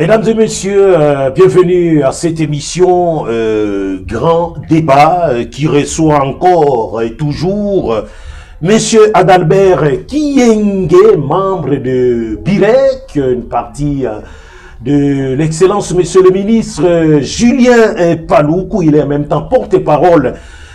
Mesdames et messieurs, bienvenue à cette émission Grand Débat qui reçoit encore et toujours Monsieur Adalbert Kiyenge, membre de BIREC, une partie de l'excellence Monsieur le ministre Julien Paloukou. Il est en même temps porte-parole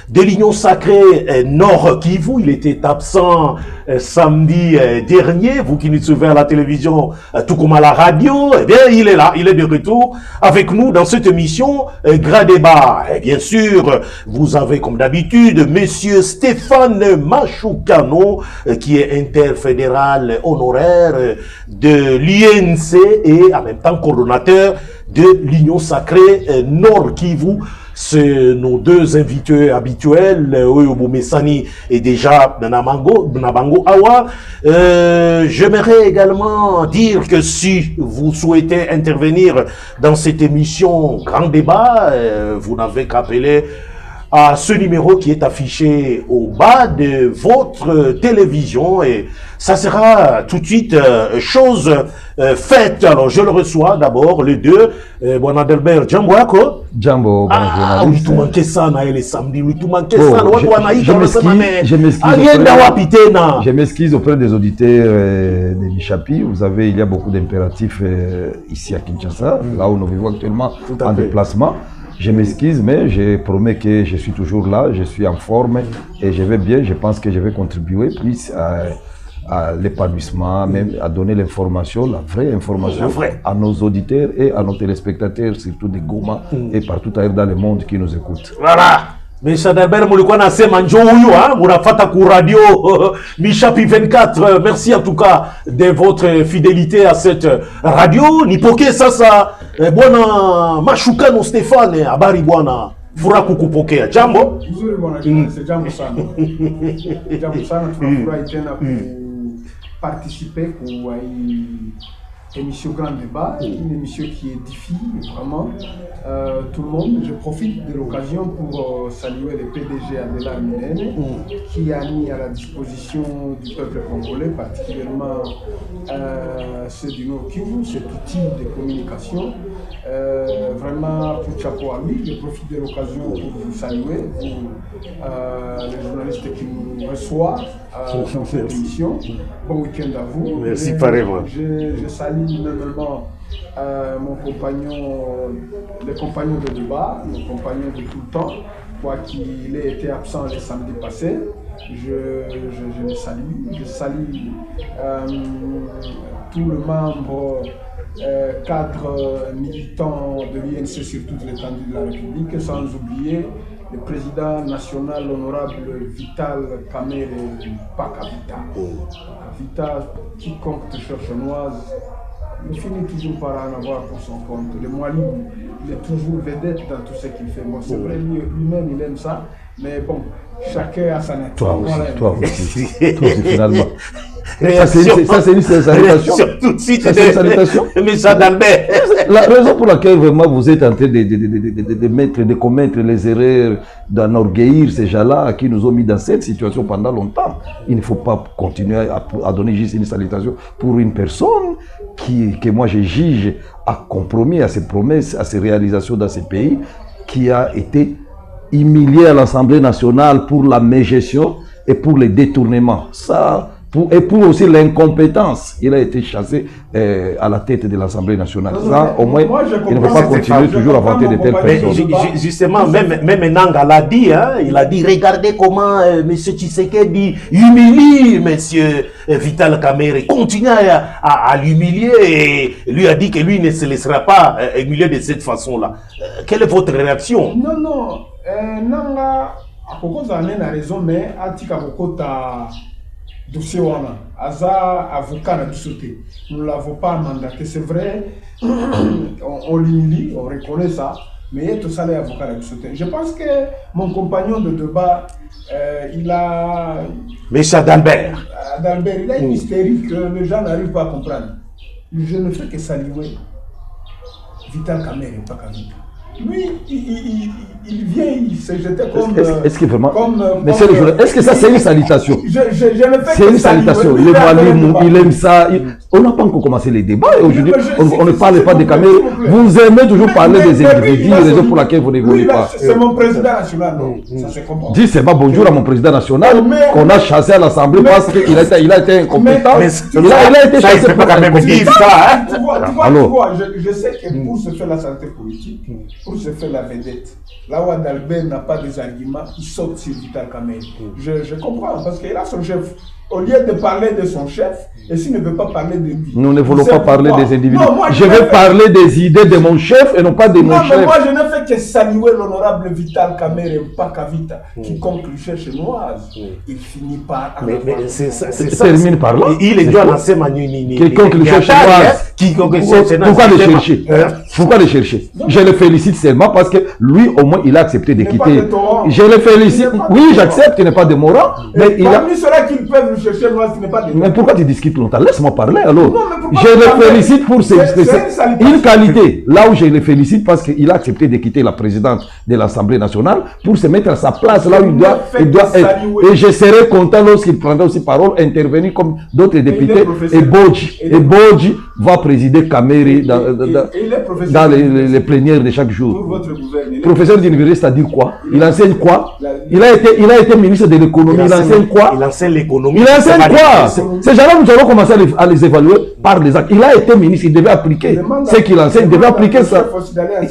de l'Union sacrée Nord Kivu. Il était absent samedi dernier. Vous qui nous suivez à la télévision, tout comme à la radio, eh bien, il est là, il est de retour avec nous dans cette émission Grand Débat. Et bien sûr, vous avez comme d'habitude Monsieur Stéphane Machoukano, qui est interfédéral honoraire de l'UNC et en même temps coordonnateur de l'Union sacrée Nord Kivu. C'est nos deux invités habituels, Oyobo Messani et déjà Nabango Awa. J'aimerais également dire que si vous souhaitez intervenir dans cette émission Grand Débat, vous n'avez qu'à appeler à ce numéro qui est affiché au bas de votre télévision et ça sera tout de suite chose faite. Alors je le reçois d'abord, les deux. Bon Adalbert, Jambo Ako. Jambo, bonjour. Oui, tu manquais ça, les samedis. Oui, tu manquais ça. Je m'excuse auprès des auditeurs de l'Ichapi. Vous savez, il y a beaucoup d'impératifs ici à Kinshasa, là où nous vivons actuellement en déplacement. Je m'excuse, mais je promets que je suis toujours là, je suis en forme et je vais bien. Je pense que je vais contribuer plus à l'épanouissement, même à donner l'information, la vraie information à nos auditeurs et à nos téléspectateurs, surtout des Goma et partout ailleurs dans le monde qui nous écoutent. Voilà. Mais Adalbert mulikuwa nasema njoo huyu munafata ku radio Michapi 24. Merci en tout cas de votre fidélité à cette radio. Nipoke sasa bwana Mashukano Stéphane, habari bwana. Furaha kukupokea. Jambo? Nzuri bwana, jambo sana. Jambo sana, tunafurahi tena participer kwa émission Grand Débat, une émission qui édifie vraiment tout le monde. Je profite de l'occasion pour saluer le PDG Adela Minene qui a mis à la disposition du peuple congolais, particulièrement ceux du Nord Kivu, cet outil de communication. Vraiment, pour chapeau à lui, je profite de l'occasion pour vous saluer, les journalistes qui nous reçoivent dans cette émission. Bon week-end à vous. Merci pareillement. Je salue normalement mon compagnon, les compagnons de débat, nos compagnons de tout le temps, quoi qu'il ait été absent le samedi passé. Je les salue. Je salue tout le membre, cadre militant de l'INC sur toute l'étendue de la République, sans oublier le président national honorable Vital Kamerhe Pakavita. Vita, quiconque te cherche noise, il finit toujours par en avoir pour son compte. Le Mali, il est toujours vedette dans tout ce qu'il fait. Bon, c'est vrai, lui-même, il aime ça, mais bon, chacun a sa nature. Toi aussi, finalement. Ça, c'est une salutation. Tout de suite, c'est une salutation. Mais ça d'Albert. La raison pour laquelle vraiment vous êtes en train de commettre les erreurs, d'enorgueillir ces gens-là qui nous ont mis dans cette situation pendant longtemps. Il ne faut pas continuer à donner juste une salutation pour une personne que moi je juge a compromis à ses promesses, à ses réalisations dans ce pays, qui a été humilié à l'Assemblée nationale pour la mégestion et pour les détournements. Et pour aussi l'incompétence, il a été chassé à la tête de l'Assemblée nationale. Ça, au moins, il ne faut pas continuer toujours à vanter de telles personnes. Justement, même Nanga l'a dit, hein, il a dit, regardez comment M. Tshisekedi humilie M. Vital Kamerhe, continue à l'humilier et lui a dit que lui ne se laissera pas humilier de cette façon-là. Quelle est votre réaction? Non, Nanga, à propos a raison, mais Atika Bokota dossier wana aza avocat na bisoté, nous ne l'avons pas mandaté, c'est vrai. On l'humilie, on reconnaît ça, mais tout ça les avocats na bisoté. Je pense que mon compagnon de débat il a Monsieur Adalbert, il a une hystérie que les gens n'arrivent pas à comprendre. Je ne fais que saluer Vital Kamerhe Pakavita. Lui, il vient, il se jetait comme... Est-ce que vraiment... comme, Monsieur le journaliste, est-ce que ça c'est une salutation? Je ne fais C'est une salutation. Lui, Le Mali, il il aime ça. On n'a pas encore commencé les débats. Et aujourd'hui, on ne parle pas des caméras. s'il vous plaît. Vous aimez toujours parler des oui, individus, là, raison c'est- pour laquelle vous n'évoluez oui, là, pas. c'est mon président national, non, ça se comprend. Dis seulement bonjour à mon président national qu'on a chassé à l'Assemblée parce qu'il a été incompétent. Il a été Ça, il chassé peut pas pour quand même dire ça, hein. Tu vois, Alors. je sais que pour se faire la santé politique, pour se faire la vedette, là où Adalbert n'a pas des arguments, il saute sur Vital Kamerhe. Je comprends, parce qu'il a son chef. Au lieu de parler de son chef, et s'il ne veut pas parler de lui. Nous ne voulons pas parler des individus. Non, moi, Je vais parler des idées de mon chef et non pas de mon Non, mais chef. moi je ne fais que saluer l'honorable Vital Kamerhe Pakavita, quiconque lui cherche noise, il finit par... Mais c'est ça. Termine par là. Il est déjà lancé Manuni. Quelqu'un qui le cherche noise. Quiconque cherche noise. Pourquoi le chercher? Pourquoi le chercher? Je le félicite seulement parce que lui, au moins, il a accepté de Il n'est quitter. pas de torrent. Je le félicite. Il n'est pas de Oui, torrent. j'accepte qu'il n'est pas de Moran. Mais Et il a... parmi ceux-là qui peuvent lui chercher noise, ce n'est pas des... Mais pourquoi tu discutes longtemps? Laisse-moi parler alors. Non, mais pourquoi Je tu le parles? félicite pour C'est une salutation. une qualité. Là où je le félicite parce qu'il a accepté de quitter la présidence de l'Assemblée nationale pour se mettre à sa place là où il doit être. Et je serai content lorsqu'il prendra aussi parole, intervenir comme d'autres députés. professeur. Et Bodji va présider Kamerhe il est professeur dans les plénières de chaque pour jour. votre gouvernement. Professeur d'université, c'est-à-dire quoi? Il enseigne quoi? Il a été ministre de l'économie. Il enseigne quoi? Il enseigne l'économie. Il enseigne quoi? Ces gens-là, nous allons commencer à les évaluer par les actes. Il a été ministre, il devait appliquer ce qu'il enseigne, il devait appliquer ça.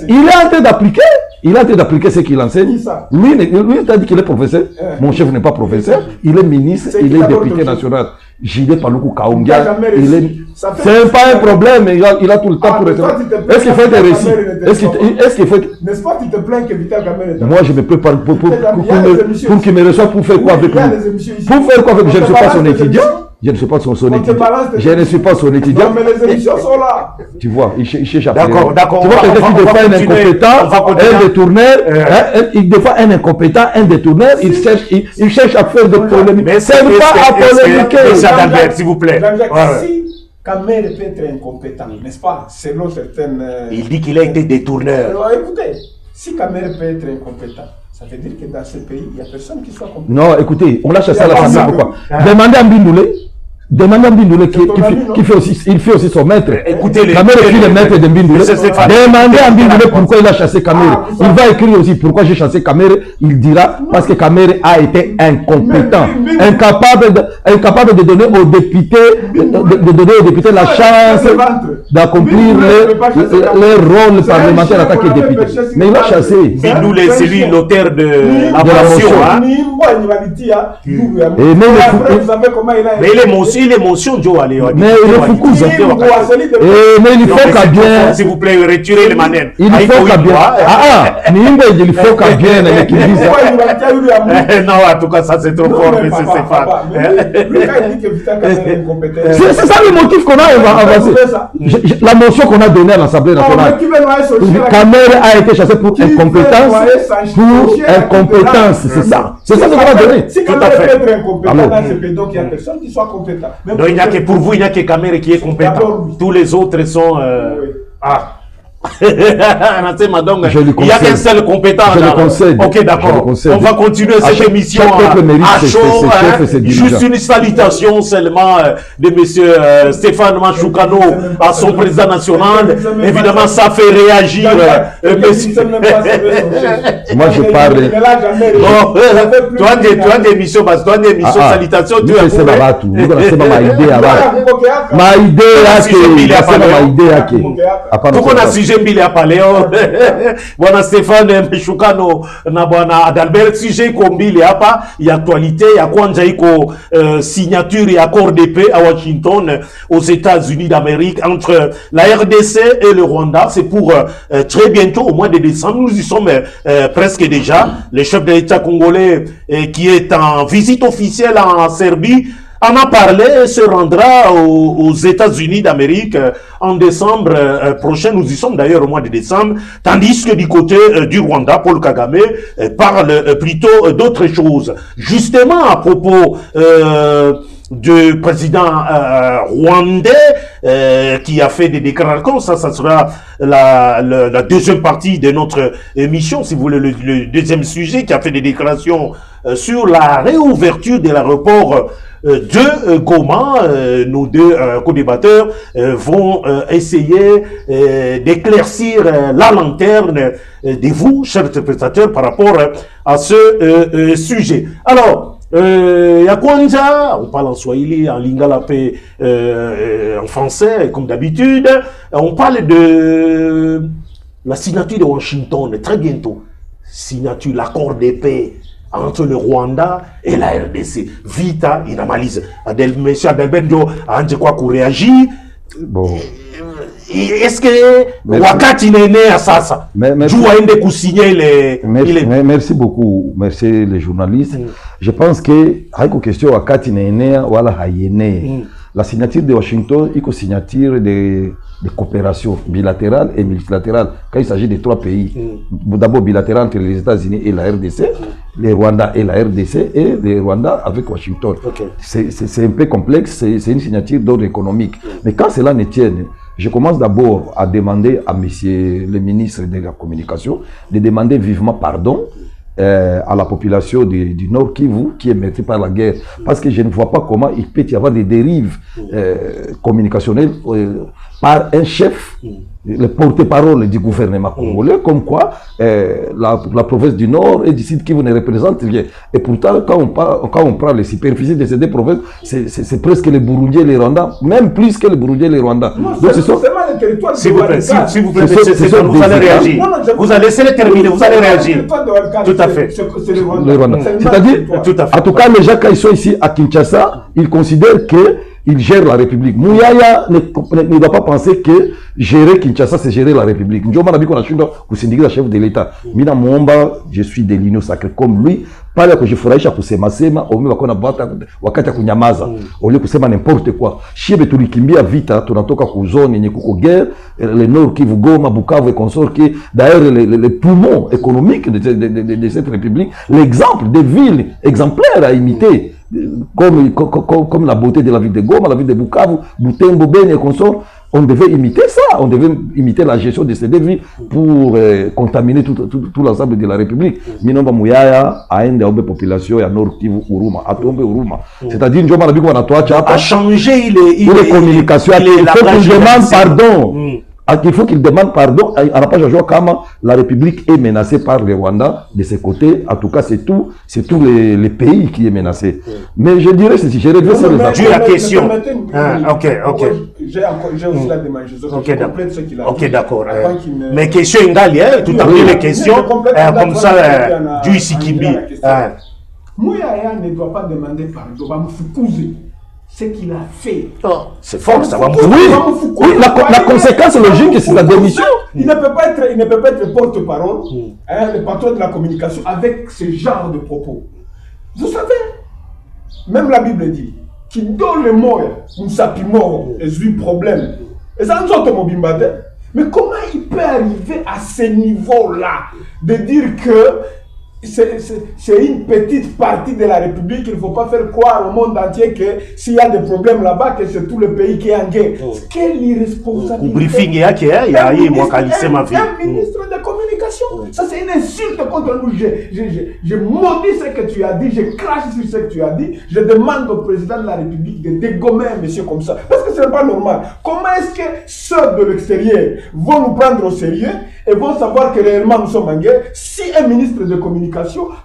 Il est en train d'appliquer. Il est en train d'appliquer ce qu'il enseigne. Qui ça? Lui, il a dit qu'il est professeur. Mon chef n'est pas professeur. Il est ministre, C'est il qui est d'abord député ton chef? national. J.D. Paluku Il n'a Kaongia. jamais Il réussi. est... Ça fait- C'est pas un problème, mais il a tout le temps Ah, pour mais toi, rester. tu te plains Est-ce qu'il faut que être réussi? Vital Kamerhe Est-ce qu'il faut... N'est-ce pas, tu te plains que Vital Kamerhe n'est Moi, je me prépare pour qu'il me reçoive pour faire quoi avec lui? Pour faire quoi avec lui? Je ne suis pas son étudiant. Je ne suis pas son étudiant. Je ne suis pas son étudiant. Non, mais les émissions sont là. Tu vois, il cherche à D'accord, faire. d'accord. Tu vois, quelqu'un qui défend un incompétent, un détourneur, il défend un incompétent, un détourneur, il cherche à faire des polémiques. Mais C'est pas à polémiquer. Monsieur Adalbert, s'il vous plaît. Jean-Jacques, Ouais. si Kamerhe peut être incompétent, n'est-ce pas, selon certaines... Il dit qu'il a été détourneur. Alors, écoutez, si Kamerhe peut être incompétent, ça veut dire que dans ce pays, il n'y a personne qui soit compétent. Non, écoutez, on l'a chassé à Il y a l'Assemblée. pas ça. Pourquoi? Ah. Demandez à Mbindoulé. Demandez à Mbindoulé qui fait aussi, il fait aussi son maître. Écoutez les- Kamerhe est le maître de Mbindoulé. Monsieur Stéphane. Demandez à Mbindoulé pourquoi il a chassé Kamerhe. Il va écrire aussi pourquoi j'ai chassé Kamerhe. Il dira parce que Kamerhe a été incompétent, incapable de donner aux députés, de donner aux députés la chance d'accomplir leur rôle parlementaire en tant que député. Mais il a chassé. Bindoulé, c'est lui l'auteur de la De la motion. motion. Hein. Mais il est motion, Joe. Allez, Mais il est Foucault. Mais il faut qu'à bien. S'il vous plaît, retirez les manettes. Il faut qu'à bien. Nimba, il faut qu'à bien qui dit ça. Non, en tout cas, ça c'est trop fort, mais c'est C'est ça le motif qu'on a avancé. La motion qu'on a donnée à l'Assemblée nationale. Kamerhe a été chassé pour incompétence. Pour incompétence, c'est ça. C'est ça qu'on a donné. Si Kamerhe peut être incompétent dans ce pays, donc il n'y a personne qui soit compétent. Donc il n'y a que pour vous, il n'y a que Kamerhe qui est compétent. Tous les autres sont... Ah. Je lui Il n'y a qu'un concède. seul compétent. Je le concède. Ok, Je le d'accord. concède. On va continuer cette chaque- émission chaque peuple mérite à ses chaud. chefs et ses dirigeants. Juste une salutation seulement de monsieur Stéphane Manchoukano à son président national. Évidemment, ça fait réagir. Monsieur. Moi, je parle. Bon, toi, des émissions, parce que toi, des émissions, salutations, tu as sema watu niko nasema maidee ya watu maidee yake nasema maidee yake hapana tuko na sujet mbili hapa leo bwana Stefane Meshukano na bwana Adalbert. Sujet iko mbili hapa ya actualité. Ya kwanza iko signature ya accord de paix à Washington aux États-Unis d'Amérique entre la RDC et le Rwanda. C'est pour très bientôt, au mois de décembre. Nous y sommes presque déjà. Le chef de l'État congolais qui est en visite officielle en Serbie en a parlé et se rendra aux États-Unis d'Amérique en décembre prochain. Nous y sommes d'ailleurs au mois de décembre. Tandis que du côté du Rwanda, Paul Kagame parle plutôt d'autres choses. Justement, à propos du président rwandais, qui a fait des déclarations. Ça sera la deuxième partie de notre émission, si vous voulez, le deuxième sujet, qui a fait des déclarations sur la réouverture de l'aéroport de Goma. Nos deux co-débatteurs vont essayer d'éclaircir la lanterne de vous, chers spectateurs, par rapport à ce sujet. Alors, Yakwanja, on parle en swahili, en lingala, en français, comme d'habitude. On parle de la signature de Washington, très bientôt. Signature, l'accord de paix entre le Rwanda et la RDC. Vita, inamalize. Monsieur Adelbenjo, Anje quoi qu'on réagit. Bon. Est-ce que Wakati n'est né à ça? Merci beaucoup, merci les journalistes. Je pense que la question Wakati n'est né wala hayene. La signature de Washington, il y a une signature de coopération bilatérale et multilatérale quand il s'agit de trois pays. D'abord bilatérale entre les États-Unis et la RDC, les Rwanda et la RDC et les Rwanda avec Washington. Okay. C'est un peu complexe, c'est une signature d'ordre économique. Mais quand cela ne tient, je commence d'abord à demander à monsieur le ministre de la Communication de demander vivement pardon à la population du Nord Kivu qui est meurtrie par la guerre. Parce que je ne vois pas comment il peut y avoir des dérives communicationnelles par un chef, le porte-parole du gouvernement congolais, comme quoi la province du Nord et du Sud Kivu ne représente rien. Et pourtant, quand on prend les superficies de ces deux provinces, c'est presque les Burundais et les Rwandais, même plus que les Burundais et les Rwandais. Donc ce sont les territoires. S'il vous plaît, vous allez réagir. Vous allez laisser les terminer, vous allez réagir. Tout à fait. C'est-à-dire, en tout cas, les gens, quand ils sont ici à Kinshasa, ils considèrent qu'ils gèrent la République. Mouyaya ne doit pas penser que gérer Kinshasa, c'est gérer la République. Nous avons chef de l'État. Mina Mwamba, je suis de l'Union sacrée comme lui. Pas là que je ferai kusema sema, au mieux wakati ya kunyamaza. Au lieu kusema n'importe quoi. Chiebe tulikimbia vita, tunatoka kuzone yenye kuko guerre, le Nord Kivu, Goma, Bukavu et consorts qui d'ailleurs les poumons économiques de cette République, l'exemple des villes exemplaires à imiter. Comme la beauté de la ville de Goma, la ville de Bukavu, Butembo, Beni et consorts, on devait imiter ça, on devait imiter la gestion de ces deux villes pour contaminer tout l'ensemble de la République. Minomba Mouyaya a une population à Nord Kivu, Uruma, à Tombe Uruma. C'est-à-dire, Njoma Nabi a changé les communications. Il faut qu'il demande pardon. Il faut qu'il demande pardon à la page à Kama. La République est menacée par le Rwanda de ses côtés. En tout cas, c'est tous les pays qui est menacé. Mais je dirais ceci, je reviens sur les accords. La question. Ok. J'ai aussi la demande. Ok, d'accord. Mais question Ingali, tout à fait les questions. Comme ça, du Sikimbi. Mouyaya ne doit pas demander pardon. Va me foucouser. Ce qu'il a fait. Oh, c'est fort, ça va me Oui, la conséquence logique, c'est la démission. Il ne peut pas être porte-parole, le patron de la communication, avec ce genre de propos. Vous savez, même la Bible dit, qui donne le mot, nous sapimons, et c'est un problème. Et ça nous a automobilisé. Mais comment il peut arriver à ce niveau-là, de dire que c'est une petite partie de la République, il ne faut pas faire croire au monde entier que s'il y a des problèmes là-bas, que c'est tout le pays qui est en guerre. Quelle irresponsabilité. Un ministre de communication. Ça, c'est une insulte contre nous. Je maudis ce que tu as dit, je crache sur ce que tu as dit. Je demande au président de la République de dégommer un monsieur comme ça. Parce que ce n'est pas normal. Comment est-ce que ceux de l'extérieur vont nous prendre au sérieux et vont savoir que réellement nous sommes en guerre si un ministre de communication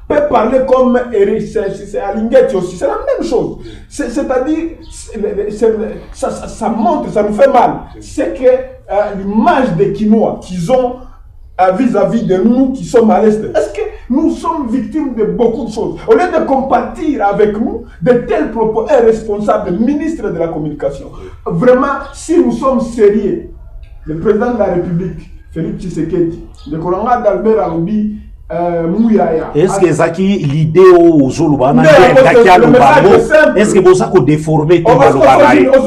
peut parler comme Eric, c'est Alinguetti aussi, c'est la même chose. C'est-à-dire, ça montre, ça nous fait mal. C'est que l'image des Kinois qu'ils ont vis-à-vis de nous qui sommes à l'Est, est-ce que nous sommes victimes de beaucoup de choses? Au lieu de compatir avec nous de tels propos irresponsables, ministre de la communication, vraiment, si nous sommes sérieux, le président de la République, Félix Tshisekedi, le colonel d'Albert Aloubi, Mouyaya. Est-ce que Zaki l'idée aux Zoluba est-ce que vous avez déformé tout le monde?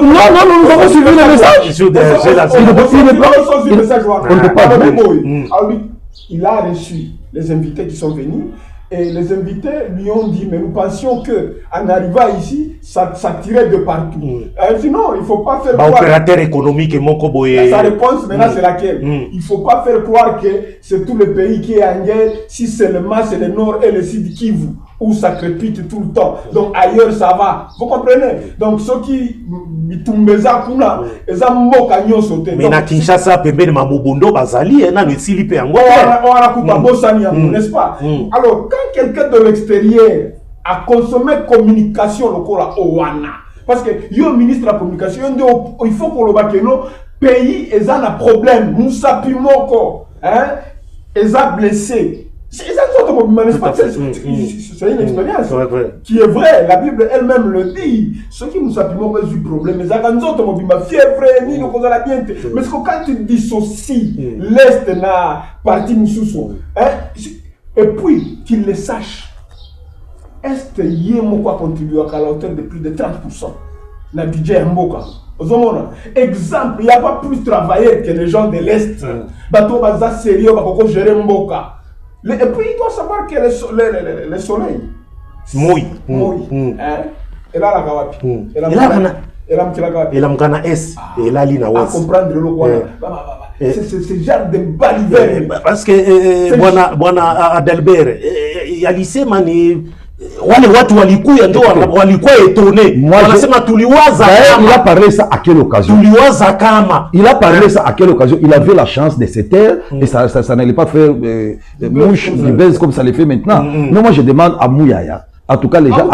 Non, nous avons suivi le message. Il a reçu les invités qui sont venus Et les invités lui ont dit, mais nous pensions qu'en arrivant ici, ça tirait de partout. Sinon, il ne faut pas faire croire... Opérateur économique et mon Koboye. Sa réponse maintenant, c'est laquelle? Il ne faut pas faire croire que c'est tout le pays qui est en guerre, si seulement c'est le nord et le sud Kivu, où ça crépite tout le temps. Donc ailleurs, ça va. Vous comprenez? Donc ceux qui tombent ça, ils ont moqué à sauter. Mais na Kinshasa, pembeni mamubundo bazali, na le silipe ango. On a coupé n'est-ce pas? Alors, quand quelqu'un de l'extérieur a consommé communication locale au Wana, parce que yo ministre de la communication, il faut qu'on le batte que nos pays, ils ont un problème. Moussa Pimoko, ils ont blessé. C'est une expérience qui est vraie. La Bible elle-même le dit. Ceux qui nous appuient ont eu problème. Mais fièvre, ni nous cause la bien. Mais quand tu dissocies l'Est na partie Moussoussou, et puis qu'il le sache, Est Yémoka contribue à la hauteur de plus de 30%. Na budget Mboka. Exemple, il n'y a pas plus de travailleurs que les gens de l'Est. Bateau baza sérieux, bako gérer Mboka. Et puis il doit savoir que le soleil. Mouille. Et là, la gawapi. Et la mkana S. Et là, l'ina à comprendre le logo. C'est ce genre de baliver. Parce que, Bwana Adalbert, il y a lycée, mani. Wale watu walikuya ndio walikuwa étonné. Wanasema tuliwaza kama. Il a parlé ça à quelle occasion? Tuliwaza kama. Il a parlé ça à quelle occasion? Il avait la chance de se taire et ça n'allait pas faire mouche du baise comme ça le fait maintenant. Non, moi je demande à Mouyaya. En tout cas, les gens.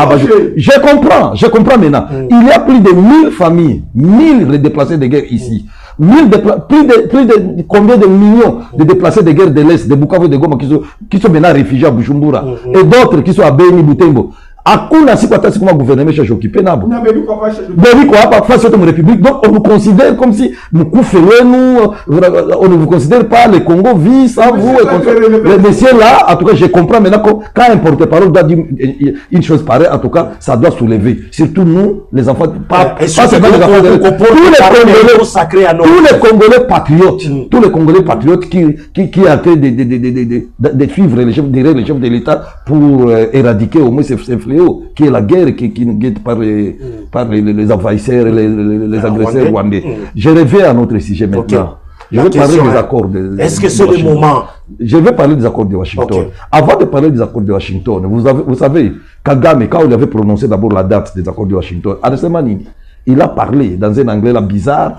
Je comprends maintenant. Il y a plus de 1000 familles, 1000 déplacés de guerre ici. Plus de combien de millions de déplacés de guerre de l'Est, de Bukavu, de Goma, qui sont maintenant réfugiés à Bujumbura, et d'autres qui sont à Beni, Butembo. Hakuna siku hata siku gouvernement chez occupé nabo. Beni quoi pas face à la République. Donc on nous considère comme si nous nous on ne vous considère pas, le Congo vit sans vous. Le monsieur là, en tout cas je comprends maintenant quand un porte-parole doit dire une chose pareille, en tout cas ça doit soulever. Surtout nous, les enfants, pas seulement les enfants, tous les Congolais patriotes, tous les Congolais patriotes qui ont de suivre les chefs de l'État pour éradiquer au moins ces fléaux qui est la guerre qui nous guette par les envahisseurs, les agresseurs rwandais. Je reviens à notre sujet maintenant. Je vais parler des accords de Est-ce que c'est le moment? Je vais parler des accords de Washington. Avant de parler des accords de Washington, vous savez, Kagame, quand il avait prononcé d'abord la date des accords de Washington, il a parlé dans un anglais là bizarre,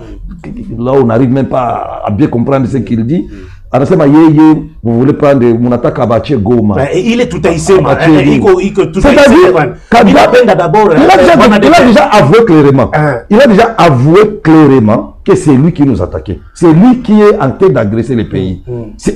là on n'arrive même pas à bien comprendre ce qu'il dit. Vous voulez prendre mon attaque à Baché Goma. Il est tout haïssé, c'est-à-dire, il a déjà avoué clairement. Il a déjà avoué clairement que c'est lui qui nous attaquait. C'est lui qui est en train d'agresser les pays.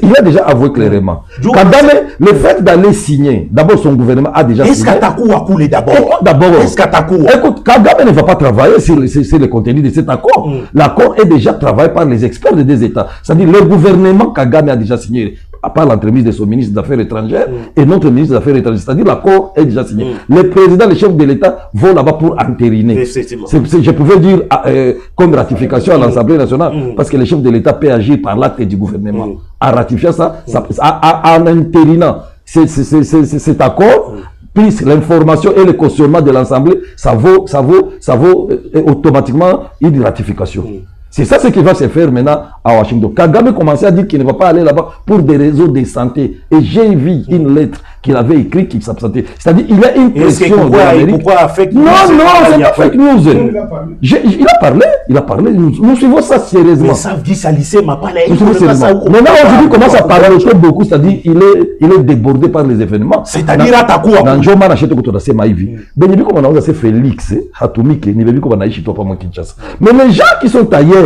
Il a déjà avoué clairement. Kagame, le fait d'aller signer, d'abord son gouvernement a déjà signé. Est-ce qu'Atakou a coulé d'abord? Est-ce qu'Atakou... Écoute, Kagame ne va pas travailler sur le contenu de cet accord. L'accord est déjà travaillé par les experts des deux États. C'est-à-dire, le gouvernement Kagame a déjà signé, à part l'entremise de son ministre des Affaires étrangères et notre ministre des Affaires étrangères. C'est-à-dire l'accord est déjà signé. Le président, le chef de l'État vont là-bas pour entériner. Je pouvais dire comme ratification à l'Assemblée nationale, parce que le chef de l'État peut agir par l'acte du gouvernement. En ratifiant ça, en entérinant cet accord, plus l'information et le cautionnement de l'Assemblée, ça vaut automatiquement une ratification. C'est ça ce qui va se faire maintenant à Washington. Kagame commençait à dire qu'il ne va pas aller là-bas pour des raisons de santé. Et j'ai vu une lettre qu'il avait écrite qui s'absentait. C'est-à-dire il a une pression de l'Amérique. Pourquoi fake news? Non, c'est pas fake news. Il a parlé. Nous suivons ça sérieusement. Mais ça dit ça lycée m'a pas l'air. Maintenant, aujourd'hui, il commence à parler beaucoup, c'est-à-dire il est débordé par les événements. C'est-à-dire Atakou. Dans Joma na cheto kutoda sema hivi. Benyebi comme on a fait Félix, Hatumike, ni bebi comme on a ici toi pas mon Kinshasa. Mais les gens qui sont ailleurs,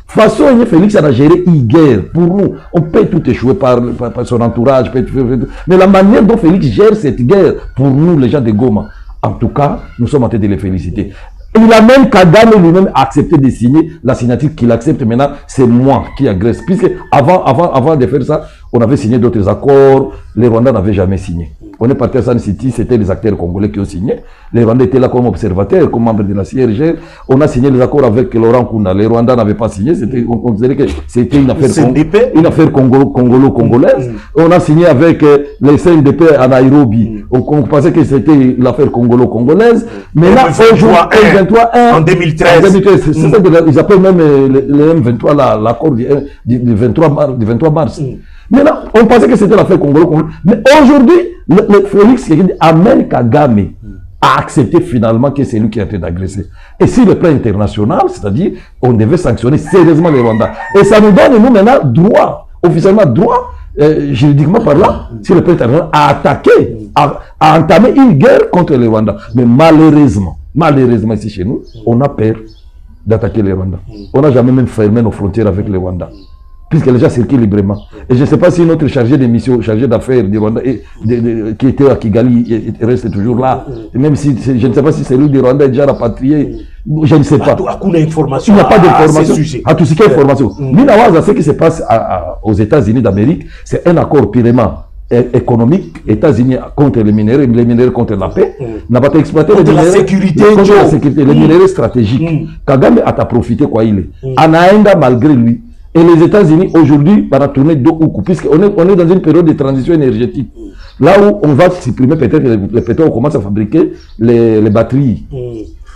façon Félix a géré une guerre. Pour nous, on peut tout échouer par son entourage. Mais la manière dont Félix gère cette guerre, pour nous, les gens de Goma, en tout cas, nous sommes en train de les féliciter. Il a même Kagame lui-même accepté de signer la signature qu'il accepte maintenant. C'est moi qui agresse. Puisque avant de faire ça, on avait signé d'autres accords, les Rwandais n'avaient jamais signé. On est parti à Sun City, c'était les acteurs congolais qui ont signé. Les Rwandais étaient là comme observateurs, comme membres de la CIRGL. On a signé les accords avec Laurent Kunda. Les Rwandais n'avaient pas signé, on considérait que c'était une affaire congolo-congolaise. On a signé avec les CNDP à Nairobi. On pensait que c'était l'affaire congolo-congolaise. Mais là, aujourd'hui, en 2013. C'est ça qu'ils appellent même le M23, l'accord du 23 mars. Maintenant, on pensait que c'était l'affaire congolo-congolaise. Mais aujourd'hui, le Félix amène Kagame à accepter finalement que c'est lui qui a été agressé. Et sur le plan international, c'est-à-dire, on devait sanctionner sérieusement les Rwandais. Et ça nous donne, nous, maintenant, droit, officiellement droit, juridiquement par là, sur le plan international, à attaquer, à entamer une guerre contre les Rwandais. Mais malheureusement ici chez nous, on a peur d'attaquer les Rwandais. On n'a jamais même fermé nos frontières avec les Rwandais, puisque les gens circulent librement. Et je ne sais pas si notre chargé de mission, chargé d'affaires du Rwanda, qui était à Kigali, reste toujours là. Et même si, je ne sais pas si celui du Rwanda est déjà rapatrié, je ne sais pas. Il n'y a pas d'information. À tout ce qui est information. Minawaza, ce qui se passe aux États-Unis d'Amérique, c'est un accord purement économique, États-Unis contre les minéraux contre la paix, n'a pas exploité les minéraux, contre la sécurité, les minéraux stratégiques. Kagame a profité quoi il est. Anaenda malgré lui. Et les États-Unis aujourd'hui va tourner dos au cou, puisqu'on est dans une période de transition énergétique. Là où on va supprimer peut-être le pétrole, on commence à fabriquer les batteries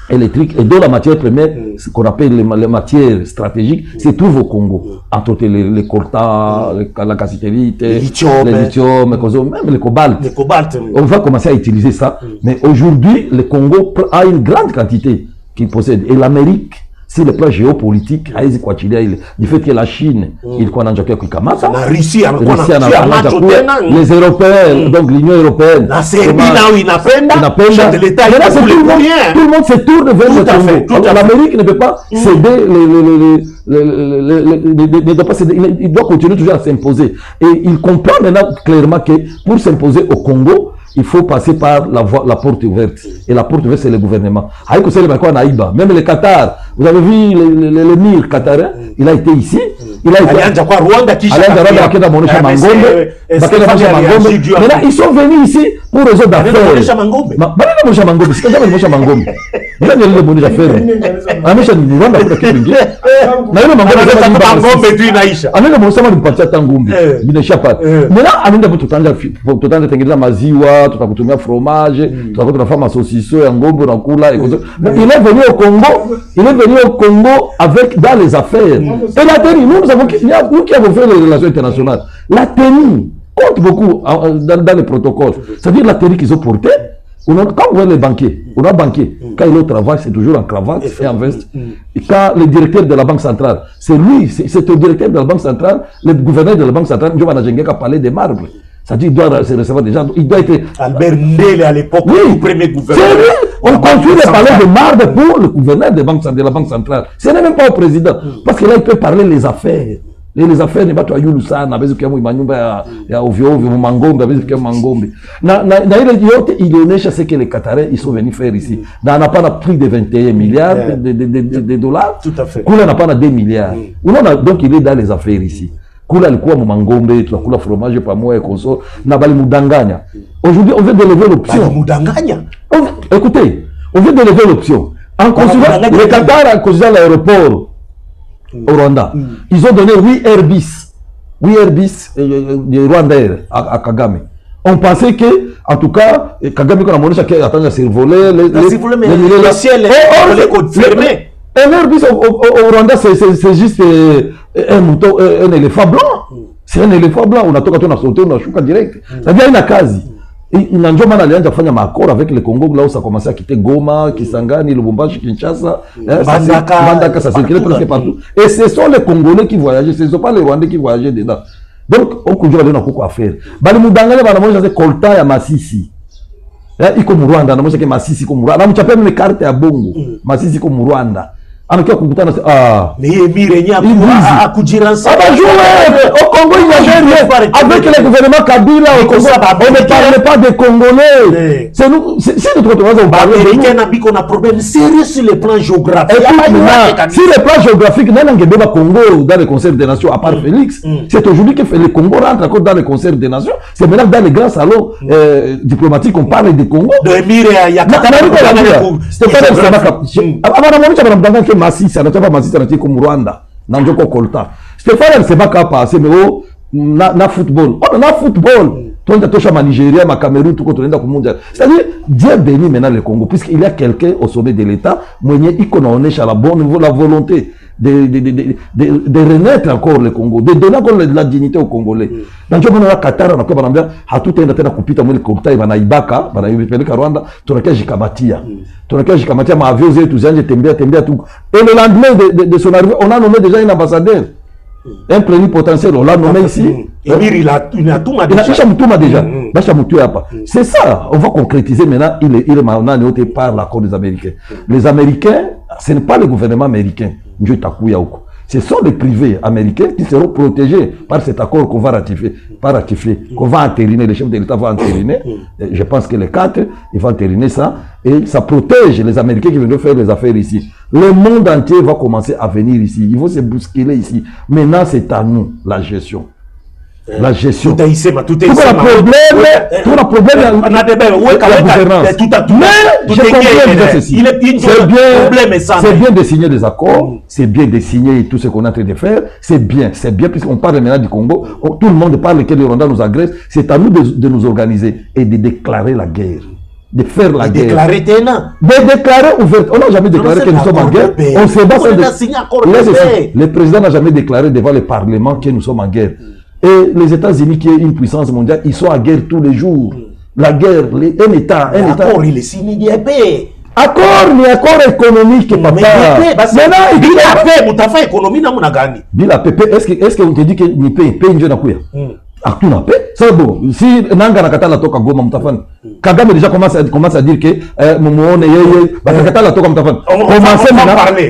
électriques, et dans la matière première, ce qu'on appelle les matières stratégiques, se trouve au Congo. Entre autres les coltan, la cassiterite, les lithium, même le cobalt. On va commencer à utiliser ça. Mais aujourd'hui, le Congo a une grande quantité qu'il possède. Et l'Amérique, si le plan géopolitique, du fait que la Chine, il croit dans la Russie, les Européens, donc l'Union européenne, tout le monde se tourne vers le Congo. L'Amérique ne peut pas céder, il doit continuer toujours à s'imposer. Et il comprend maintenant clairement que pour s'imposer au Congo, il faut passer par la porte ouverte. Et la porte ouverte, c'est le gouvernement. Même le Qatar, vous avez vu l'émir qatarien, il a été ici. Il a été Rwanda. Maintenant, ils sont venus ici pour résoudre d'affaires. tutakutumia fromage, tutakutumia fama saucisson ya ngombe na kula. Il est venu au Congo avec dans les affaires. Et la tenue, nous savons nous qui avons fait les relations internationales, la tenue compte beaucoup dans les protocoles. C'est-à-dire la tenue qu'ils ont portée. Quand vous voyez les banquiers, on a banquier, quand il est au travail, c'est toujours en cravate et en veste. Et quand le directeur de la Banque centrale, c'est lui, c'est le directeur de la Banque centrale, le gouverneur de la Banque centrale, Giovanna Jengeka parlait des marbres. C'est-à-dire qu'il doit se recevoir des gens, il doit être... Albert Ndele à l'époque, le premier gouverneur. C'est lui. On construit les palais de marbre pour le gouverneur de la Banque centrale. Ce n'est même pas au président, parce que là, il peut parler les affaires. Les affaires ne battent à yulu sana bezi kwa manyumba ya ovyo ovyo mangombe bezi kwa mangombe na ile yote ilionyesha ce que les Qatarais ils sont venus faire ici. Na n'a pas pris de 21 milliards de dollars. Tout à fait. Kula n'a pas 2 milliards. Unaona donc il est dans les affaires ici. Kula alikuwa mangombe tunakula fromage pamoja konso na bali mudanganya. Aujourd'hui on veut de lever l'option. Bali mudanganya. Écoutez, on veut de lever l'option. En considérant les Qataris en considérant l'aéroport au Rwanda. Ils ont donné 8 Airbus de Rwanda à Kagame. On pensait que, en tout cas, Kagame, quand on a montré chacun attend à survoler le ciel est fermé. Un Airbus au Rwanda, c'est juste un mouton, un éléphant blanc. C'est un éléphant blanc. On a sauté, on a chouka direct. Ça vient à Kazi. Il n'a jamais allié à faire un accord avec le Congo, là où ça a commencé à quitter Goma, Kisangani, Lubumbashi, Kinshasa, Mbandaka, ça circulait presque partout. Et ce sont les Congolais qui voyageaient, ce ne sont pas les Rwandais qui voyageaient dedans. Donc, on continue à donner beaucoup à faire. Bali Mudangane, bana mwenye c'est Kolta ya Masisi. Iko mu Rwanda, na mwenye Masisi ko mu Rwanda. Na mchapia mwe carte ya Bongo. Masisi ko mu Rwanda. anakia kukutana mais Mirenya à Kujiransa au Congo il n'y avait rien avec le gouvernement Kabila au Congo on ne parlait pas des Congolais c'est nous si nous trouvons américain n'a qu'on a problème sérieux sur le plan géographique sur le plan géographique n'a pas Congo dans le concert des nations à part Félix c'est aujourd'hui que le Congo rentre encore dans le concert des nations c'est maintenant dans les grands salons diplomatiques on parle des Congo de Mirenya il y a Masisi anachapa Masisi anacheka comme Rwanda na njoko Kolta Stéphane Sebaka passé mais na football na football tonda tosha ma Nigeria ma Cameroun tout tunaenda ku mondial c'est-à-dire Dieu bénit maintenant le Congo puisqu'il y a quelqu'un au sommet de l'État mwenye iko naonesha la bonne la volonté de renaître encore le Congo, de donner encore la dignité aux Congolais. Dans le cas Qatar, on a dit hatuta enda tena kupita mwele Kolta banaibaka, banaibeleka Rwanda, tunakia jikamatia. Tunakia jikamatia ma avions zetu zianje tembea tout. Et le lendemain de son arrivée, on a nommé déjà un ambassadeur. Un plénipotentiaire, on l'a nommé ici. Emir, il a tout déjà. C'est ça, on va concrétiser maintenant. Il est maintenant noté par l'accord des Américains. Les Américains, ce n'est pas le gouvernement américain. Ce sont les privés américains qui seront protégés par cet accord qu'on va ratifier, qu'on va entériner, le chef de l'État va entériner. Je pense que les 4, ils vont entériner ça. Et ça protège les Américains qui viennent faire les affaires ici. Le monde entier va commencer à venir ici. Ils vont se bousculer ici. Maintenant, c'est à nous, la gestion. La gestion. Tout est problème, c'est bien de signer des accords, c'est bien de signer tout ce qu'on est en train de faire, c'est bien puisqu'on parle maintenant du Congo, tout le monde parle que les Rwandais nous agressent, c'est à nous de nous organiser et de déclarer la guerre. De faire la guerre. De déclarer ouvertement. On n'a jamais déclaré que nous sommes en guerre. On se bat le président n'a jamais déclaré devant le Parlement que nous sommes en guerre. Et les États-Unis, qui est une puissance mondiale, ils sont en guerre tous les jours. La guerre, un État. Accord, il est signé de paix. Accord économique, papa. Maintenant, il dit la paix, mais tu as fait économie, non, dit la paix. Est-ce qu'on te dit que ni paix, n'y a pas à tout la paix, c'est bon. Si Nanga Nakata la toka Goma Mutafan, Kagame déjà commence à dire que Moumouone Nakata la toka Mutafan.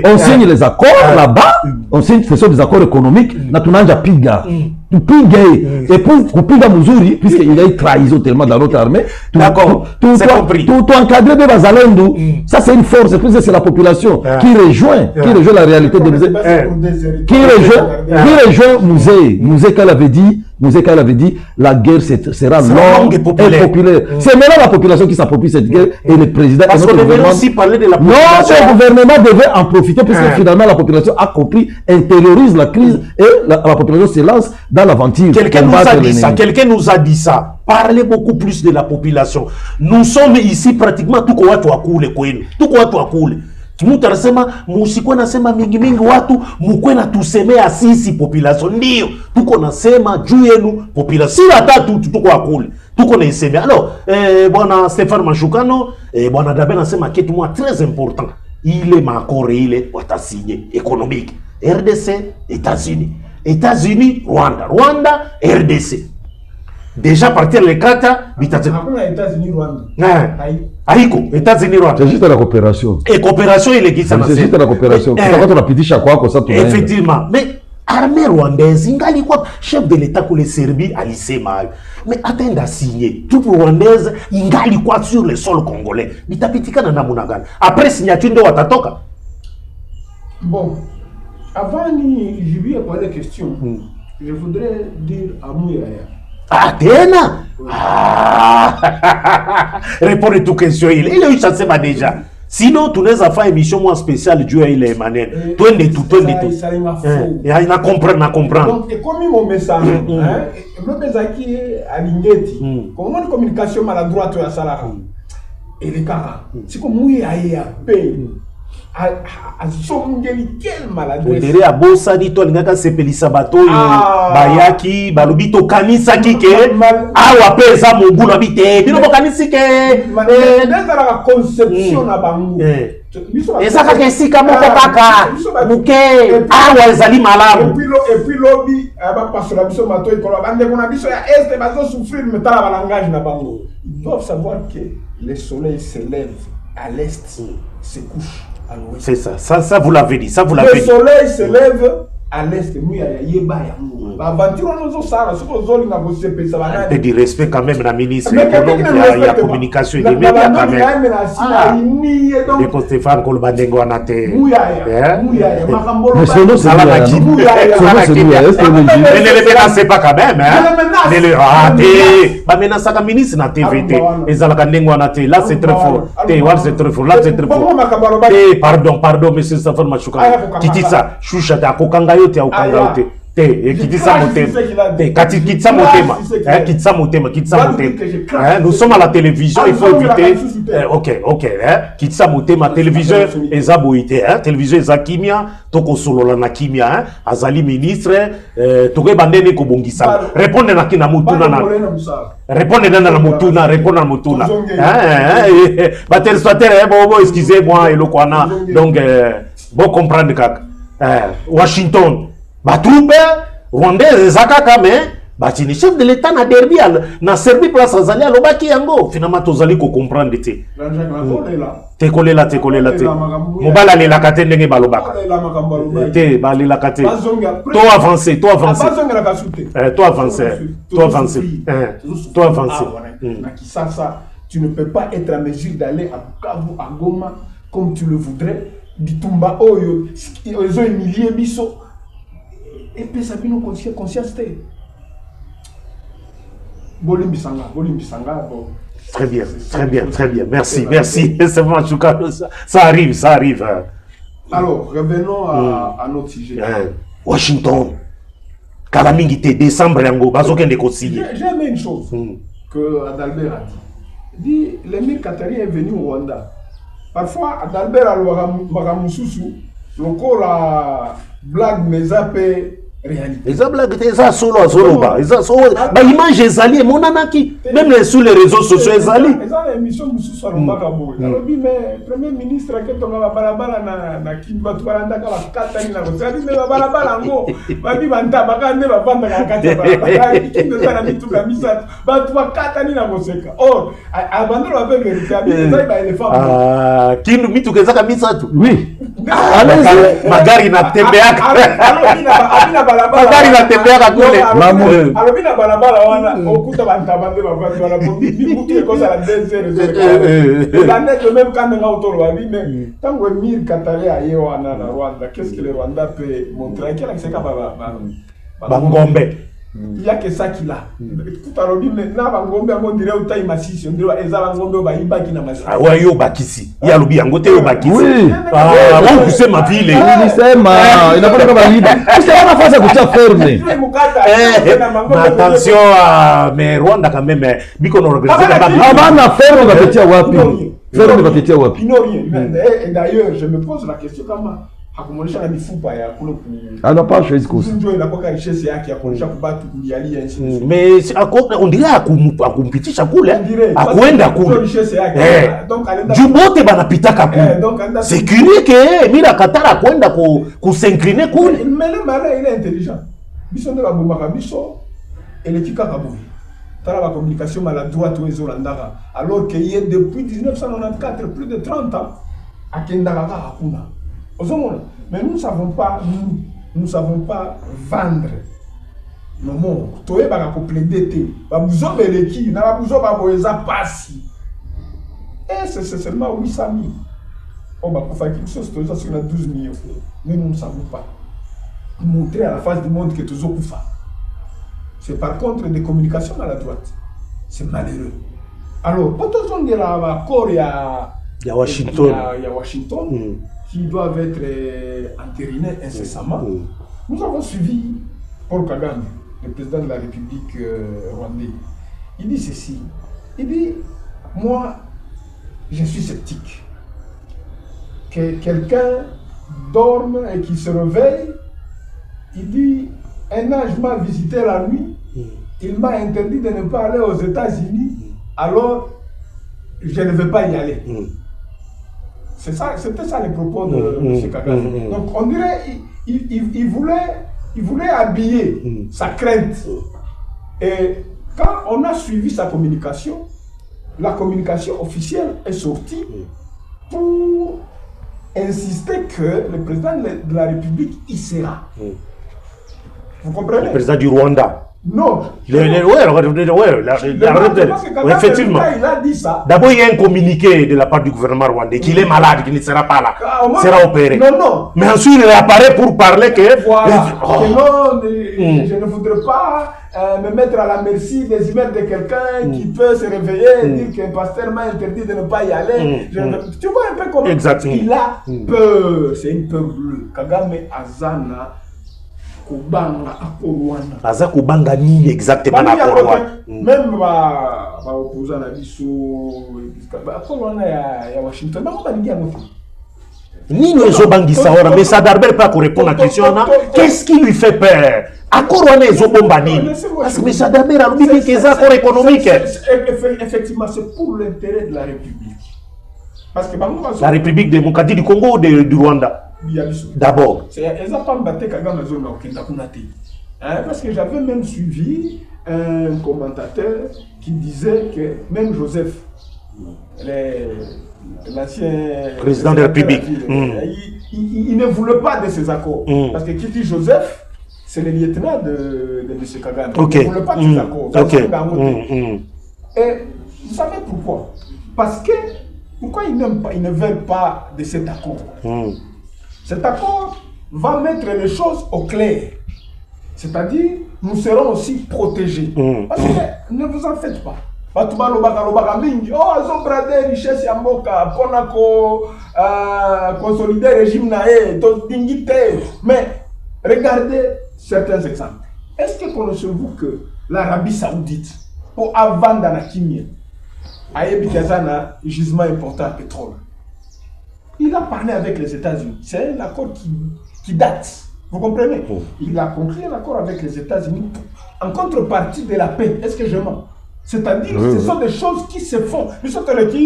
On signe les accords là-bas, on signe, ce sont des accords économiques, Natunanja Piga. Et pour Piga Muzuri, puisqu'il y a eu trahison tellement dans notre armée, d'accord, c'est compris. Tout encadré de Bazalendo, ça c'est une force, c'est la population qui rejoint la réalité de Musée, qui rejoint Musée qu'elle avait dit. Museka avait dit, la guerre sera longue et populaire. C'est maintenant la population qui s'approprie cette guerre et le président... Parce qu'on devait aussi parler de la population. Non, le gouvernement devait en profiter puisque finalement la population a compris, intériorise la crise et la population se lance dans l'aventure. Quelqu'un nous a dit ça. Parlez beaucoup plus de la population. Nous sommes ici pratiquement tout quoi tu as coulé. Mtu anasema musikuwa nasema mingi watu mukwe na tusemea sisi population ndio tuko nasema juu yenu population si hata tuko akule tuko na isemea. Alors bwana Stéphane Mashukano bwana Dabe nasema kitu moi très important, ile makore ile watasigné économique RDC États-Unis Rwanda RDC déjà partir les quatre États-Unis Rwanda Aïko, États-Unis Rwanda. C'est juste la coopération. Et coopération il est qui ça. C'est juste la coopération. Quand on a petit chaque quoi ça tout. Effectivement. Mais armée rwandaise, ingali quoi chef de l'État pour les Serbie à l'ICMA. Mais attends à signer. Tout rwandaise ingali quoi sur le sol congolais. Bitapitika na namunagan. Après signature de watatoka. Bon, avant je lui ai posé la question. Je voudrais dire à Mouyaya. Ah, Tena! Répondre à toutes questions. Il est eu ça déjà. Sinon, tu n'as pas fait émission moi spéciale Dieu il est Emmanuel. Tout est tout. Il a comprendre. Donc, et comme mon message, le message qui est à l'ingéti, comme une communication maladroite à Salara, et les cas, c'est comme oui à paix. Quelle maladresse. Ondere a bossa di to lingaka sepelisa bato bayaki balobi to kanisa kike awa pesa mobu na bite bino kanisi ke la conception na bango ezaka kesika moko kaka muke awa ezali malamu et puis lobby ba passer biso mato ikolo bande kona biso ya est bazo souffrir metala ba langage na bango. Ils doivent savoir que le soleil se lève à l'est, se couche à l'ouest. C'est ça. Ça vous l'avez dit. Ça vous l'avez Le dit. soleil se lève à l'est. L'aventure nous a ça. Un peu de respect quand même, la ministre. Mais Il y a communication et des médias quand même. Et que Stéphane Kolbandengo en a été. Mais son nom, c'est Ça va la lui, qui non? Son nom, c'est lui, est-ce que le Mais juge- ne le menacez pas quand même, hein? Je le menace. Ne le ratez. Bah, menace la ministre na TVT. Et ça la Kandengo en a été. Là, c'est très fort. C'est très fort. Là, c'est très fort. Pardon, monsieur Stéphane Machouka. Kitisa, Choucha, ta Kokangayo, te Okanga, te. Kitisa Motema. Nous sommes à la télévision, il faut éviter. Ok. Kitisa Motema, télévision, Ezaboïté. Télévision Ezakimia, Toko Solola na Kimia, Azali ministre, Toke Bandene Kobongisa. Répondez na Kina Mutuna. Répondez na Mutuna. Excusez-moi, Elokwana. Donc, bon comprendre que Washington. Batroupe rwandais ezakaka mais batini chef de l'état na derby na Serbie place azali alobaki yango finalement tozali ko comprendre te tekolela te mobala le la kate ndenge balobaka te bali la kate to avancer Kisasa, tu ne peux pas être en mesure d'aller à Bukavu, à Goma comme tu le voudrais. Bitumba oyo ils ont humilié biso. Et puis ça vient nous conscience. Bolim Bisanga. Très bien. Merci. C'est bon, ça arrive. Alors, revenons à notre sujet. Washington. Kalamingite, décembre, yango, bazokende kosigné. J'ai aimé une chose que Adalbert a dit. L'émir Katari est venu au Rwanda. Parfois, Adalbert a Bagamususu, le corps a blague, mais a fait réalité. Les blagues, ça solo. Bah, image ezali, mon anaki. Même sur les réseaux sociaux ezali. Ils ont l'émission Mususu à Lomagabo. Alors, mais Premier ministre, qui est en balabala na Kimba, tu vas l'andaka la katani na Rosa. Mais balabala ngo, babi banta, bakande bapanda na katani. Qui ne s'en a mis tout la misat. Bah, tu vas katani na Rosa. Or, abandon la paix vérité. Ça, il va éléphant. Ah, qui nous mit tout que ça comme ça tout. Oui. Magari na tembeaka. Magari na tembeaka kule. Alors, bina balabala wana, okuta bantabande bavandi wana. Bibutu ko ça la désert. La net même quand on a autour de mais tant que Mir Katari a eu wana na Rwanda, qu'est-ce que le Rwanda peut montrer? Quel est Bangombe. Il y a que ça qu'il a. Tout à l'heure, maintenant, Bangombe, on dirait au taille massif, on dirait Eza Bangombe, Baïba qui n'a massif. Ah ouais, yo Bakisi. Il y a le bien, côté yo Bakisi. Oui. Ah, on pousse ma ville. Il n'a pas de Baïba. C'est la face à côté fermé. Attention, mais Rwanda quand même, Biko nous regrette. Avant la ferme, on va péter à Wapi. Ferme, on va péter à Wapi. Et d'ailleurs, je me pose la question comment. Ah non, pas chez Kous. Mais on dirait à Kumpiti Chakoul, à Kouenda Koul. Djubote Banapita Kakoul. C'est curieux que Mira Katara Kouenda Kou s'incliner Koul. Mais le malin, il est intelligent. Bisson de la Boumaka Bisso et les Tikakaboui. T'as la communication maladroite aux Zolandara. Alors qu'il y a depuis 1994, plus de 30 ans, à Kendaraga Hakuna. Mais nous ne savons pas, nous savons pas vendre nos mots. Toi, tu vas plaider. Vous avez qui? Vous avez passi. Et c'est seulement 800 000. On va faire quelque chose, c'est 12 millions. Mais nous ne savons pas montrer à la face du monde que tu es au Koufa. C'est par contre des communications maladroites. C'est malheureux. Alors, quand on dit qu'il y a Washington. Il y a Washington. Qui doivent être entérinés incessamment. Nous avons suivi Paul Kagame, le président de la République rwandaise. Il dit ceci. Il dit, moi, je suis sceptique. Que quelqu'un dorme et qui se réveille, il dit, un ange m'a visité la nuit, il m'a interdit de ne pas aller aux États-Unis, alors je ne vais pas y aller. C'était ça les propos de M. Kagame. Donc on dirait il voulait habiller sa crainte. Et quand on a suivi sa communication, la communication officielle est sortie pour insisté que le président de la République y sera. Vous comprenez? Le président du Rwanda. Non. Effectivement. Il a dit ça. D'abord, il y a un communiqué de la part du gouvernement rwandais qu'il est malade, qu'il ne sera pas là, sera opéré. Non, non. Mais ensuite, il apparaît pour parler que... Voilà. Que non, je ne voudrais pas me mettre à la merci des emails de quelqu'un qui peut se réveiller et dire qu'un pasteur m'a interdit de ne pas y aller. Tu vois un peu comment il a peur. C'est une peur bleue. Kagame Azana. Aza kubanga nini exactement na Rwanda. Même ba opposant na biso ba Rwanda ya Washington ba ko ngia moto. Nino ezobangisa ora mais ça d'Albert pas répondre à la question là. Qu'est-ce qui lui fait peur? Accord wana ezobomba nini? Parce que ça d'Albert a dit que c'est accord économique. Effectivement, c'est pour l'intérêt de la République. Parce que la République démocratique du Congo ou du Rwanda? D'abord. Parce que j'avais même suivi un commentateur qui disait que même Joseph, l'ancien président de la République, il ne voulait pas de ces accords. Parce que qui dit Joseph, c'est le lieutenant de M. Kagame. Il ne voulait pas de ces accords. Et vous savez pourquoi? Parce que pourquoi ils n'aiment pas, ils ne veulent pas de cet accord? Cet accord va mettre les choses au clair. C'est-à-dire, nous serons aussi protégés. Parce que ne vous en faites pas. Oh, ils ont bradé richesse à Moka pour consolider le régime. Mais regardez certains exemples. Est-ce que connaissez-vous que l'Arabie Saoudite, pour avant dans la Kimia, a un gisement important à pétrole? Il a parlé avec les États-Unis. C'est un accord qui date. Vous comprenez? Il a conclu un accord avec les États-Unis en contrepartie de la paix. Est-ce que je mens? C'est-à-dire que ce sont des choses qui se font. Nous sommes les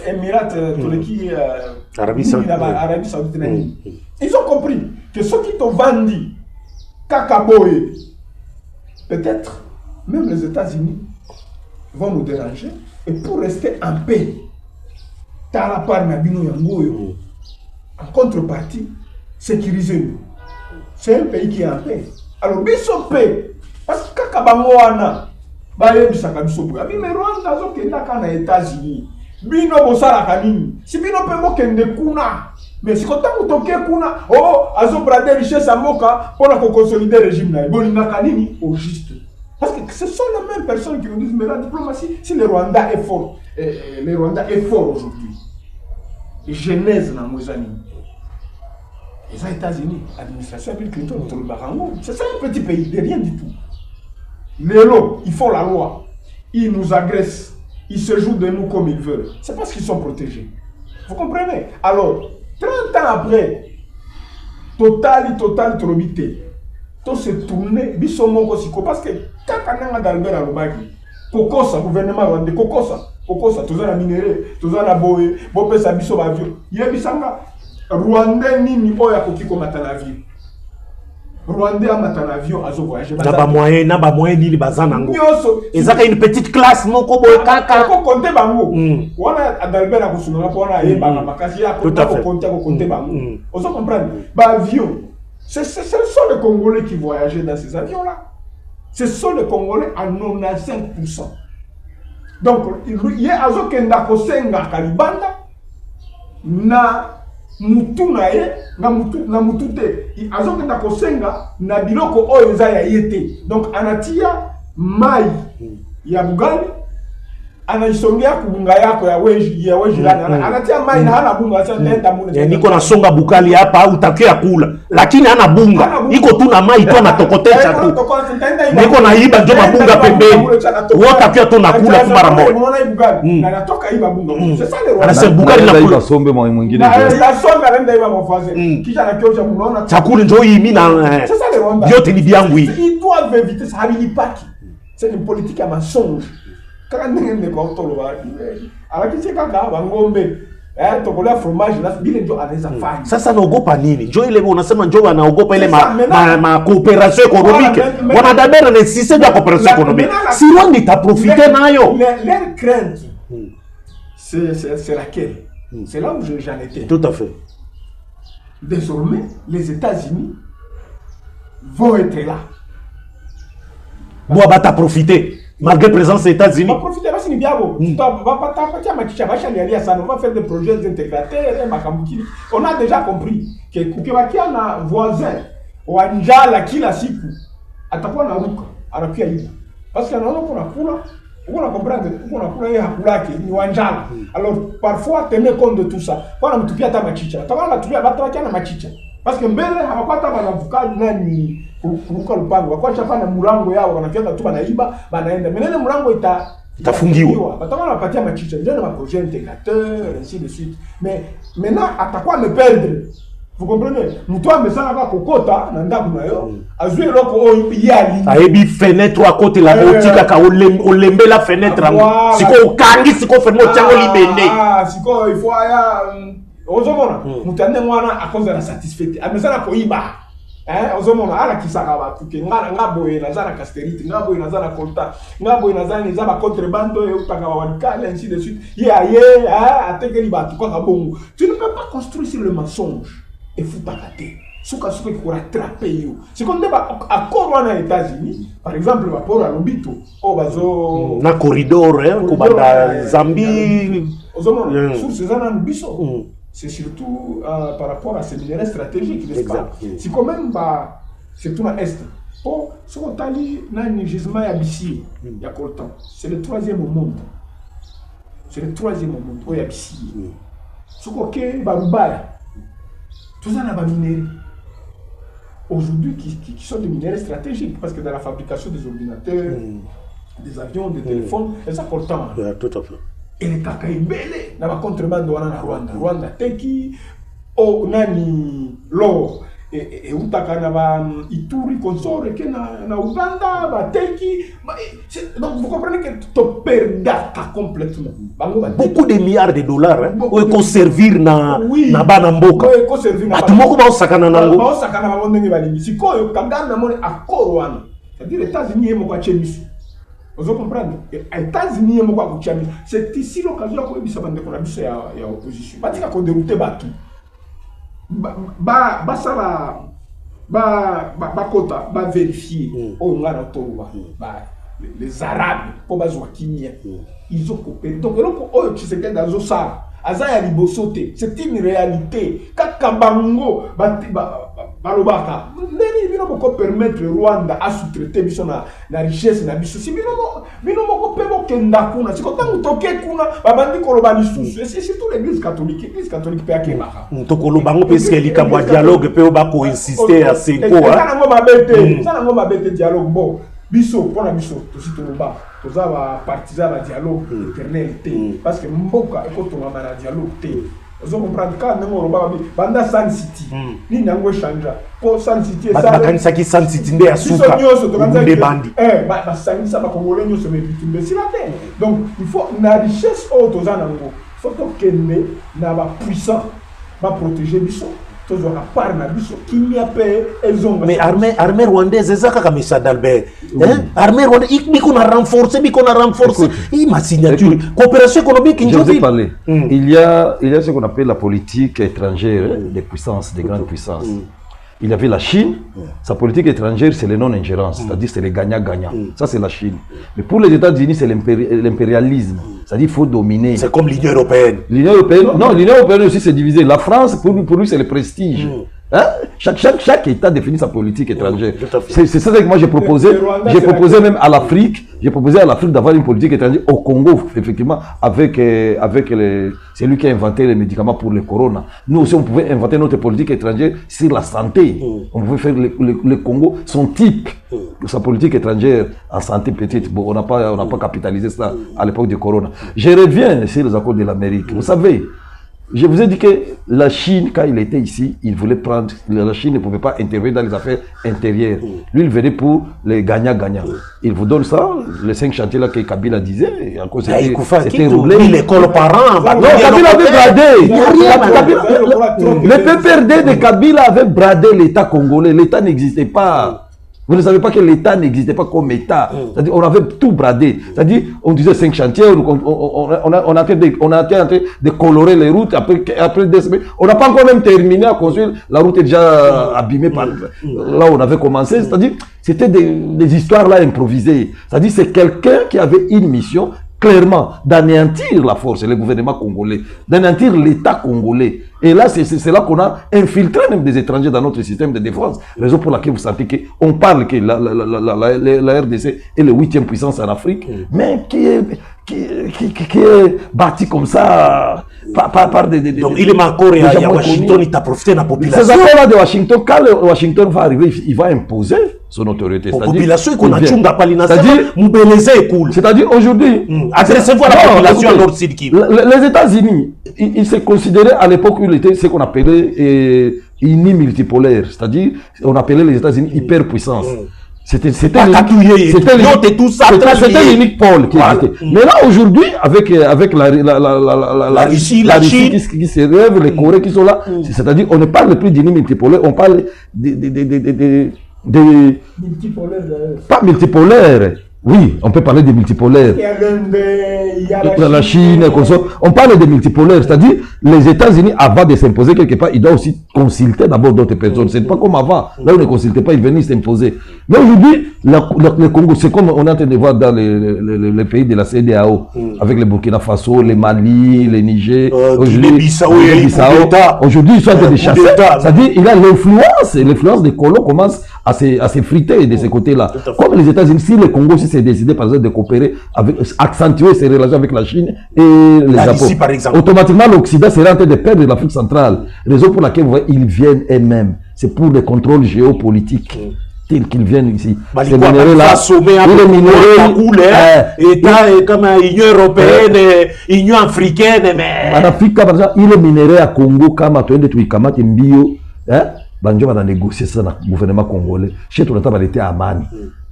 Émirats, Arabie Saoudite. Ils ont compris que ceux qui t'ont vendu Kakaboé, peut-être même les États-Unis vont nous déranger. Et pour rester en paix, en contrepartie, sécuriser-nous. C'est un pays qui est en paix. Alors, biso paix, parce que Kakabangoana, mais Rwanda, les États-Unis, Bino Bosala Kanini, si Bino Pemo Kende Kuna, mais si quand on toque Kuna, oh, Azo Brade richesse à Moka pour la consolider le régime, Bolina Kanini, au juste. Parce que ce sont les mêmes personnes qui nous disent, mais la diplomatie, si le Rwanda est fort, le Rwanda est fort aujourd'hui. Genèse dans Mozambique. Les États-Unis, l'administration Bill Clinton, c'est ça un petit pays, de rien du tout. Les lots, ils font la loi, ils nous agressent, ils se jouent de nous comme ils veulent. C'est parce qu'ils sont protégés. Vous comprenez? Alors, 30 ans après, total, trobité, tout se tourné, parce que quand on a d'Albert Alobaki, Kokosa, gouvernement rwandais, Kokosa, tous la minéraux, tous la boé, Bopé Sabiso avion, Yebisanga, Rwandais nini oya kokiko matana avion. Rwandais a matana avion à voyager. Naba moyen ni bazanango. Ezaka une petite classe moko boy kaka. Ko compter bango. Wana Adalbert a kusunga ko wana yeba makasi ya ko compter bango. On se comprend. Ba avion. Ce sont les Congolais qui voyageaient dans ces avions-là. Ce sont les Congolais à 95%. Donc, il y a Azo Kenda Kosenga Kalibanda, na Mutunae, na Mutute, Azo Kenda Kosenga, na Biloko Oyoza ya Yete. Donc, Anatia, Mai, ya Bugali, anaisongea kubunga yako ya weji lana anatia mai na hana bunga acha nenda mune niko na songa bukali hapa au utakia kula lakini hana bunga iko tu na mai tu anatokotesha tu niko na iba ndio mabunga pembeni wote akia tu nakula tu mara moja unaona bukali na natoka iba bunga sasa leo anasema bukali na kula sombe mwingine na songa nenda iba mfaze kisha anakiosha munaona chakula njoo hii mimi na sasa leo yote ni byangu hii il doit éviter ça habilipaki c'est une politique à mensonge. Quand on est dans le temps, alors qui c'est quand Bangombe, tokola fromage na bile ndio anaweza fanya. Sasa naogopa nini? Njoo ile unasema njoo anaogopa ile ma coopération économique. Wanadabera na système de coopération économique. Si Rwanda ita profiter nayo. Leur crainte c'est laquelle? C'est là où j'en étais. Tout à fait. Désormais, les États-Unis vont être là. Moi, t'as profité. Malgré la présence des États-Unis. On va profiter, on va faire des projets intégrateurs. On a déjà compris que Kukiwaki a un voisin, ou un jala qui l'a siku, atakuwa na ruka, anakuya hivi. Parce que anaona kuna kula, on comprend que kuna kula yeye hakula yake ni wanjala. Alors parfois tenez compte de tout ça. Kwa mtupia hata machicha. Tawana natupia bataki na machicha. Parce que mbele hawapata banavuka nani kuruka lupango. Wakwacha pana mulango yao wanafianga tu banaiba, banaenda. Menene mulango itafungiwa. Batawana wanapatia machicha. Ndio na projet intégrateur ainsi de suite. Mais maintenant atakuwa me perdre. Vous comprenez? Mtu amesana kwa kokota na ndaku nayo. Azwe loko yali. Aebi fenêtre à côté la boutique ka olembe la fenêtre ngo. Siko okangi siko fenêtre chango libende. Ah, siko il faut aya ozomona. Mutande mwana à cause de la satisfaite. Amesana ko iba. Ozomona ala kisaka ba tuke ngaboye na zana casterite, ngaboye na zana kolta, ngaboye na zana za ba contrebande et utaka walikale ainsi de suite. Atekeli ba tuka bongo. Tu ne peux pas construire sur le mensonge. Et foutakate. Souka qui pour attraper yo. C'est comme des accords aux États-Unis. Par exemple, rapport à l'obito. Oh bazo. Na corridor, kubanda Zambie. Sur ces années biso. C'est surtout par rapport à ces minéraux stratégiques, n'est-ce pas? C'est quand même surtout dans l'Est. Oh, ce qu'on a dit, dans gisement Abissi, il y a combien de temps? C'est le troisième au monde. C'est le troisième au monde. Oh, Abissi. Ce qu'on a Barubaya. Tout ça n'a pas minéraux. Aujourd'hui, qui sont des minéraux stratégiques, parce que dans la fabrication des ordinateurs, des avions, des téléphones, c'est important. Tout à fait. Et les Kakaïbele, n'a pas contrebande à Rwanda. Rwanda, Teki, Nani, l'or. Et Utaka na Ituri consort et na Uganda ba Teki. Donc vous comprenez que tu perds complètement. Beaucoup de milliards de dollars où il faut servir na banamboka. Il faut servir na banamboka. Ba osakana nango. Ba osakana ba ndenge balingi. Siko yo kangana mone accord wana. C'est-à-dire les États-Unis mo kwa chemisu. Vous comprenez? Les États-Unis mo kwa chemisu. C'est ici l'occasion ko ebisa bande ko na biso ya opposition. Batika ko dérouter batu. Kota, vérifier les Arabes pour bazwa kimia ils ont coupé donc là tu sais que dans Zosara azaya libosote c'est une réalité kakabango balobaka nani bino ko permettre Rwanda à sous-traiter biso na richesse na biso si bino moko pebo kenda kuna siko tangu toke kuna babandi koloba lisusu c'est surtout l'église catholique pe akebaka tokolo bango parce que likambo dialogue pe obako insister à seko ça ngo mabete dialogue bon biso pona biso tosi toloba toza ba partisan la dialogue éternel parce que mboka ekotonga na dialogue te. Vous comprenez quand nous avons banda Sun City, ni nango chanja. Pour Sun City, ça. Quand qui Sun City ndé asuka. Des bandits. Bah Sun ça va congolais nous sommes victimes sur la terre. Donc il faut na richesse auto za nango. Faut que na ba puissant va protéger biso. Toujours à part na biso qui n'y a pas elles ont. Mais armée rwandaise c'est ça comme ça d'Albert. Armée rwandaise qu'on a renforcé, il ma signature coopération économique je vous ai parlé. Il y a ce qu'on appelle la politique étrangère des puissances, des grandes puissances. Il y avait la Chine, sa politique étrangère c'est le non-ingérence, c'est-à-dire c'est le gagnant-gagnant. Ça c'est la Chine. Mais pour les États-Unis c'est l'impérialisme, c'est-à-dire qu'il faut dominer. C'est comme l'Union européenne. L'Union européenne aussi c'est divisé. La France pour lui c'est le prestige. Hein? Chaque État définit sa politique étrangère. C'est ça que moi j'ai proposé même à l'Afrique. J'ai proposé à l'Afrique d'avoir une politique étrangère au Congo, effectivement, avec c'est lui qui a inventé les médicaments pour le corona. Nous aussi, on pouvait inventer notre politique étrangère sur la santé. On pouvait faire le Congo, son type de sa politique étrangère en santé petite. Bon, on n'a pas capitalisé ça à l'époque du corona. Je reviens sur les accords de l'Amérique. Vous savez, je vous ai dit que la Chine, quand il était ici, il voulait prendre... La Chine ne pouvait pas intervenir dans les affaires intérieures. Lui, il venait pour les gagnants-gagnants. Il vous donne ça, les 5 chantiers là que Kabila disait. C'était roulé. L'école parent. Non, Kabila avait bradé. Le PPRD de Kabila avait bradé l'État congolais. L'État n'existait pas. Vous ne savez pas que l'État n'existait pas comme État. C'est-à-dire, on avait tout bradé. C'est-à-dire, on disait 5 chantiers, on a été en train de colorer les routes. Après 2 semaines, on n'a pas encore même terminé à construire. La route est déjà abîmée par là où on avait commencé. C'est-à-dire, c'était des histoires là improvisées. C'est-à-dire, c'est quelqu'un qui avait une mission clairement d'anéantir la force et le gouvernement congolais, d'anéantir l'État congolais. Et là, c'est là qu'on a infiltré même des étrangers dans notre système de défense. Raison pour laquelle vous sentez qu'on parle que la RDC est la 8e puissance en Afrique, mais qui est bâti comme ça par des donc il est encore à Washington, il t'a profité de la population. Ces affaires-là de Washington, quand Washington va arriver, il va imposer son autorité. La population qu'on a tchunga palina, c'est cool. C'est-à-dire aujourd'hui, adressez-vous à la population nord-sud qui. Les États-Unis, ils se considéraient à l'époque où il était ce qu'on appelait unimultipolaire, c'est-à-dire on appelait les États-Unis hyperpuissance. C'était l'unique pôle qui existait. Mais là aujourd'hui, avec la Russie qui se rêve, les Corées qui sont là, c'est-à-dire on ne parle plus d'unimultipolaire, on parle de pas multipolaire. Oui, on peut parler de multipolaires. Il y a la Chine, on parle de multipolaires, c'est-à-dire les États-Unis, avant de s'imposer quelque part, ils doivent aussi consulter d'abord d'autres personnes. Ce n'est pas comme avant, là où ils ne consultaient pas, ils venaient s'imposer. Mais aujourd'hui, le Congo, c'est comme on est en train de voir dans les pays de la CEDEAO, avec le Burkina Faso, les Mali, les Niger, aujourd'hui ils sont en train de chasser. C'est-à-dire il a l'influence des colons commence à s'effriter de ce côté-là. Comme les États-Unis, si le Congo s'est décidé par exemple de coopérer, accentuer ses relations avec la Chine et les Japon, automatiquement l'Occident serait en train de perdre l'Afrique centrale. Raison pour laquelle vous voyez, ils viennent eux-mêmes. C'est pour des contrôles géopolitiques. Qu'ils viennent ici. Ces minéraux-là, les minéraux, État comme l'Union européenne, l'Union africaine, mais... En Afrique, par exemple, il est minéré à Congo, comme à Toende, Tuikama, Mbio, Banjo va négocier ça dans le gouvernement congolais. Chez tout le temps, il était à Amani.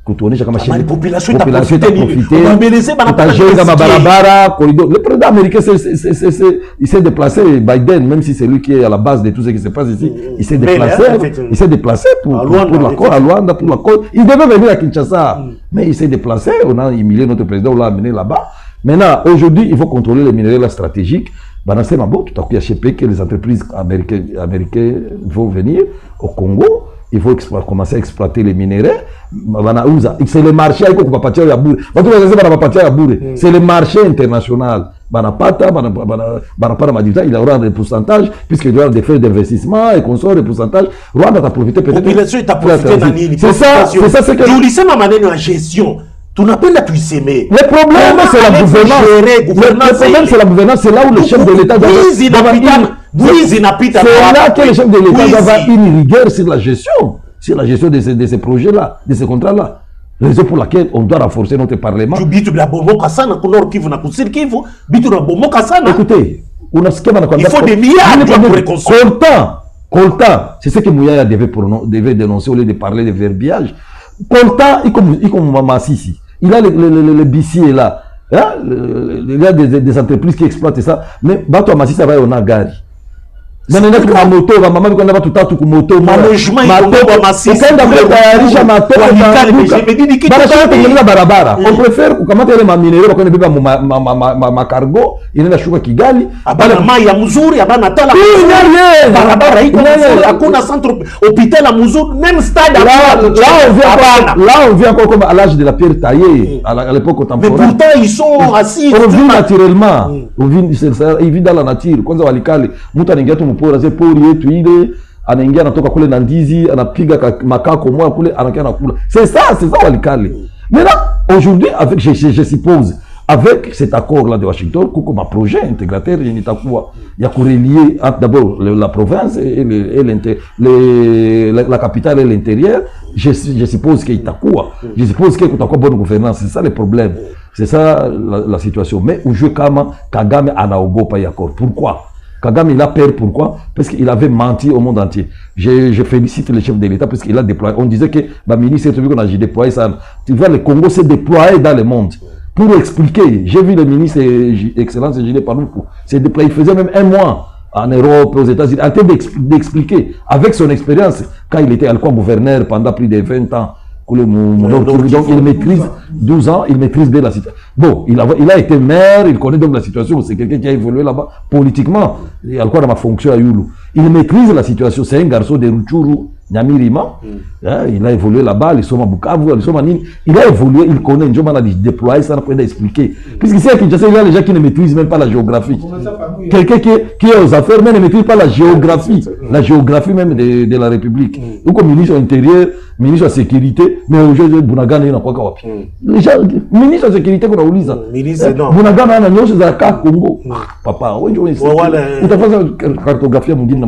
La population est profité. Le président américain il s'est déplacé, Biden, même si c'est lui qui est à la base de tout ce qui se passe ici, il s'est déplacé pour l'accord à Luanda, pour l'accord. Il devait venir à Kinshasa, mais il s'est déplacé, on a humilié notre président, on l'a amené là-bas. Maintenant, aujourd'hui, il faut contrôler les minéraux stratégiques. Tout à coup, il y a que les entreprises américaines vont venir au Congo. Il faut commencer à exploiter les minéraux. C'est le marché c'est le marché international. Il aura des pourcentages, puisqu'il doit des frais d'investissement et qu'on sort des pourcentages. Rwanda a profité peut-être. C'est ça, c'est que. En gestion. Tu n'appelles pas tu s'aimer. Le problème, c'est la gouvernance. Le problème, c'est la gouvernance. C'est là où le chef de l'État doit c'est là que le chef de l'État doit avoir une rigueur sur la gestion de ces projets-là, de ces contrats-là. Raison pour laquelle on doit renforcer notre parlement. Écoutez, il faut des milliards pour reconstruire. Coltan, c'est ce que Mouya devait dénoncer au lieu de parler de verbiage. Coltan, il comme Massissi. Il a le BC là. Il y a des entreprises qui exploitent ça. Mais Bato Massissi, ça va au Nagari. Mais on a moto, maman quand on va tout à tout moto, management on préfère comment dire ma minéraux quand on peut ma cargo, il y a shuka Kigali, abana ya muzuri abana tala barabara iko hakuna centre hôpital à Muzuri, même stade là on vient encore comme à l'âge de la pierre taillée à l'époque contemporaine. Mais pourtant ils sont assis, on vit naturellement, ils vivent dans la nature. Kwanza walikale mtu anaingia tu mpora ze pori yetu ile anaingia anatoka kule na ndizi anapiga makako moja kule anakia nakula. C'est ça walikale. Maintenant aujourd'hui avec je suppose avec cet accord là de Washington comme un projet intégrateur il y a relier d'abord la province et la capitale et l'intérieur. Je suppose qu'il je suppose qu'il y a bonne gouvernance. C'est ça le problème. C'est ça la situation. Mais aujourd'hui Kagame anaogopa yakor. Pourquoi? Kagame il a peur, pourquoi? Parce qu'il avait menti au monde entier. Je félicite le chef de l'État parce qu'il a déployé. On disait que le ministre qu'on a déployé ça. Tu vois, le Congo s'est déployé dans le monde pour expliquer. J'ai vu le ministre Excellence Ingénieur Paloukou s'est déployé. Il faisait même un mois en Europe, aux États-Unis, en train d'expliquer avec son expérience quand il était alcool gouverneur pendant plus de 20 ans. Donc il maîtrise 12 ans, il maîtrise bien la situation. Bon, il a été maire, il connaît donc la situation, c'est quelqu'un qui a évolué là-bas politiquement. Il y a quoi dans ma fonction à Yulu. Il maîtrise la situation, c'est un garçon de Rutshuru, Nyamirima. Il a évolué là-bas, il sont à Bukavu, il sont à Nîmes. Il a évolué, il connaît, il a déployé, ça n'a pas expliquer. Puisqu'ici à Kinshasa, il y a des gens qui ne maîtrisent même pas la géographie. Quelqu'un qui est aux affaires, mais ne maîtrise pas la géographie même de la République. Ou comme ministre intérieur, ministre de la sécurité, mais aujourd'hui, Bunagana, il n'a pas qu'à les gens, ministre de la sécurité, qu'on a oublié ça. Bunagana, il a un c'est à Congo. Papa, oui, il t'a fait une cartographie à Mungine.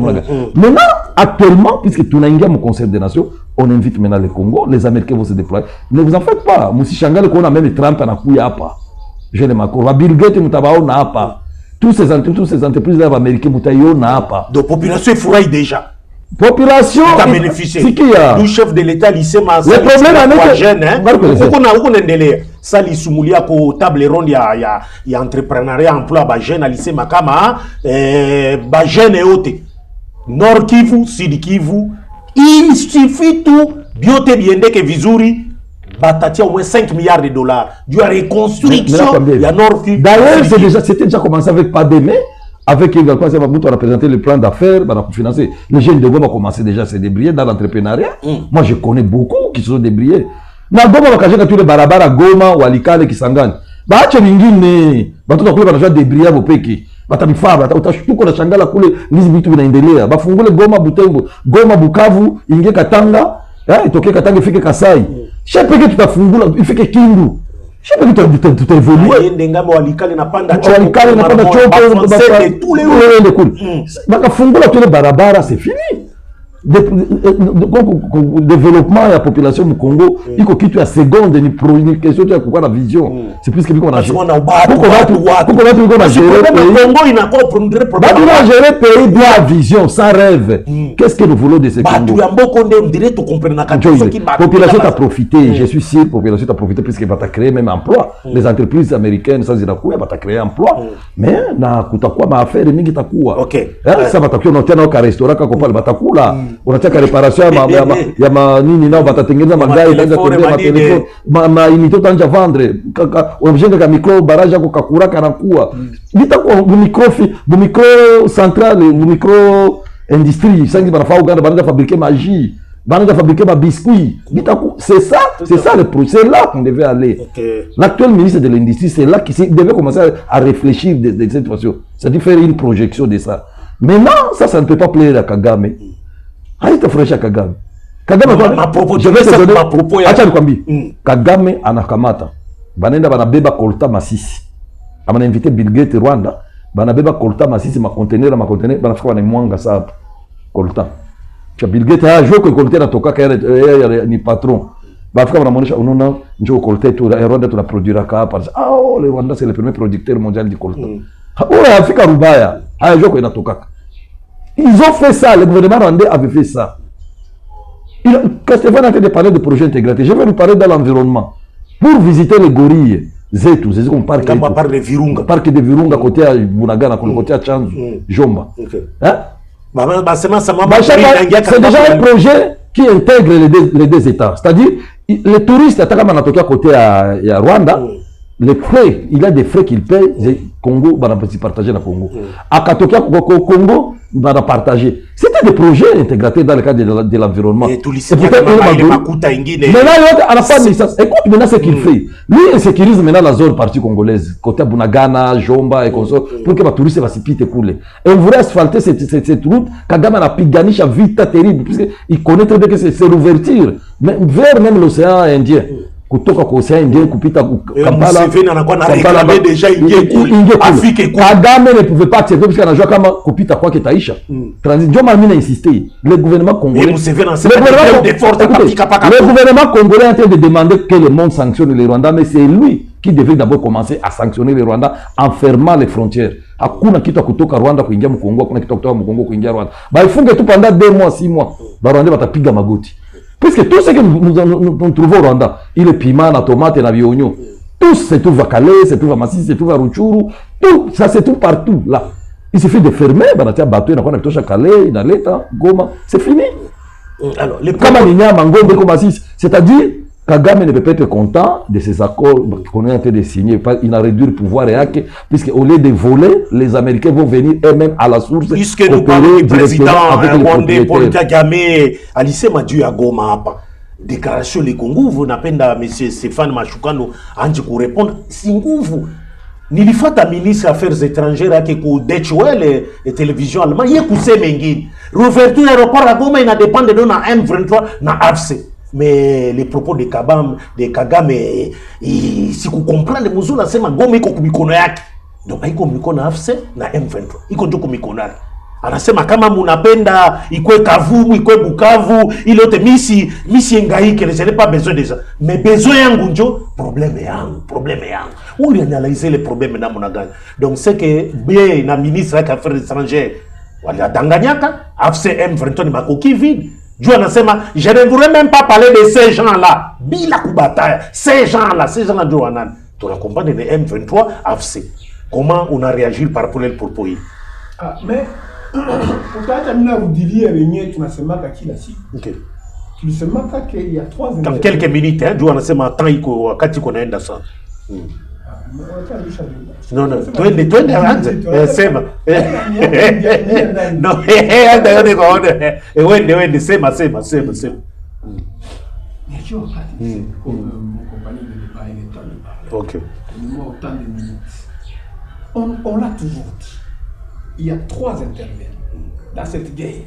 Maintenant, actuellement, puisque tout n'a pas mon concept de nation, on invite maintenant le Congo, les Américains vont se déployer. Ne vous en faites pas. Moussi Shangal, qu'on a même Trump, on a couillé pas. Je ne m'accorde pas. Bill Gates, on n'a pas. Toutes ces entreprises américaines, on n'a pas. Donc, population, il faudrait déjà. Population, tu as bénéficié. C'est qui a? Le chef de l'État, lycée, le problème avec jeune, hein. On a un délai. Ça, les soumoulia pour table ronde, il y a entrepreneuriat, emploi, jeune, lycée, Makama, jeune et autres. Nord Kivu, Sud Kivu, il suffit tout, biote bien que Vizuri, batatia au moins 5 milliards de dollars. Du reconstruction, il y a Nord Kivu. D'ailleurs, c'était déjà commencé avec Pademe, avec Yves Galpin, on a présenté le plan d'affaires, pour financer. Les jeunes de Goma ont commencé déjà à se débrouiller dans l'entrepreneuriat. Moi, je connais beaucoup qui se sont débrouillés. Na Goma, on a tous les barabara Goma ou Alikale qui s'engagent. Bah, tu as une tout à fait débrouiller au Péki. Batamifaba, utashtuko na shangala kule hizi vitu vinaendelea. Bafungule Goma Butembo, Goma Bukavu, ingie Katanga, itoke Katanga ifike Kasai. Shepeke tutafungula ifike Kindu. Shepeke tutaevolue. Yende ngambo Walikale na panda chopo. Walikale na panda chopo, tous les kule. Bakafungula tous les barabara, c'est fini. Développement de la population du Congo, il faut qu'il y ait une seconde, une question de la vision. C'est plus que qu'on a géré. Le pays doit la vision, sans rêve. Qu'est-ce que nous voulons de ce Congo? La population a profité, je suis sûr, la population a profité puisqu'elle va créer même emploi. Les entreprises américaines, ça va créer emploi. Mais, on va faire des ça va créer un restaurant, unataka réparation ya manini nao batatengeneza magari naanza kutembea matelefoni unité tanja vendre unajenga ka micro barrage yako kakuraka na kuwa bitakuwa micro central micro industrie sangi banafaa Uganda banaanza fabriquer magie banaanza fabriquer ma biscuits bitakuwa c'est ça le projet, c'est là qu'on devait aller. L'actuel ministre de l'industrie, c'est là qu'il devait commencer à réfléchir de cette situation, c'est-à-dire faire une projection de ça. Maintenant ça ne peut pas plaire à Kagame. Haïta fraîche Kagame. Kagame je vais te donner ma propos. Acha nikwambie. Kagame anakamata. Banenda banabeba kolta Masisi. Amana invité Bill Gates Rwanda, banabeba kolta Masisi ma conteneur banafika na mwanga sabu. Kolta. Cha Bill Gates a joué que kolta natoka ni patron. Bafika banamonesha unaona njoo kolta tu Rwanda tunaproduira hapa. Le Rwanda c'est le premier producteur mondial de kolta. Ora Afrika rubaya. Haya joué que inatoka. Ils ont fait ça, le gouvernement rwandais avait fait ça. Quand Stéphane a fait de parler de projet intégraté, je vais lui parler dans l'environnement. Pour visiter les gorilles, Zetu, c'est comme parc de Virunga. Parc de Virunga, côté à Bunagana, côté à Chanzu, Jomba. C'est déjà un projet qui intègre les deux États. C'est-à-dire, les touristes, à côté à Rwanda, les frais, il y a des frais qu'il paye, Congo, on va partager dans le Congo. À Katokia, Congo, on va partager. C'était des projets intégrés dans le cadre de l'environnement. Et tout maintenant, il n'a pas de licence. Écoute maintenant ce qu'il fait. Lui, il sécurise maintenant la zone partie congolaise, côté Bunagana, Jomba et consort, pour que les touristes va s'y couler. Et on voulait asphalter cette route. Kagame a piganisé vite terrible, puisqu'il connaît très bien que c'est l'ouverture, vers même l'océan Indien. Kutoka kwa océan Indien kupita Kampala déjà Afrique Kagame ne pouvait pas accepter parce qu'il a joué comme kupita kwa kitaisha transit Joma Mina insisté le gouvernement congolais le gouvernement congolais est en train de demander que le monde sanctionne le Rwanda, mais c'est lui qui devait d'abord commencer à sanctionner le Rwanda en fermant les frontières. Hakuna kitu kutoka Rwanda kuingia Mkongo, hakuna kitu kutoka Mkongo kuingia Rwanda. Ba ifunge tu pendant 2 mois 6 mois ba Rwanda batapiga magoti. Puisque tout ce que nous trouvons au Rwanda, il est piment, la tomate et la viogno. Tout se trouve à Calais, se trouve à Masisi, se trouve à Rutshuru. Tout, ça se trouve partout là. Il suffit de fermer, banatia bateau, il y a à Calais, dans l'État, Goma, c'est fini. Alors, les c'est-à-dire, Kagame ne peut pas être content de ces accords qu'on est en train de signer. Il a réduit le pouvoir et hacké, puisque au lieu de voler, les Américains vont venir eux-mêmes à la source. Puisque nous parlons du président rwandais Paul Kagame, Alice Madu à Goma, déclaration les Congo, vous n'avez pas M. Stéphane Machukano, Anji pour répondre, Singouvu. Nilifata ministre des Affaires étrangères qui est Deutsche et télévision allemande, il y a Koussé Mengui. Rouverture de l'aéroport à Goma, il dépend de nous dans M23, dans AFC. Mais les propos de Kagame, si vous comprenez, les gens c'est ma Goma, il y a donc il y a AFC, dans M23. Il y a anasema kama munapenda ikwe Kavumu ikwe Bukavu ile yote misi ngaike je n'ai pas besoin de ça mais besoin yangu njo problème yangu ou analyser les problèmes na munagani donc c'est que bien na ministre des Affaires étrangères wala danganyaka AFC M23 ni makoki vide Dieu anasema je ne voudrais même pas parler de ces gens là bila kubataya ces gens là Dieu anani tu la comprendre de M23 AFC comment on a réagi par rapport au propos mais Pourtant, vous diriez que tu n'as pas qui la cible. Tu ne sais pas qu'il y a 3 ans. Dans quelques minutes, tu vas dire que tu as ça. Non, non, tu es c'est non, on l'a toujours dit. Il y a 3 intervenants dans cette guerre.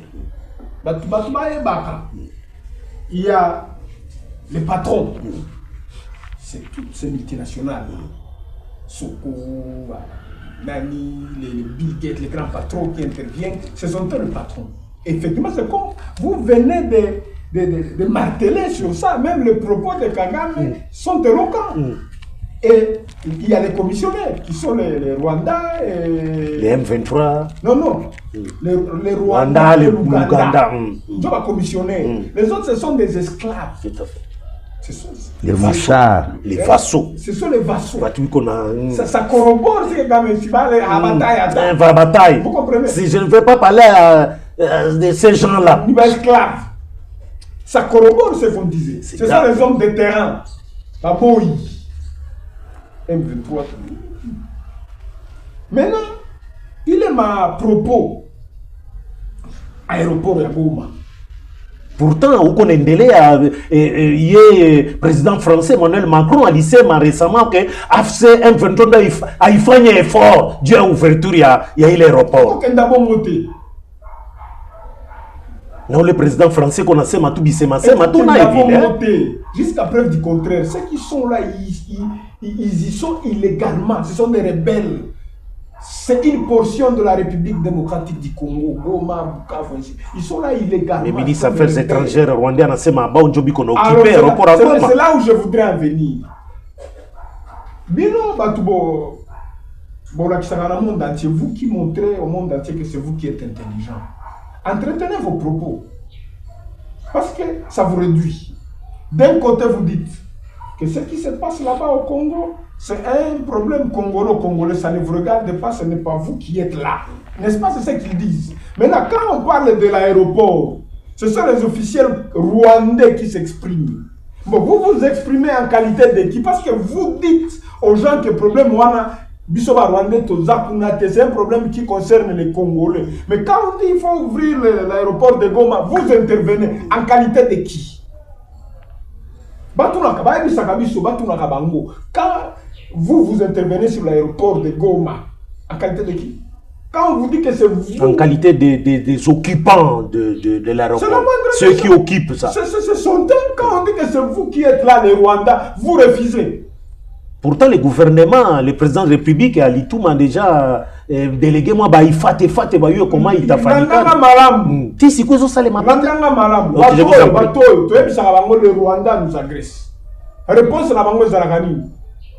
Il y a les patrons, c'est toutes ces multinationales. Soko, Nani, les Bill Gates, les grands patrons qui interviennent, ce sont eux les patrons. Effectivement, c'est comme vous venez de marteler sur ça, même les propos de Kagame sont éloquents. Et il y a les commissionnaires qui sont les Rwandais et... Les M23. Non. Les Rwandais, les Ouganda. Ils sont commissionnaires. Les autres, ce sont des esclaves. Tout à fait. Les mouchards. Les vassaux. Ce sont les vassaux. Ça corrobore si tu vas aller à la bataille. Vous comprenez? Si je ne veux pas parler de ces gens-là. Les esclaves. Ça corrobore ce qu'on disait. Ce sont les hommes de terrain. Baboui. M23. Maintenant, il est ma propos aéroport à Goma. Pourtant, au Konendele, il y a président français Emmanuel Macron a dit récemment que AFC M23 a fait un effort Dieu a ouverture, il y a l'aéroport. Non, le président français qu'on a fait jusqu'à preuve du contraire, ceux qui sont là, ils y sont illégalement, ce sont des rebelles. C'est une portion de la République démocratique du Congo, Goma, Bukavu. Ils sont là illégalement. Les ministres des Affaires étrangères rwandais ont occupé l'aéroport à Goma. C'est là où je voudrais en venir. Bino Batubo, le monde entier, vous qui montrez au monde entier que c'est vous qui êtes intelligent. Entretenez vos propos. Parce que ça vous réduit. D'un côté, vous dites que ce qui se passe là-bas au Congo, c'est un problème congolais. Ça ne vous regarde pas, ce n'est pas vous qui êtes là. N'est-ce pas? C'est ce qu'ils disent. Maintenant, quand on parle de l'aéroport, ce sont les officiels rwandais qui s'expriment. Bon, vous vous exprimez en qualité d'équipe parce que vous dites aux gens que le problème c'est un problème qui concerne les Congolais. Mais quand on dit qu'il faut ouvrir l'aéroport de Goma, vous intervenez en qualité de qui? Quand vous intervenez sur l'aéroport de Goma, en qualité de qui? Quand on vous dit que c'est vous... En qualité des occupants de l'aéroport. Ceux qui occupent ça. Ce sont eux. Quand on dit que c'est vous qui êtes là, les Rwandais, vous refusez. Pourtant, le gouvernement, le président de la République, Alitoum a déjà délégué moi, il faut comment il t'a fallu. Tu sais quoi ça les matin? Le Rwanda nous agresse. Réponse la bango Zaragani.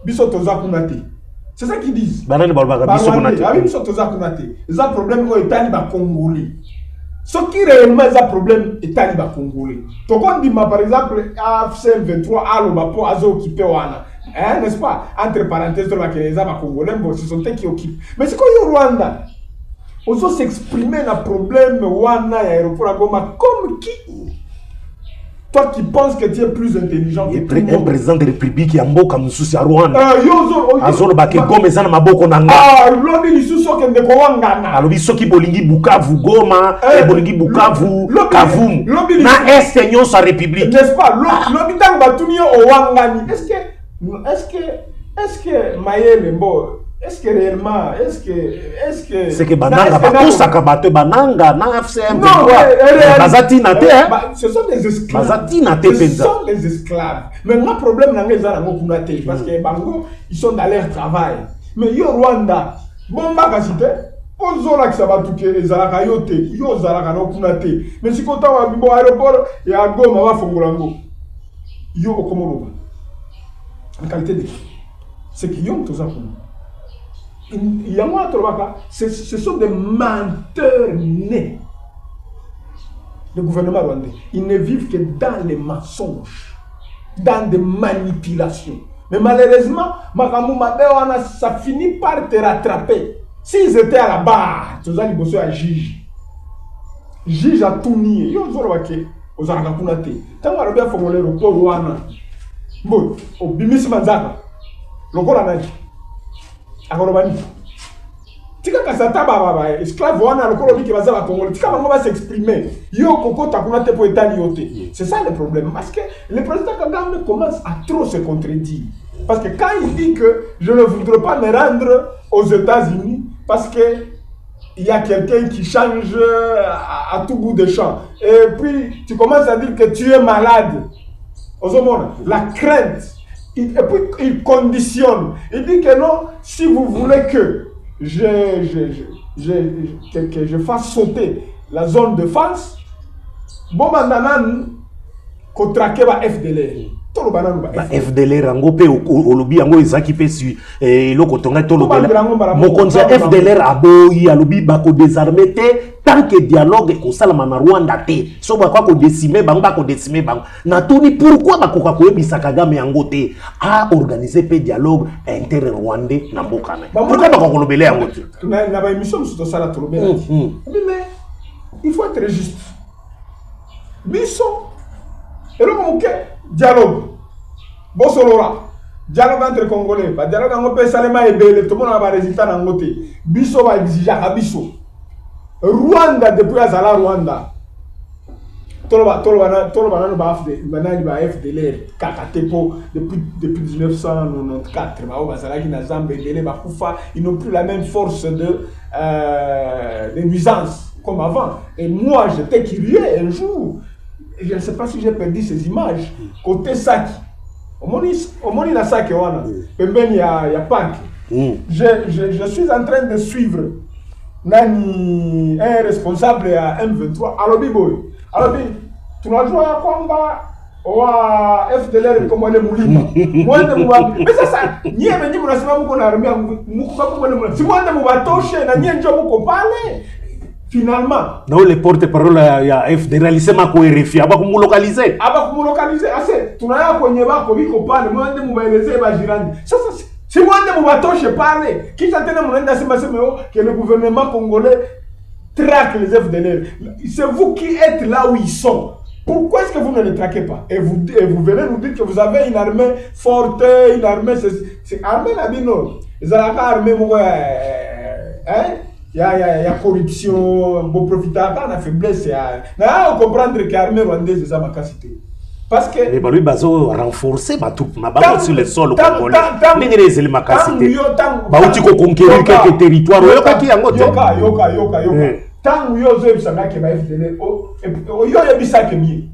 C'est ça qu'ils disent. C'est un problème au État congolais. Ce qui réellement est un problème État congolais. Donc on dit par exemple AFC 23 à l'Obapo a occupé Wana. N'est-ce pas? Entre parenthèses, les Congolais, ce sont eux qui occupent. Mais c'est quoi le Rwanda? On doit s'exprimer dans le problème Wana et l'aéroport à Goma comme qui? Toi qui penses que tu es plus intelligent que tout le monde. Un président de République qui a mboka mususi à Rwanda. Azolo ba ke Goma ezana maboko nanga. Lobi lisusu ke ndeko wangana. Alobi soki bolingi Bukavu Goma, bolingi Bukavu Kavumu. Na est nyonso sa République. N'est-ce pas? Lobi tang batuni o wangani. Est-ce que Mayele mbo est-ce que réellement, c'est que bananga bakosaka bato bananga na FCM. Non, bazati na te hein. Ce sont des esclaves. Bazati na te penza. Ce sont des esclaves. Mais le problème nanga ezala ngo kuna te parce que bango ils sont dans leur travail. Mais yo Rwanda, bomba kasite ozola ki sabatu ke ezala yo te, yo zala no kuna te. Mais si kota wa bibo aéroport ya Goma wa fongolango. Yo okomoloba. En qualité de c'est que yo toza kuna. Ce sont des menteurs nés. Le gouvernement rwandais, ils ne vivent que dans les mensonges, dans des manipulations. Mais malheureusement, ça finit par te rattraper. S'ils étaient à la barre, tu as dit à juge. Juge a tout nié. Ils ont dit aux Arakakunate. Tant qu'on a bien formulé le port Rwanda. Bon, au Bimis Manzaka, le Coranadi. Akorobani. Tika kasata baba esclave wana lokolo biki bazala Congo. Tika bango va s'exprimer. Yo koko takuna te po etali yote. C'est ça le problème parce que le président Kagame commence à trop se contredire. Parce que quand il dit que je ne voudrais pas me rendre aux États-Unis parce que il y a quelqu'un qui change à tout bout de champ. Et puis tu commences à dire que tu es malade. La crainte. Et puis il conditionne. Il dit que non, si vous voulez que je fasse sauter la zone de face, bon maintenant, qu'on traque la FDLR. FDLR rango pe olobi yango ezaki pe si eloko tonga tolobela mokonzi ya FDLR aboyi alobi bako désarmer te tant que dialogue ekosalama na Rwanda te so bakwa ko décimer bango bako décimer bango na toni pourquoi bakoka koyebisa Kagame yango te a organiser pe dialogue inter-rwandais na mboka na pourquoi bako kolobela yango te na ba émission musuto sala tolobela mais il faut être juste biso eloko moke dialogue bosolora dialogue entre congolais ba dialogue ngo pe salema ebele to mona ba résultat na ngote biso ba exigea biso Rwanda depuis azala Rwanda toloba na ba FDLR kakatepo depuis 1994 ba bazala ki na Zambie ebele ba kufa ils n'ont plus la même force de nuisance comme avant et moi j'étais curieux un jour. Je ne sais pas si j'ai perdu ces images. Côté Saki. Au moni na Saki wana. Pembeni ya Pâques. Je suis en train de suivre un responsable à M23. Alobi boy. Alobi, tu n'as joué à combat wa FDLR comme les moulins. Moi de moi. Mais ça ni venu mon asima mko na armée mko kwa moulins. Si moi de mo batoshe na ni njo mko pale. Finalement, dans les porte-parole ya FDLR lisema ko RFI aba kumulokaliser assez tunaya kwenye bako biko pale mwende mubaeleze ba jirani sasa si mwende mubatoshe pale kisha tena mnaenda sema que le gouvernement congolais traque les FDLR. C'est vous qui êtes là où ils sont. Pourquoi est-ce que vous ne les traquez pas? Et vous venez nous dire que vous avez une armée forte, une armée c'est armée la bino ils ont la armée hein. Il y a corruption, bon profiteur, quand on a faiblesse, on comprendre que l'armée rwandaise est ma capacité. Parce que. Les balous bazo renforcer ma troupe, ma base sur le sol congolais. Les éléments capacité. Baouti ko conquérir quelques territoires. Yoka ki yango. Yoka. Tant yo zo bisanga ke ba FDL. Yo ya bisaka bien.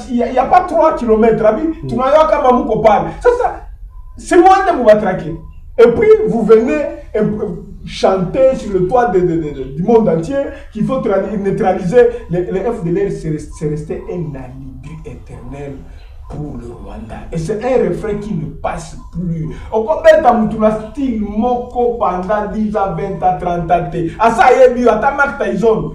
Il y a pas 3 km abi. Tu n'as pas kama muko parle. Ça c'est moi de vous traquer. Et puis vous venez chanter sur le toit du monde entier qu'il faut neutraliser les FDLR. C'est resté un alibi éternel pour le Rwanda. Et c'est un refrain qui ne passe plus. On peut mettre style moko pendant 10 à 20 à 30 ans. Ah ça y est, à ta marque Tyson.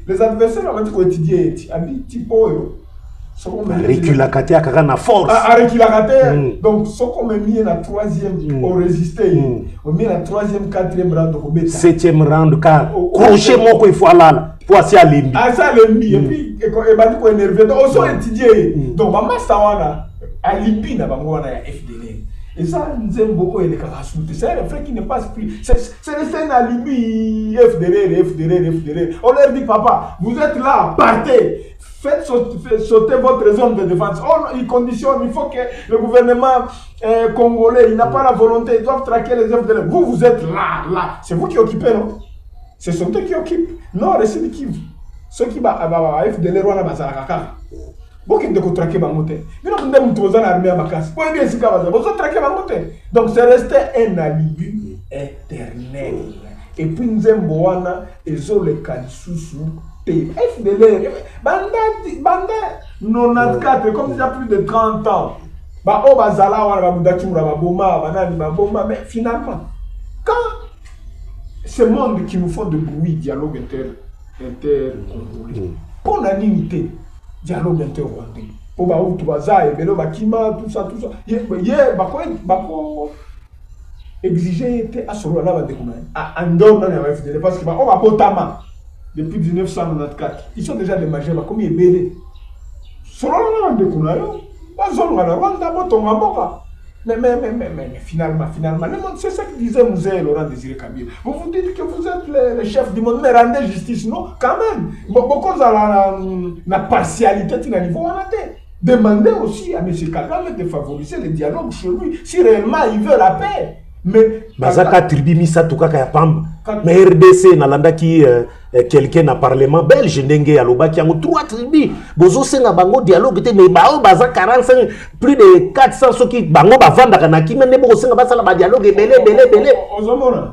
Les adversaires ont étudié. Reculacate à na force. Reculacate. Donc, ce qu'on a mis la 3e, on résistait. On met la 3e, 4e rang. 7e rang, car crochet moko il faut aller là. Voici à l'ennemi. Ah, ça, l'ennemi. Et puis, il m'a dit qu'on est énervé. Donc, on s'est étudié. Donc, maman, ça, on a à Libye, on a FDL. Et ça, nous aimons beaucoup les Karasouté. C'est un frère qui ne passe plus. C'est resté à Libye, FDL. On leur dit, papa, vous êtes là, partez. Faites sauter votre zone de défense. Il conditionne, il faut que le gouvernement congolais, il n'a pas la volonté, ils doivent traquer les FDL. Vous êtes là. C'est vous qui occupez, non? C'est ceux qui occupent. Non, restez de Kivu. Ceux qui ont FDL, ils ont beaucoup de traquer Bangote. Mais non, nous avons armée à Bakas. Vous avez bien traqué Bangote. Donc c'est resté un alibi éternel. Et puis nous avons les Kalissoussou. FDL, Banda 94, comme il y a plus de 30 ans. Mais finalement, quand ce monde qui nous font de bruit, dialogue inter-congolais, pour l'unité, dialogue inter-rwandais, pour tout ça, exiger à ce moment-là, parce que on va Botama. Depuis 1994, ils sont déjà des majeurs, comme ils sont belés. Mais finalement, c'est ça que disait Mouzé Laurent Désiré Kabila. Vous vous dites que vous êtes le chef du monde, mais rendez justice, non? Quand même, beaucoup de la partialité qui n'a niveau en été. Demandez aussi à M. Kagame de favoriser le dialogue chez lui, si réellement il veut la paix. Mais Bazaka tribi misa tuka kaya pamba. Mais RDC nalanda qui quelqu'un na parlement belge ndenge aloba ki yango 3 tribus. Bozo senga bango dialogue te mais bao baza 45 plus de 400 soki bango bavanda kana ki mende boko senga basala ba dialogue belé. Ozomona.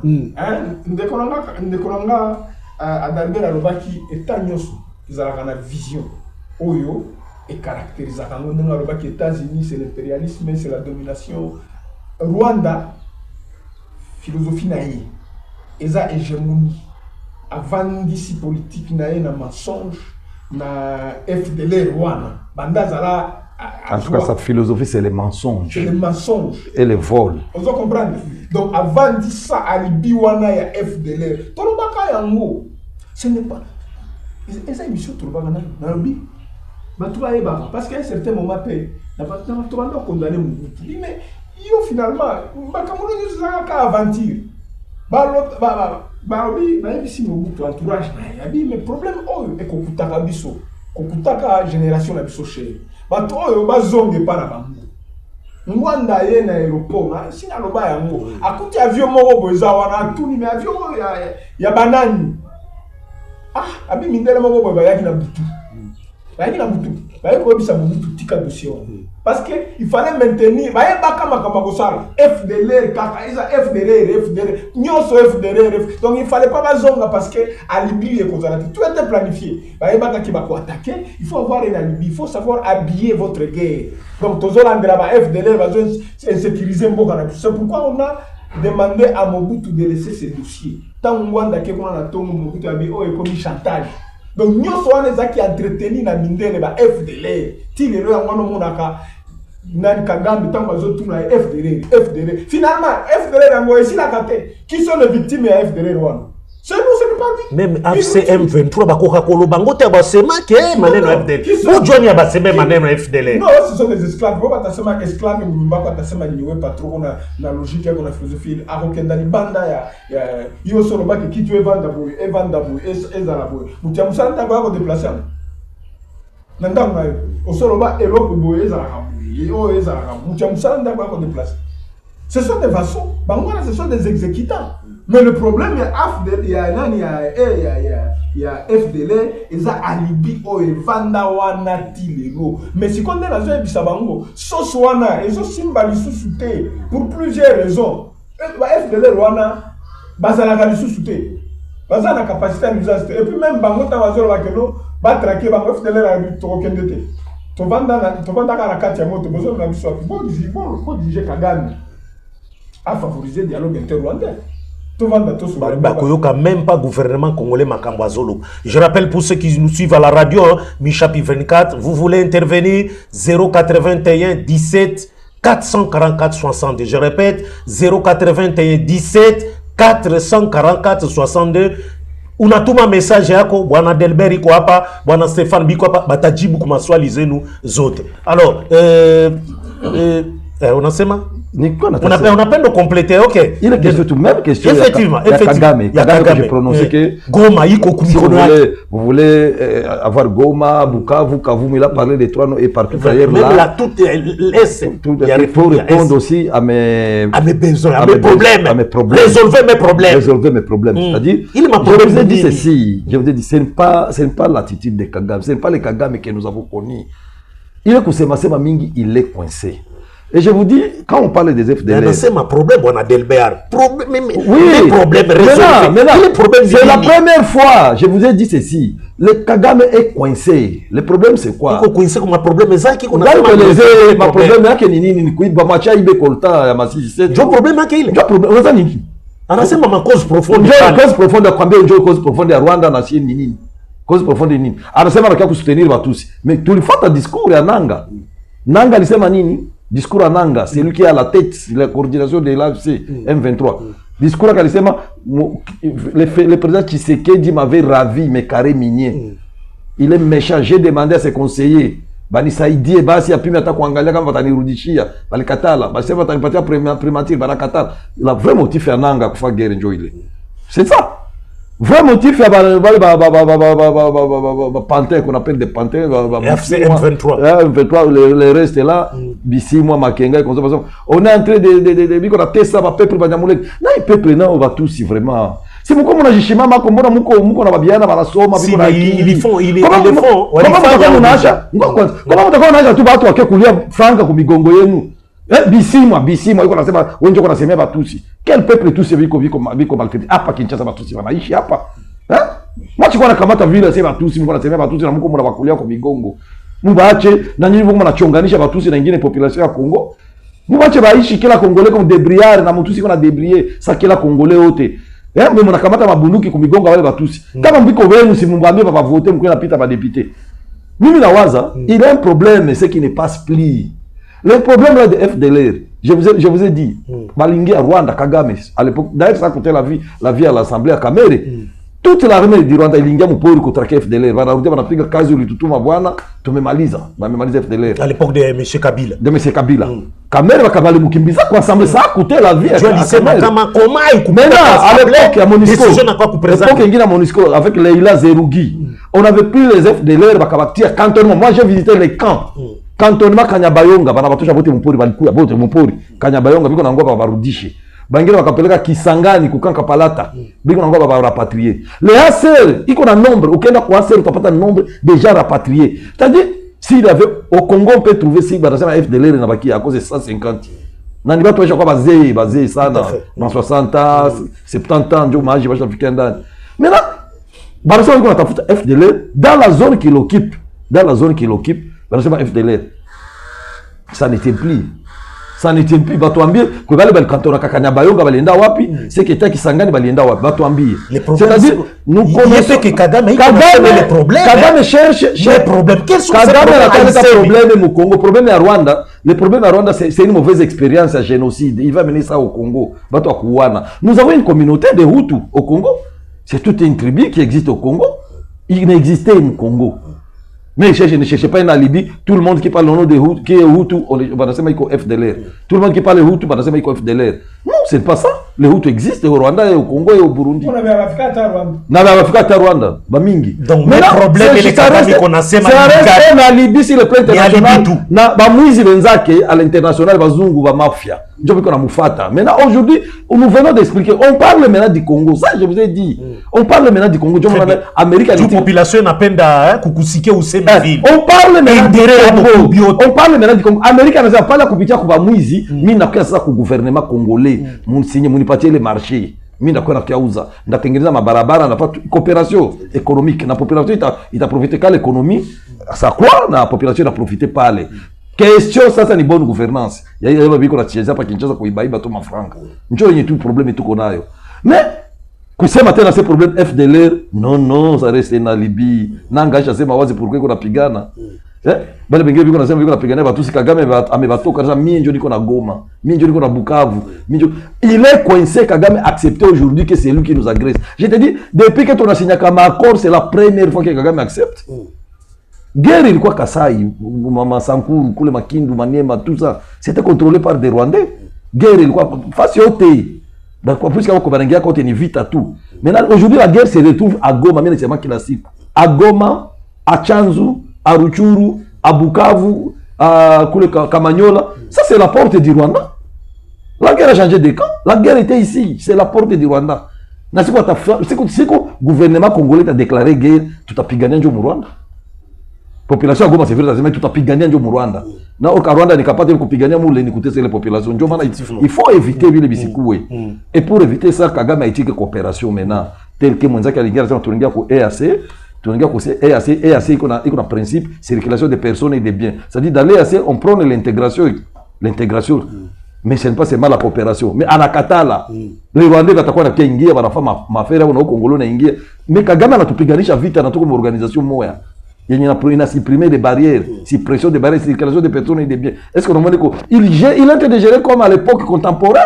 Ndekonanga Adalbert aloba ki etanyoso izala na vision oyo et caractérise kango ndenge aloba ki États-Unis c'est l'impérialisme, c'est la domination. Rwanda philosophie naïe, eza hégémonie, avant d'ici politique naïe na mensonge, na FDL Rwanda, banda zala. En tout cas, sa philosophie c'est les mensonges. C'est les mensonges. Et les vols. Vous comprenez? Donc avant dit ça, alibi wana ya FDL, tolobaka yango, ce n'est pas. Eza émission tolobaka na lobby. Parce qu'à un certain moment, na pas condamné Mobutu. Mais yo finalement, Bakamono nous a qu'à aventure. Si Mobutu entourage na yabi, mais problème est qu'on kutaka biso, qu'on kutaka génération na biso chez. Bato oyo bazonge pa na bango. Mwanda ye na aéroport na sina loba yango. Akuti avion moko boza wana tuni mais avion ya banani. Abi mindele moko boya yaki na butu. Bayaki na butu. Bayaki ko bisa Mobutu tika dossier. Parce qu'il fallait maintenir, FDLR, donc il ne fallait pas bazonga parce que à Libye, tout était planifié. Il faut avoir un alibi, il faut savoir habiller votre guerre. Donc, FDLR va sécuriser. C'est pourquoi on a demandé à Mobutu de laisser ses dossiers. Tant on a Mobutu a dit, oh, il commis chantage. Donc, nous sommes les gens qui entretenus dans le FDL. Si les gens ont Nan Kagame, tant que nous FDL. Finalement, FDL ici la carte. Qui sont les victimes de FDL Rwanda? C'est nous, c'est pas dit. Même AFCM 23, Bakokakolo, Bangote, Basema, qui est Manen FDL. Où Johnny Abaseme, Manen FDL? Non, ce sont des esclaves. Vous avez des esclaves, vous avez des pas trop la logique, la philosophie. Arokendani Banda, il y a solo bac qui tue Vandabou, et Zarabou. Vous avez un peu déplacé. Nandanga, au solo bac, et l'autre, et Zarabou. Ce sont des vassaux, ce sont des exécutants. Mais le problème, il y a FDL, ils ont alibi, Vanda wana tilero. Mais si on est dans un bisabango, Soswana, ils ont symboli sous-souté pour plusieurs raisons. FDL wana, bazalaka li sous-souté. Bazala capacité à l'usage. Et puis même, Bangota Bazolo Bakeno, Batraké, Bango FDL a eu trop kendete. Tovanda la carte ya moto, besoin de biso bon diriger Kagame a favoriser le dialogue inter-rwandais. Tovanda to soba bakoyoka même pas gouvernement congolais makambo azolo. Je rappelle pour ceux qui nous suivent à la radio, Michapi 24, vous voulez intervenir 081 17 444 62. Je répète 081 17 444 62. unatuma message yako, bwana Delbert iko hapa, bwana Stefan biko hapa, batajibu kwa maswali zenu zote. Alors unasema unapenda compléter, okay. Il est question tout même question. Effectivement, Kagame que j'ai prononcé que Goma iko si vous voulez avoir Goma, Bukavu, Kavumu, il a parlé des trois noms et partout ailleurs là. Même là tout laisse pour répondre aussi à mes besoins, à mes problèmes. Résolvez mes problèmes. Résolvez mes problèmes. C'est-à-dire, je vous ai dit ceci, je vous ai dit, ce n'est pas l'attitude de Kagame, ce n'est pas le Kagame que nous avons connu. Il est Kusema Mingi, il est coincé. Et je vous dis, quand on parle des FDLR... C'est ma problème, on a Delbert. Oui, les problèmes résolvés. C'est la première fois, je vous ai dit ceci. Le Kagame est coincé. Le problème, c'est quoi? Il est coincé comme un problème. Mais ça, qui on a ma problème, c'est que nini ni ba macha ibe kolta ya masisi. Jo problème à qui? Jo problème, on a nini? Anasema ma cause profonde. Cause profonde à combien de cause profonde à Rwanda na si nini? Cause profonde nini? Anasema anakia kusoutenir Batusi. Mais tulifuata discours ya Nanga. Nanga alisema nini? Discours à Nanga, c'est lui qui est à la tête de la coordination de l'AFC M23. Discours à Kalisema, le président Tshisekedi m'avait ravi mes carrés miniers. Il est méchant, j'ai demandé à ses conseillers. Bani Saidi et Basi a pu mettre à Kwangalia quand Vatani Rudishia, Bali Katala, Basi Vatani Patia Primatir, Bana Katala. Le vrai motif est Nanga pour faire guerre Njoile. C'est ça. Vrai motif, il y a panthères qu'on appelle des panthères. M23. M23, le reste est là. Bissi, moi, Makenga, et comme ça. On est en train de qu'on a testé ça, peuple, Banyamulek. Non, le peuple, non, on va tous, vraiment. C'est pourquoi on a Jishima, Makomona, Mouko, na Babiana, Balasoma, Bikona. Ils font. Comment on a tout bateau à Kekulia, Franca, comme Bigongo, nous. Bisimwa, iko nasema wengi wako nasemea Batusi. Quel peuple tous viko maltraité. Hapa Kinshasa Batusi wanaishi hapa. Mwachi kwa nakamata vile sema Batusi, mko nasemea Batusi na mko mna bakulia kwa migongo. Mubaache na nyinyi mko mnachonganisha Batusi na nyingine population ya Kongo. Mubaache baishi kila Kongole comme débriard na Mutusi kuna débrier sa kila Kongole wote. Mwe mnakamata mabunduki kwa migongo wale Batusi. Kama mbiko wenu si mwambie baba voter mko napita ba député. Mimi nawaza, il y a un problème, c'est qu'il ne passe plus. Le problème là de FDLR, je vous ai dit, Balingi à Rwanda, Kagame, à l'époque, d'ailleurs ça coûtait la vie à l'Assemblée à Kamere. Toute l'armée du Rwanda ilingia mpori kutraka FDLR. Wanarudia wanapiga kazi ulitutuma bwana, tumemaliza. Wamemaliza FDLR. À l'époque de M. Kabila. De M. Kabila. Kamere wakabali mukimbiza kwa assemblée, ça a coûté la vie à Kamere. Maintenant, à l'époque à Monisco, l'époque ingine à Monisco, avec Leila Zerougi, on avait pris les FDLR, wakabatia cantonnement. Moi j'ai visité les camps. Cantonnement Kanyabayonga, banabatosha bote mpori balikuya bote mpori. Kanyabayonga biko na ngoba barudishe. Bangine wakapeleka Kisangani kukanka Palata. Biko na ngoba ba rapatrier. Les ACR, iko na nombre, ukienda kwa ACR utapata nombre déjà rapatrié. C'est-à-dire s'il avait au Congo on peut trouver si banasema FDLR na baki à cause de 150. Na ni watu waisha kwa bazee sana dans 60 ans, 70 ans ndio maji basha fika ndani. Maintenant banasema iko natafuta FDLR dans la zone qu'il occupe. Dans la zone qu'il occupe, banasema FDLR. Ça n'était plus. Ça n'était plus. Batuambie que bale bal kantora Kanyabayonga balienda wapi, c'est que Kisangani balienda wapi. Batuambie. C'est-à-dire nous connaissons que Kagame les problèmes. Kagame cherche les problèmes. Quels sont ces problèmes au Congo? Problème à Rwanda. Le problème à Rwanda, c'est une mauvaise expérience à génocide. Il va mener ça au Congo. Batu Akuwana. Nous avons une communauté de Hutus au Congo. C'est toute une tribu qui existe au Congo. Il n'existait au Congo. Mais je ne cherche pas une alibi. Tout le monde qui parle au nom de Hutu, qui est Hutu, on va dire FDLR. Tout le monde qui parle Hutu, on va dire FDLR. Non, c'est pas ça. Les Hutus existent au Rwanda, et au Congo et au Burundi. On avait Afrika Rwanda. Bamingi. Donc, le problème est que qu'on a c'est un alibi sur le plan international. Na bamwizi benzake à l'international, bazungu, ba mafia. Maintenant, aujourd'hui, nous venons d'expliquer. On parle maintenant du Congo. Ça, je vous ai dit. On parle maintenant du Congo. La population n'a kukusike ou on parle maintenant du Congo. On parle maintenant du Congo. Amérique n'a pas la kupitia kwa mwizi. Mimi nakuya sasa ku gouvernement congolais. Munsinye munipatie le marché. Mimi nakuya nakiauza. Ndatengeneza mabarabara na coopération économique. Na population ita profiter ka l'économie. Ça quoi na population ita profiter pale. Question sasa ni bonne gouvernance. Yeye biko na chieza pa Kinshasa kuibaiba tu mafranka. Ndio yenye tu problème tuko nayo. Mais kusema tena ces problèmes FDLR, non, ça reste un alibi. Nanga sema wazi pourquoi kuna pigana. Bale bengine biko nasema biko napigania batu si Kagame amebatoka sasa mimi ndio niko na Goma, mimi ndio niko na Bukavu, mimi ndio il est coincé. Kagame accepter aujourd'hui que c'est lui qui nous agresse. Je te dis depuis que tu as signé comme accord, c'est la première fois que Kagame accepte. Guerre ilikuwa Kasai, Mama Sankuru, kule Makindu, Maniema, tout ça, c'était contrôlé par des Rwandais. Guerre ilikuwa face yote. Donc plus kama kubarangia kote ni vita tout. Maintenant aujourd'hui la guerre se retrouve à Goma, mimi nasema kila siku. À Goma, à Chanzu, à Ruchuru, à Bukavu, à Kamanyola. Ça, c'est la porte du Rwanda. La guerre a changé de camp. La guerre était ici. C'est la porte du Rwanda. C'est quoi le gouvernement congolais a déclaré guerre, tout a pu gagner au Rwanda. La population a Goma, c'est vrai, tout a pu gagner au Rwanda. Au Rwanda, n'est capable de gagner les populations. Il faut éviter les bisikoué. Et pour éviter ça, Kagame a été que coopération maintenant. Tel que Mwanzaki a l'égard, on a pour EAC. EAC, il y a un principe, circulation des personnes et des biens. C'est-à-dire, dans l'EAC, on prend l'intégration. Mais ce n'est pas seulement la coopération. Mais à la Katala, les Rwandais, quand on a fait une affaire, on a Congolais, on a une mais Kagame a tout piganisé vite dans toute organisation. Il a supprimé des barrières, suppression des barrières, circulation des personnes et des biens. Est-ce qu'on a demandé qu'il est en train de gérer comme à l'époque contemporaine?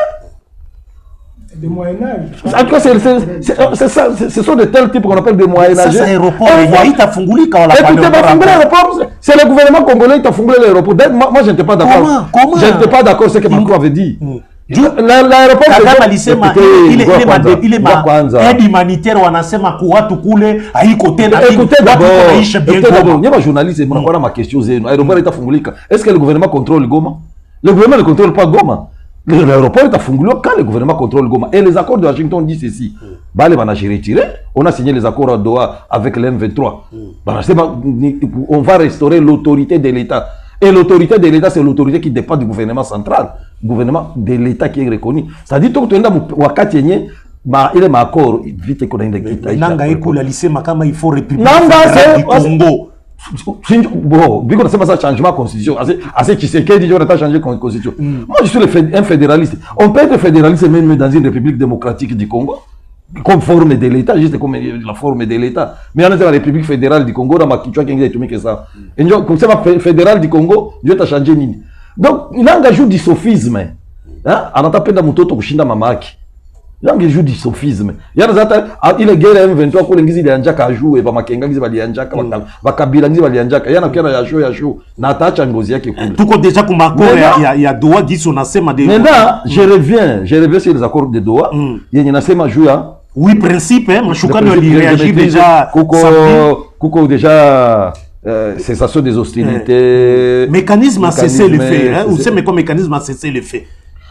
Des Moyen-Âge. Ce sont de tels types qu'on appelle des Moyen-Âge. Ça, c'est l'aéroport. Il t'a funguli quand on l'a pas. Écoutez, l'aéroport, c'est le gouvernement congolais qui a fungulé l'aéroport. Moi, je n'étais pas d'accord. Comment? Je n'étais pas d'accord avec ce que Macron avait dit. L'aéroport, il est aide humanitaire, wanasema kuwatu kule haiko tena. Écoutez d'abord, il y a un journaliste, il m'a ma question. L'aéroport est funguli. Est-ce que le gouvernement contrôle Goma? Le gouvernement ne contrôle pas Goma. L'aéroport est à Fungulio quand le gouvernement contrôle Goma. Et les accords de Washington disent ceci. On a signé les accords à Doha avec l'M23. On va restaurer l'autorité de l'État. Et l'autorité de l'État, c'est l'autorité qui dépend du gouvernement central. Le gouvernement de l'État qui est reconnu. C'est-à-dire que tu as il est accord. Vite qu'on a une Nanga écoute, lycée Makama, il faut république du Congo. Bon, vu qu'on a fait ça changement de constitution, assez Tshisekedi dit on a changé de constitution. Moi, je suis un fédéraliste. On peut être fédéraliste même dans une république démocratique du Congo, comme forme de l'État, juste comme la forme de l'État. Mais on est dans la république fédérale du Congo, dans ma culture qui est tout que ça. Et comme ça, la fédérale du Congo, Dieu t'a changé nini. Donc, il a engagé du sophisme. On a tapé dans mon toto kushinda mamaki. Il a engagé du sophisme. Il y a il est guerre M23 pour les gens qui ont joué, les Makenga qui ont joué, les Kabila qui ont joué, il y a qui ont joué, Natacha Ngozia qui coule. Tout comme déjà comme accord, il y a Doha qui sont assez madés. Maintenant, je reviens sur les accords de Doha. Il y a assez majoué. Oui, principe, hein, Choukano réagit déjà. Kouko déjà. Cessation des hostilités. Mécanisme à cesser le fait. Vous savez, mais comme mécanisme à cesser le fait.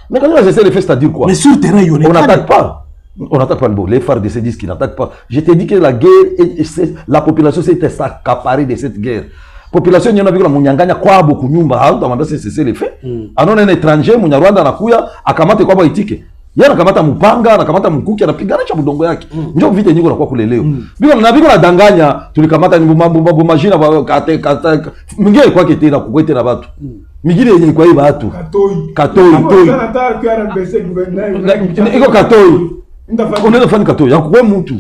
Mécanisme à cesser le fait, c'est-à-dire quoi? Mais sur le terrain, on n'attaque pas. On n'attaque pas. Les FARDC disent qu'ils n'attaquent pas. Je t'ai dit que la guerre, la population s'est accaparée de cette guerre. La population, il y en a vu que la Mounianganya, quoi, beaucoup de gens, on a cessé le fait. Alors, un étranger, Mouniarwanda, Nakuya, Akamate, quoi, Baitike. Yana kamata mupanga, na kamata mkuki, anapigana cha budongo yake. Njoo vita nyingi unakuwa kule leo. Biko na danganya, tulikamata ni bumajina kata mwingine kwa kete na kukwete na watu. Mingine yenye kwa hiyo watu. Katoi. Iko katoi. Unaweza fanya katoi, yakuwe mtu.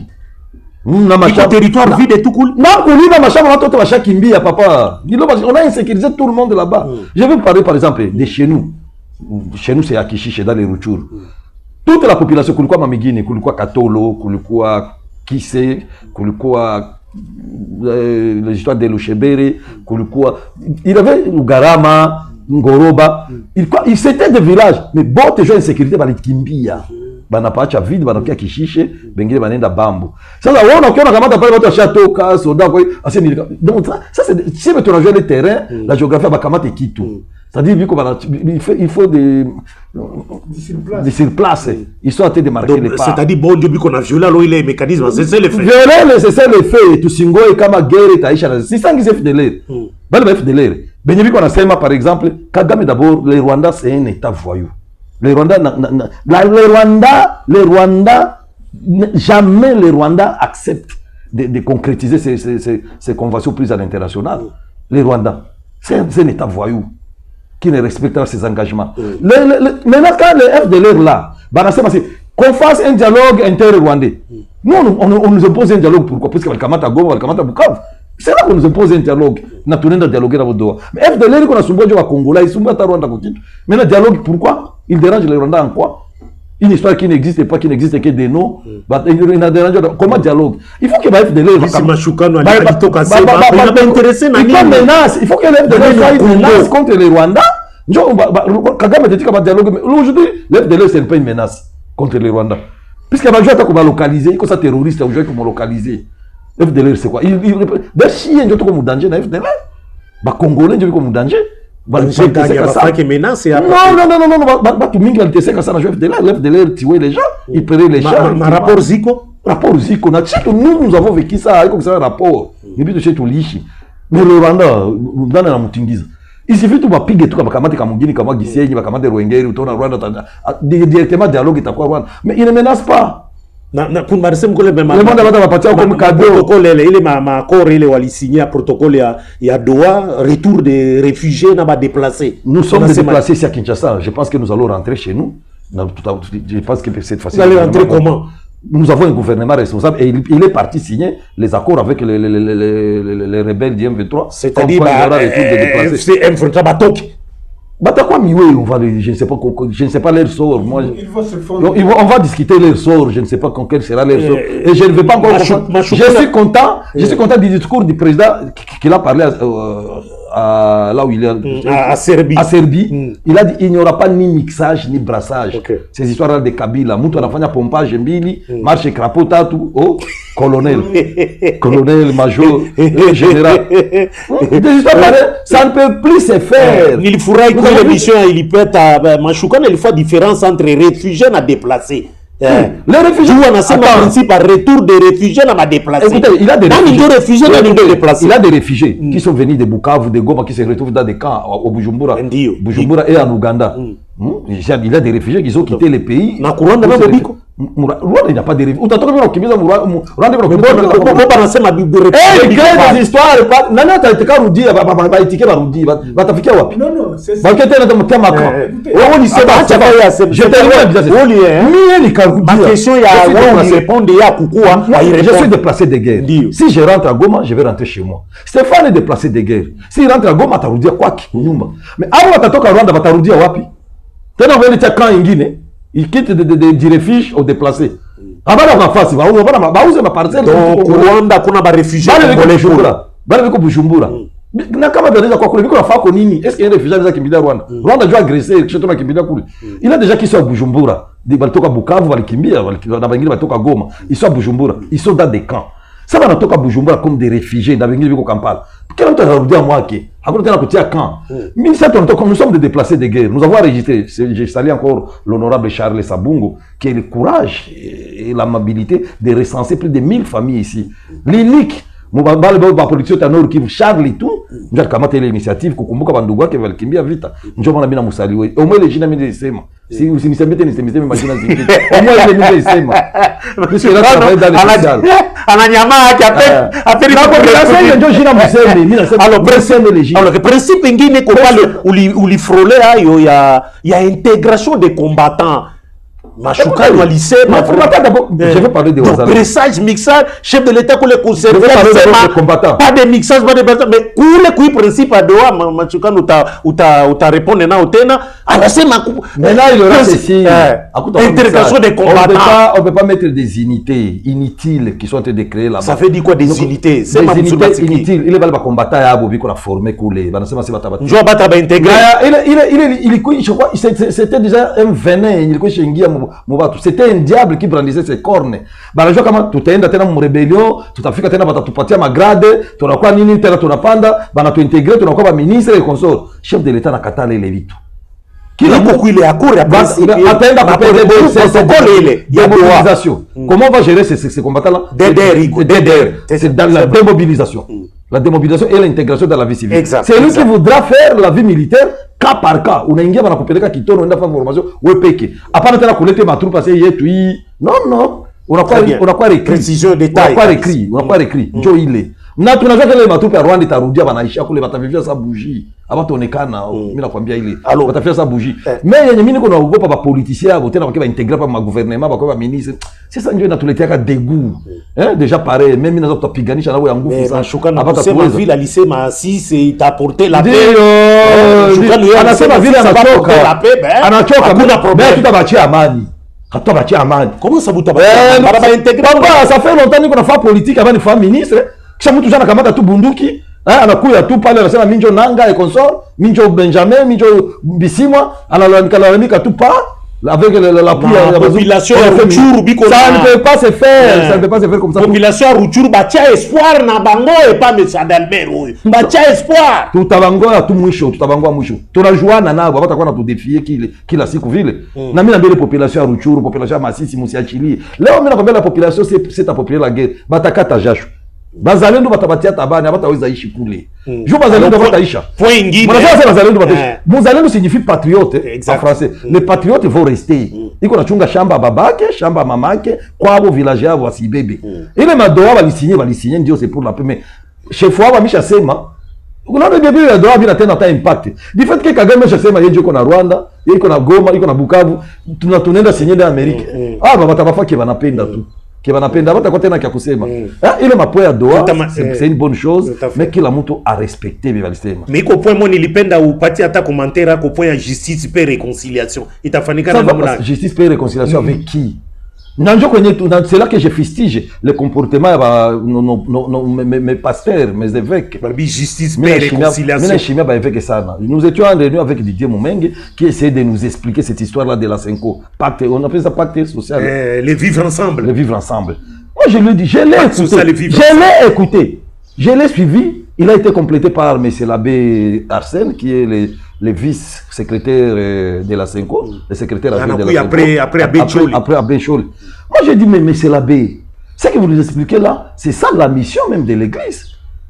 Na mashamba territoire vide tout cool. Na kuliba mashamba watu wote washakimbia papa. On a insécurisé tout le monde là-bas. Je vais vous parler par exemple de chez nous. Chez nous c'est à Kishishe dans les Rutshuru. Toute la population, kulikuwa mamigini, kulikuwa Katolo, kulikuwa Kise, kulikuwa les histoires de Lushebere, kulikuwa il y avait Ugarama, Ngoroba, il c'était des villages, mais bon déjà insécurité balikimbia. Banapaacha vide, banakia Kishishe, bengine banenda Bambo. Sasa unaona ukiona kama pale watu washatoka, soda kwa hiyo donc ça c'est si tu as le terrain, la géographie bakamate kitu. C'est-à-dire il faut des sur place. Ils sont en train de marquer les pas. C'est-à-dire bon depuis qu'on a violé alors il est mécanisme, c'est le fait. Violer c'est le fait. Tu singoe kama guerre taisha. C'est ça qui s'est fait de l'air. Bale ba fait de l'air. Benyebi qu'on a sema par exemple, Kagame d'abord le Rwanda c'est un état voyou. Le Rwanda jamais le Rwanda accepte de concrétiser ces conventions prises à l'international. Le Rwanda c'est un état voyou qui ne respecte pas ses engagements. Maintenant, quand le FDLR là, qu'on fasse un dialogue inter-rwandais. Nous, on nous impose un dialogue. Pourquoi? Parce que Valkamata Goma, Valkamata Bukavu. C'est là qu'on nous impose un dialogue. Na tunaenda dialoguer na bodoa. Mais FDLR iko nasumbua jo wa Congolais, isumbua hata Rwanda kwa kitu. Maintenant dialogue pourquoi? Il dérange les Rwandais en quoi? Une histoire qui n'existe pas, qui n'existe que des noms. Comment dialogue? Il faut que la FDLR... Il faut que la FDLR soit une menace contre les Rwandais. Kagame te dit qu'il y a un dialogue. Aujourd'hui, la FDLR, c'est pas une menace contre les Rwandais. Puisqu'il va jouer à quoi localiser, il y a un terroriste, il va jouer à localiser. FDLR, c'est quoi? Des chiens, ils ont un danger dans FDLR. Les Congolais, ils ont un danger. Non, tout le monde sait que ça n'a pas FDLR. L'FDLR tuait les gens, il prenait les gens. Rapport Zico? Rapport Zico, nous avons vécu ça, avec un rapport. Mais le Rwanda, dans la Moutingiza. Il suffit de piquer tout comme Kamate Kamugini, Kamagissi, Kamate Rwengeri, directement dialogue et à quoi Rwanda. Mais il ne menace pas. Pour Marseille, le monde va partir comme cadeau. Il est ma accord, il est signé un protocole il y a Doha, retour des réfugiés n'a pas déplacés. Nous sommes déplacés ici à Kinshasa. Je pense que nous allons rentrer chez nous. Je pense que cette fois-ci. Vous allez rentrer comment? Nous avons un gouvernement responsable et il est parti signer les accords avec les rebelles du M23. C'est-à-dire c'est M23 Batok. Batakwa Miwe, je ne sais pas leur sort. Moi, on va discuter leur sort. Je ne sais pas quel sera leur sort. Et je ne vais pas encore. Je suis content du discours du président qu'il a parlé là où il est à Serbie. À Serbie. Il a dit il n'y aura pas ni mixage ni brassage. Ces histoires-là de Kabila. Moutou a fait pompage mbili, marche crapaud tout. Oh, colonel, major, général. Des histoires pareilles, ça ne peut plus se faire. Il faudra que l'émission il peut être Machoukan, il faut différence entre réfugiés et déplacés. Les réfugiés, on a ce principe par retour des réfugiés à ma déplacés. Écoutez, il a des réfugiés, déplacés. Il a des réfugiés qui sont venus de Bukavu, de Goma, qui se retrouvent dans des camps au Bujumbura et en Ouganda. Il a des réfugiés qui ont quitté les pays. Rwanda, il n'y a pas de réfugiés. Rwanda, il n'y a pas des histoires. Nana, tu as été carudi, tu as été carudi, tu as été carudi. Non, c'est ça. Ma question, il y a je suis déplacé de guerre. Si je rentre à Goma, je vais rentrer chez moi. Stéphane est déplacé de guerre. S'il rentre à Goma, tu as dit quoi? Mais avant de toka Rwanda, tu as dit wapi? Tu as dit quand il quitte du refuge aux déplacés. Avant la face, il va où ma parcelle. Donc Rwanda, qu'on a des réfugiés. Bujumbura. Na kama déjà quoi kule biko nafa ko nini? Est-ce qu'il y a des réfugiés qui kimbia Rwanda? Rwanda doit agresser chez toi kimbia kule. Il a déjà qui sont à Bujumbura, des balitoka Bukavu walikimbia, na bangine balitoka Goma. Ils sont à Bujumbura, ils sont dans des camps. Ça va natoka Bujumbura comme des réfugiés na bangine biko Kampala. Quel est le dire moi qui? Hakuna tena kutia camp. Mimi ça comme nous sommes des déplacés de guerre. Nous avons enregistré, je salue encore l'honorable Charles Sabungo qui a le courage et l'amabilité de recenser plus de 1000 familles ici. L'unique la politique tanor qui Charles et tout, nous avons commencé l'initiative kukumbuka bandugu wake walikimbia vita. Njoo maana mimi namusaliwe. Au moins les jina mimi nisema. Si usinisemete nisemete majina zingine. Au moins les mimi nisema. Puisque là travaille dans les social. Ananyama après njoo jina museme mimi nasema. Alors le principe ngine ko pale uli frôler ayo ya intégration des combattants. Machoukan au lycée, je vais parler de Ouazzalo. Pressage, mixage, chef de l'État pour les conserver. Pas de mixage, pas de pressage. Mais pour le principe à Doha, Machoukan ou ta répondu na otena. Alors c'est ma coupe. Maintenant il aura ceci. Intégration des combattants. On peut pas mettre des unités inutiles qui sont en train de créer là-bas. Ça fait dire quoi des unités? Des unités inutiles. Il est pas combattant à Abobi qu'on a formé coulé. Je vais pas intégrer. Je crois c'était déjà un venin. Il est chez c'était un diable qui brandissait ses cornes. Banajua kama tutaenda tena mu rebellion, tutafika tena batatupatia magrade, tunakuwa nini tena tunapanda, banatuintegrer tunakuwa ba ministre et consort. Chef de l'État nakatala ile vitu. Kila beaucoup il est à court et ataenda kupea protocole ile ya mobilisation. Comment on va gérer ces combattants là? DDR. C'est dans la démobilisation. La démobilisation et l'intégration dans la vie civile. C'est lui qui voudra faire la vie militaire cas par cas. Unaingia banakupeleka kitono unaenda faire formation wewe peke. Hapana tena kulete matrupe parce yetu hii. Non. Unakuwa écrit. Précision détail. Unakuwa écrit. Ndio ile. Na tunajua kile matrupe ya Rwanda itarudia banaisha kule batavivia sa bougie. abataonekana mimi nakwambia ile Alors, batafia sa bougie mais yenye mimi niko naogopa ba politiciens abo tena bakiba intégrer pa ma gouvernement bakiba ministre sasa ndio inatuletea dégoût déjà pareil même mimi naweza kupiganisha nao ya nguvu sana abata vile alisema Asisi itaporter la paix anasema vile anachoka hakuna problème tutabachia amani hatutabatia amani comment ça butabatia baba intégrer papa ça fait longtemps niko nafanya politique avant ni femme ministre kisha mtu jana kamata tu bunduki anakuya tu pale anasema minjo nanga et consort minjo Benjamin minjo Bisimwa analalamika tu pas avec l'appui de la population ya Rutshuru biko ça ne peut pas se faire ça ne peut pas se faire comme ça population ya Rutshuru batia espoir na bango et pas monsieur Adalbert batia espoir tutabangoa tu mwisho tunajuana nabo hata tu défier kila siku vile na mimi naambia population ya Rutshuru population ya Masisi musiachilie leo mimi nakwambia la population c'est ta population la guerre batakata jasho bazalendo batabatia tabani abataweza ishi kule jo bazalendo bataisha point ingine mnasema bazalendo bataisha muzalendo signifie patriote en français les patriotes vont rester iko nachunga shamba babake shamba mamake kwabo village yao wasibebe ile madoa walisinye ndio c'est pour la paix mais chef wao ameshasema unaona bibi ya doa bila tena ta impact du fait que Kagame ameshasema yeye yuko na Rwanda yeye yuko na Goma yuko na Bukavu tunaenda sinye de Amerika batabafaki banapenda tu qui va n'appeler d'abord à tena kia kusema ile mapo ya doa c'est une bonne chose mais kila mtu a respecté bibalisema mais iko point moi nilipenda upati hata commentaire ako point ya justice paix réconciliation itafanikana namna justice paix réconciliation avec qui nanjo kwenye c'est là que je fustige le comportement mes pasteurs mes évêques justice paix réconciliation mais chimia ba évêque sana nous étions en réunion avec Didier Mumenge qui essayait de nous expliquer cette histoire là de la Senko pacte on appelle ça pacte social les vivre ensemble moi je lui ai dit je l'ai écouté je l'ai suivi il a été complété par monsieur l'abbé Arsène qui est le vice-secrétaire de la Senko, le secrétaire de la Senko. Après Abbé Chol. Moi, j'ai dit, mais c'est l'abbé. Ce que vous nous expliquez là, c'est ça la mission même de l'église.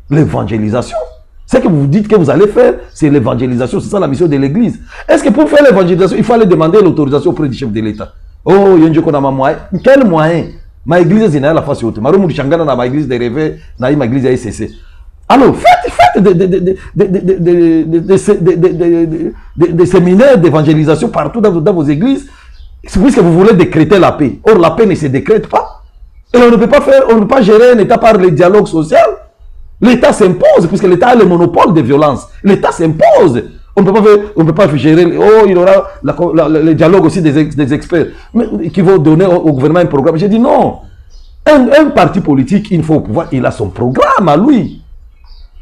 L'évangélisation. Ce que vous dites que vous allez faire, c'est l'évangélisation. C'est ça la mission de l'église. Est-ce que pour faire l'évangélisation, il faut aller demander l'autorisation auprès du chef de l'État? Oh, il y a un moyen. Quel moyen? Ma église, c'est la face haute. Ma église, ma église de rêve, ma église de SCC. Alors, faites des séminaires d'évangélisation partout dans vos églises, puisque vous voulez décréter la paix. Or, la paix ne se décrète pas. Et on ne peut pas gérer un État par le dialogue social. L'État s'impose, puisque l'État a le monopole de violence. L'État s'impose. On ne peut pas gérer. Oh, il y aura le dialogue aussi des experts qui vont donner au gouvernement un programme. J'ai dit non. Un parti politique, il faut pouvoir, il a son programme à lui.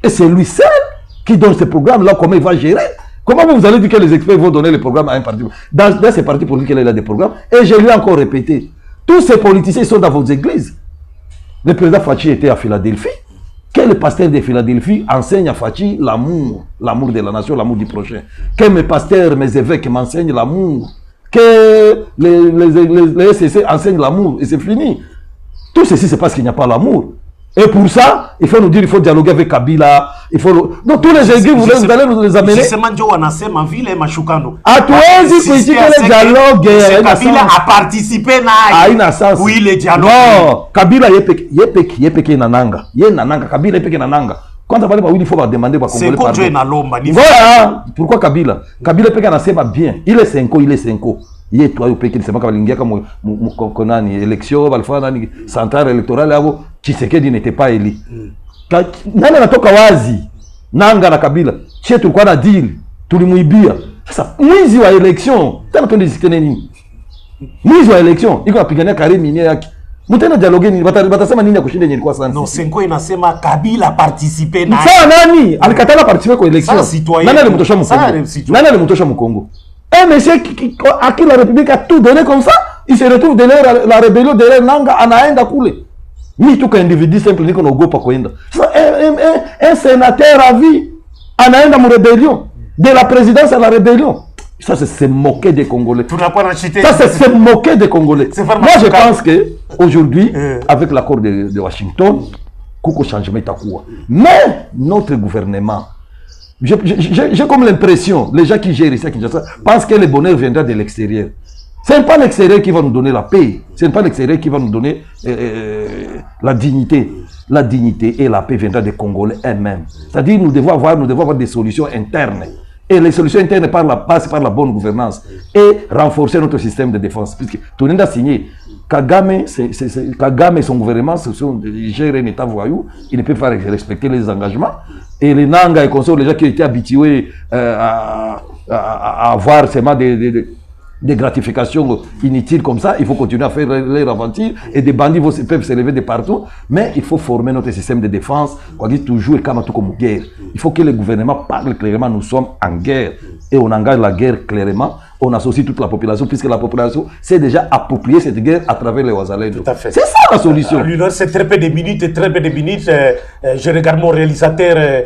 Et c'est lui seul qui donne ce programme-là, comment il va gérer. Comment vous allez dire que les experts vont donner le programme à un parti? Dans ces partis politiques, il a des programmes. Et je lui ai encore répété. Tous ces politiciens sont dans vos églises. Le président Fachi était à Philadelphie. Que le pasteur de Philadelphie enseigne à Fachi l'amour. L'amour de la nation, l'amour du prochain. Que mes pasteurs, mes évêques m'enseignent l'amour. Que les SCC enseignent l'amour. Et c'est fini. Tout ceci, c'est parce qu'il n'y a pas l'amour. Et pour ça, il faut nous dire, il faut dialoguer avec Kabila. Il faut... Donc tous les églises, vous allez nous les amener. Justement, Joe Wanasema vile mashukano. À toi, si le dialogue. Kabila a participé na. Oui, le dialogue. Non, Kabila yepeke nananga. Nananga, Kabila yepeke nananga. Quand on va il faut demander par Congolais pardon. C'est na lomba. Voilà, pourquoi Kabila? Kabila yepeke anasema bien. Il est 5 ans, il est 5 ans. Ye toi au peke nisema kama lingia kama mkonani élection balifanya nani centrale électorale hapo Tshisekedi n'était pas élu. Nani anatoka wazi Nanga na Kabila chez tulikuwa na deal tulimuibia sasa mwizi wa election tena twende zikene nini mwizi wa election iko napigania kare minia yake mtena dialogue ni batasema nini ya kushinda yenye ilikuwa sana non Senko inasema Kabila participer na sasa nani alikatala participer kwa election nani alimtosha mkongo nani alimtosha mkongo un monsieur à qui la République a tout donné comme ça, il se retrouve derrière la rébellion, derrière Nanga, anaenda kule. Ni tout individu simple, ni qu'on go pas koenda. Un sénateur à vie, anaenda mu rébellion. De la présidence à la rébellion. Ça, c'est se moquer des Congolais. Ça, c'est se moquer des Congolais. Moi, je pense qu'aujourd'hui, avec l'accord de Washington, Kouko changement est à quoi. Mais notre gouvernement, j'ai comme l'impression, les gens qui gèrent ici à Kinshasa pensent que le bonheur viendra de l'extérieur. Ce n'est pas l'extérieur qui va nous donner la paix. Ce n'est pas l'extérieur qui va nous donner la dignité. La dignité et la paix viendra des Congolais eux-mêmes. C'est-à-dire nous devons avoir des solutions internes. Et les solutions internes passent par la bonne gouvernance et renforcer notre système de défense. Puisque tout le monde a signé. Kagame et son gouvernement gèrent un État voyou. Ils ne peuvent pas respecter les engagements. Et les Nanga et consorts, les gens qui étaient habitués à avoir seulement des gratifications inutiles comme ça, il faut continuer à faire leur aventure et des bandits peuvent se lever de partout, mais il faut former notre système de défense, quoi dire toujours et comme guerre. Il faut que le gouvernement parle clairement, nous sommes en guerre et on engage la guerre clairement, on associe toute la population puisque la population s'est déjà appropriée cette guerre à travers les Ouazalendo. Tout à fait. C'est ça la solution. C'est très peu de minutes, je regarde mon réalisateur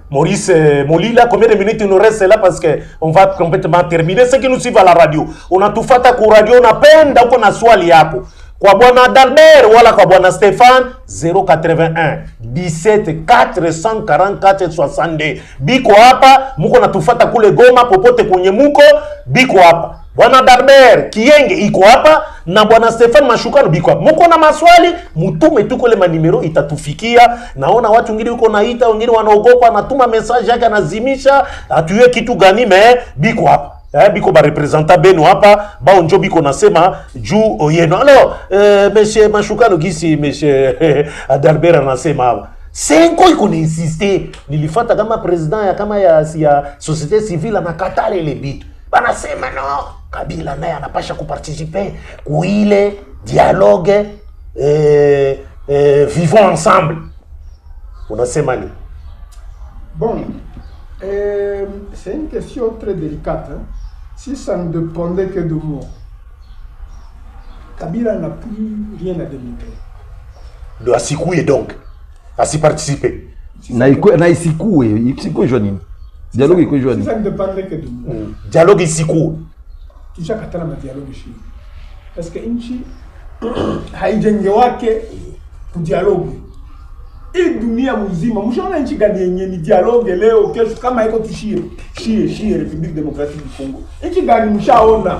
Maurice Molila, combien de minutes il nous reste là parce qu'on va complètement terminer. Ceux qui nous suivent à la radio, on a tout fait à la radio, on a peine d'en qu'on a swali yako. Kwa bwana Dalbert, wala kwa bwana Stéphane, 081 17 444 62. Biko hapa, muko na tufata kule Goma, popote kwenye muko, biko hapa. Bwana Dalbert Kienge iko hapa na bwana Stefan Mashukano biko hapa. Muko na maswali, mutume tu kule manimero itatufikia. Naona watu wengine uko naita, wengine wanaogopa, anatuma message yake anazimisha, atuye kitu gani biko hapa. Biko ba representa beno hapa, ba onjo biko nasema juu oyeno. Alors, monsieur Mashukano gisi monsieur Dalbert anasema hapa. Senko iko ni insister, nilifata kama president ya société civile anakatale ile bitu. Banasema no, Kabila naye anapasha kuparticiper kuile dialogue vivons ensemble. Unasema ni? Bon, c'est une question très délicate. Hein? Si ça ne dépendait que de moi, Kabila n'a plus rien à démontrer. De Asikoué donc, à s'y participer. Isikoué Joanine. Dialogue iko Joanine. Si ça ne dépendait que de moi. Dialogue Isikoué. Tu sais katana ma dialogue ici. Parce que inchi haijengewake dialogue. Hii dunia mzima mshaona nchi gani yenye ni dialogue leo kesho kama iko tushie République démocratique du Congo. Nchi gani mshaona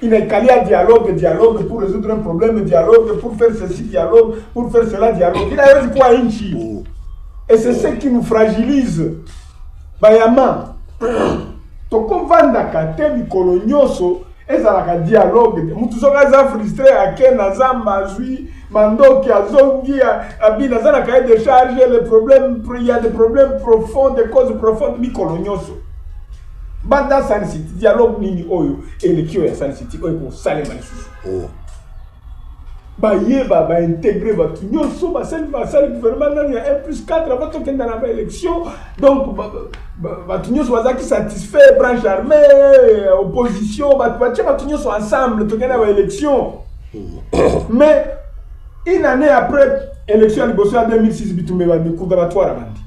inaikalia dialogue pour résoudre un problème, dialogue pour faire ceci, dialogue pour faire cela, dialogue. Il a quoi nchi. Et c'est ce qui nous fragilise. Bayama toko vanda kate mikolo nyoso ezalaka dialogue mutu soka za frustré akena zamba zui mandoki azongi abina zana cahier de charge les problèmes, il y a des problèmes profonds, des causes profondes mikolo nyoso banda Sun City dialogue nini oyo elekio ya Sun City oyo pour salema lisusu ba intégrer batu nyoso basali gouvernement nani ya 1+4 avant to kenda na élection donc batu nyoso bazaki satisfait branche armée opposition batu nyoso ensemble to kenda na élection mais une année après élection à Liboso en 2006 bitumé ba condamnatoire bandi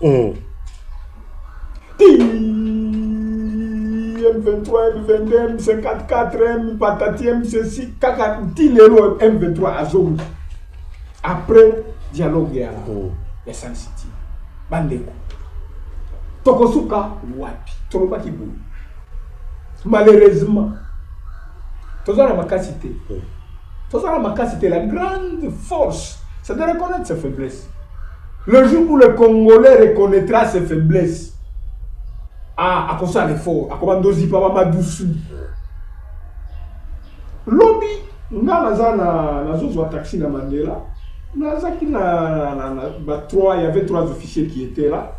M23, M22, M54, M patati, M6, kaka tilelo M23 azongi. Après dialogue ya Sun City. Bandeko. Tokosuka wapi? Toloba kibu. Malheureusement, tozana makasité. Tozana makasité, la grande force, c'est de reconnaître ses faiblesses. Le jour où le Congolais reconnaîtra ses faiblesses, à cause de l'effort, à comment doser pas madousu. Lobby, na zozo taxi na Mandela, il y avait 3 officiers qui étaient là.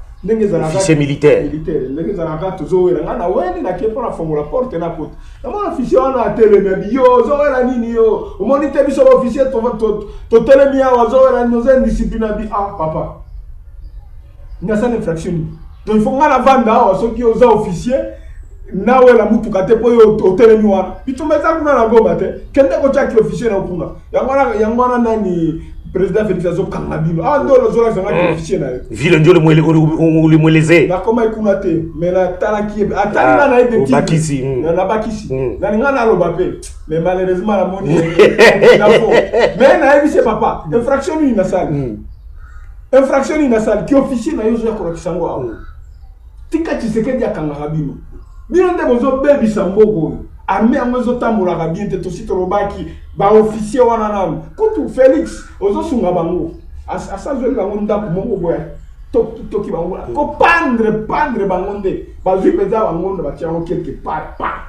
Officiers militaires. Les Zanaka toujours na weni na kepo na fongo la porte na porte. Na mon officier na télé yo zo era nini yo. O moniteur biso officier to télé mia wa zo era nos indiscipline bi papa. Ngasa infraction. Donc il faut nga la vanda ceux qui aux officiers na we la mutu kate po yo hôtel ni wana bitumeza kuna na goma te kende ko chaki officier na kuna yangwana nani président Félix Azo Kangabino ndo lo zola zanga officier na vile ndio le mweleze na koma ikuna te mais la talaki atanga na ide ti bakisi na bakisi na ngana lo bape mais malheureusement la moni na fo mais na ebi papa infraction ni na salle infraction ni na salle qui officier na yo zo ya corruption ngo tika Tshisekedi akanga Kabino. Bino nde bozo bebi samboko. armée yango ezotambolaka bien te tosi tolobaki baofficier wana nanu kutu Félix ozosunga bango asazweli bango ndako moko boya toki bango kopandre bango nde bazwi mpenza bango nde batia yango quelque part pa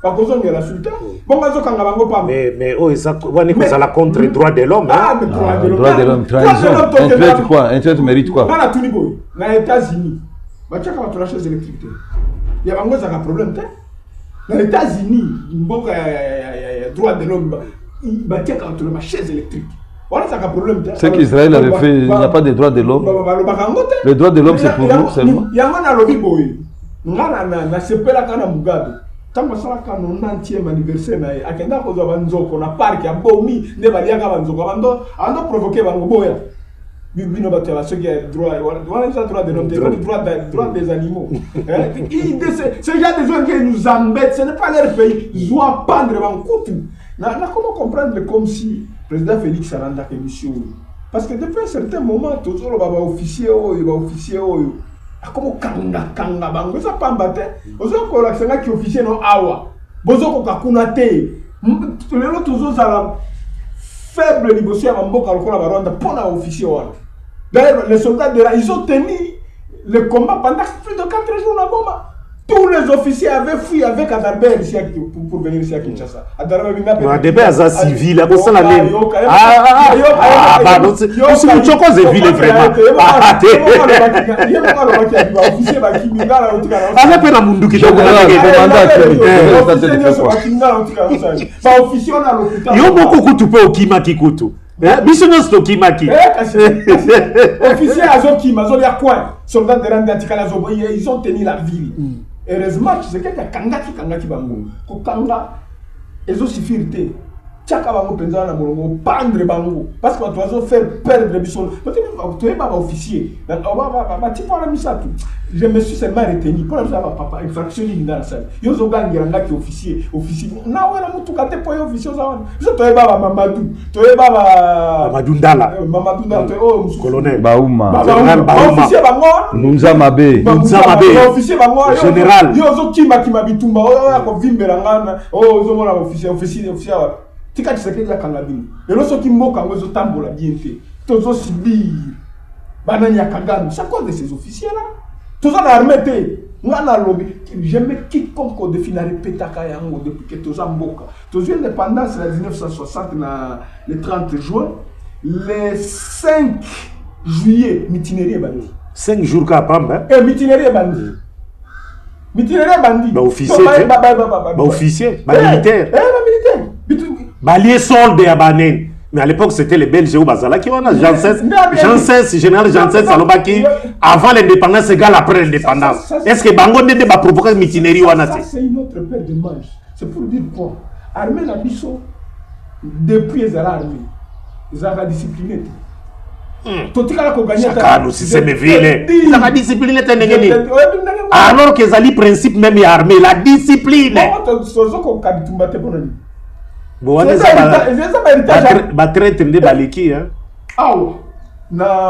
bakozongela sultan bongo azokanga bango pamba mais oyo eza wani kozala contre droit de l'homme droit de l'homme trahison internet quoi internet mérite quoi ngana tuni boye na États-Unis batiaka bato na chaise électrique te ya bango ezaka problème te na États-Unis mboka ya droit de l'homme batiaka bato na chaise électrique voilà ça a problème. C'est qu'Israël avait fait, il n'y a pas de droit de l'homme. Le droit de l'homme c'est pour nous seulement. Il y a un lobby boy. Na sepela kana Mugabe. Tant que ça quand 90e anniversaire na akenda ko za banzoko na parc ya bomi ne baliaka banzoko ando provoquer bango boya. Bino batela ceux qui a droit voilà ça droit de l'homme, droit des animaux. Ces gens des gens qui nous embêtent, ce n'est pas leur pays. Ils doivent pendre bankutu. Na comment comprendre comme si président Félix Aranda émission parce que depuis un certain moment toujours le officier comme kanga bango ça pas mbaté ozo ko la senga ki officier no awa bozo ko kakuna te lelo toujours ça faible liboso ya mboka lokola baronda pona officier wana d'ailleurs les soldats de là ils ont tenu le combat pendant plus de 4 jours na Goma. Tous les officiers avaient fui avec Adalbert ici pour venir ici à Kinshasa. Adalbert Aza civil, à ça la même. C'est une chose de ville vraiment. Ah, pas la mundu qui yo beaucoup kutupe okima kikutu. Bisonus to kimaki. Officier azokima zolia quoi? Soldats de rang d'Atikala ils ont tenu la ville. Heureusement, tu sais qu'il y a kangaki bango. Ko kanga ezo sifirité. Tchaka bango penza na molongo pendre bango parce que tu vas faire perdre biso. Tu es pas officier. Ba ti pour la misatu. Je me suis seulement retenu pour ça papa infraction dans la salle. Yo zo gangira ngaki officier. Na wena mutu kate po officier za wana. Zo to e baba Mamadou. To e baba Mamadou Ndala. Mamadou Ndala oh colonel Baouma. Officier bango. Nunza Mabe. Officier bango général. Yo zo kima bitumba o ko vimbera ngana. Oh zo mona officier tika tshisekedi ya kangabini. Lelo soki mboka ngo zo tambola bien fait. Tozo subir. Banani ya Kagame, c'est quoi de ces officiers là? Tous en armée té. Ngana lobby. J'aime quiconque définit la pétaka yango depuis que tous en mboka. Tous l'indépendance la 1960 le 30 juin, le 5 juillet mitinérie bandi. 5 jours kapamba. Mitinérie bandi. Mitinérie bandi. Ba officier. Ba officier, ba militaire. Militaire. Balier solde ya banen. Mais à l'époque, c'était les Belges ou Bazala qui ont général Janssen Salobaki, avant l'indépendance égale après l'indépendance. Est-ce que Bango ne va provoquer une itinéraire ou ça, c'est une autre paire de manches. C'est pour dire quoi? Armée la biso, depuis les armées, ils ont discipliné. Chacun nous, si c'est mes villes, ils ont discipliné. Alors que les principe même armée, la discipline. Bon, on est traite de baliki, hein.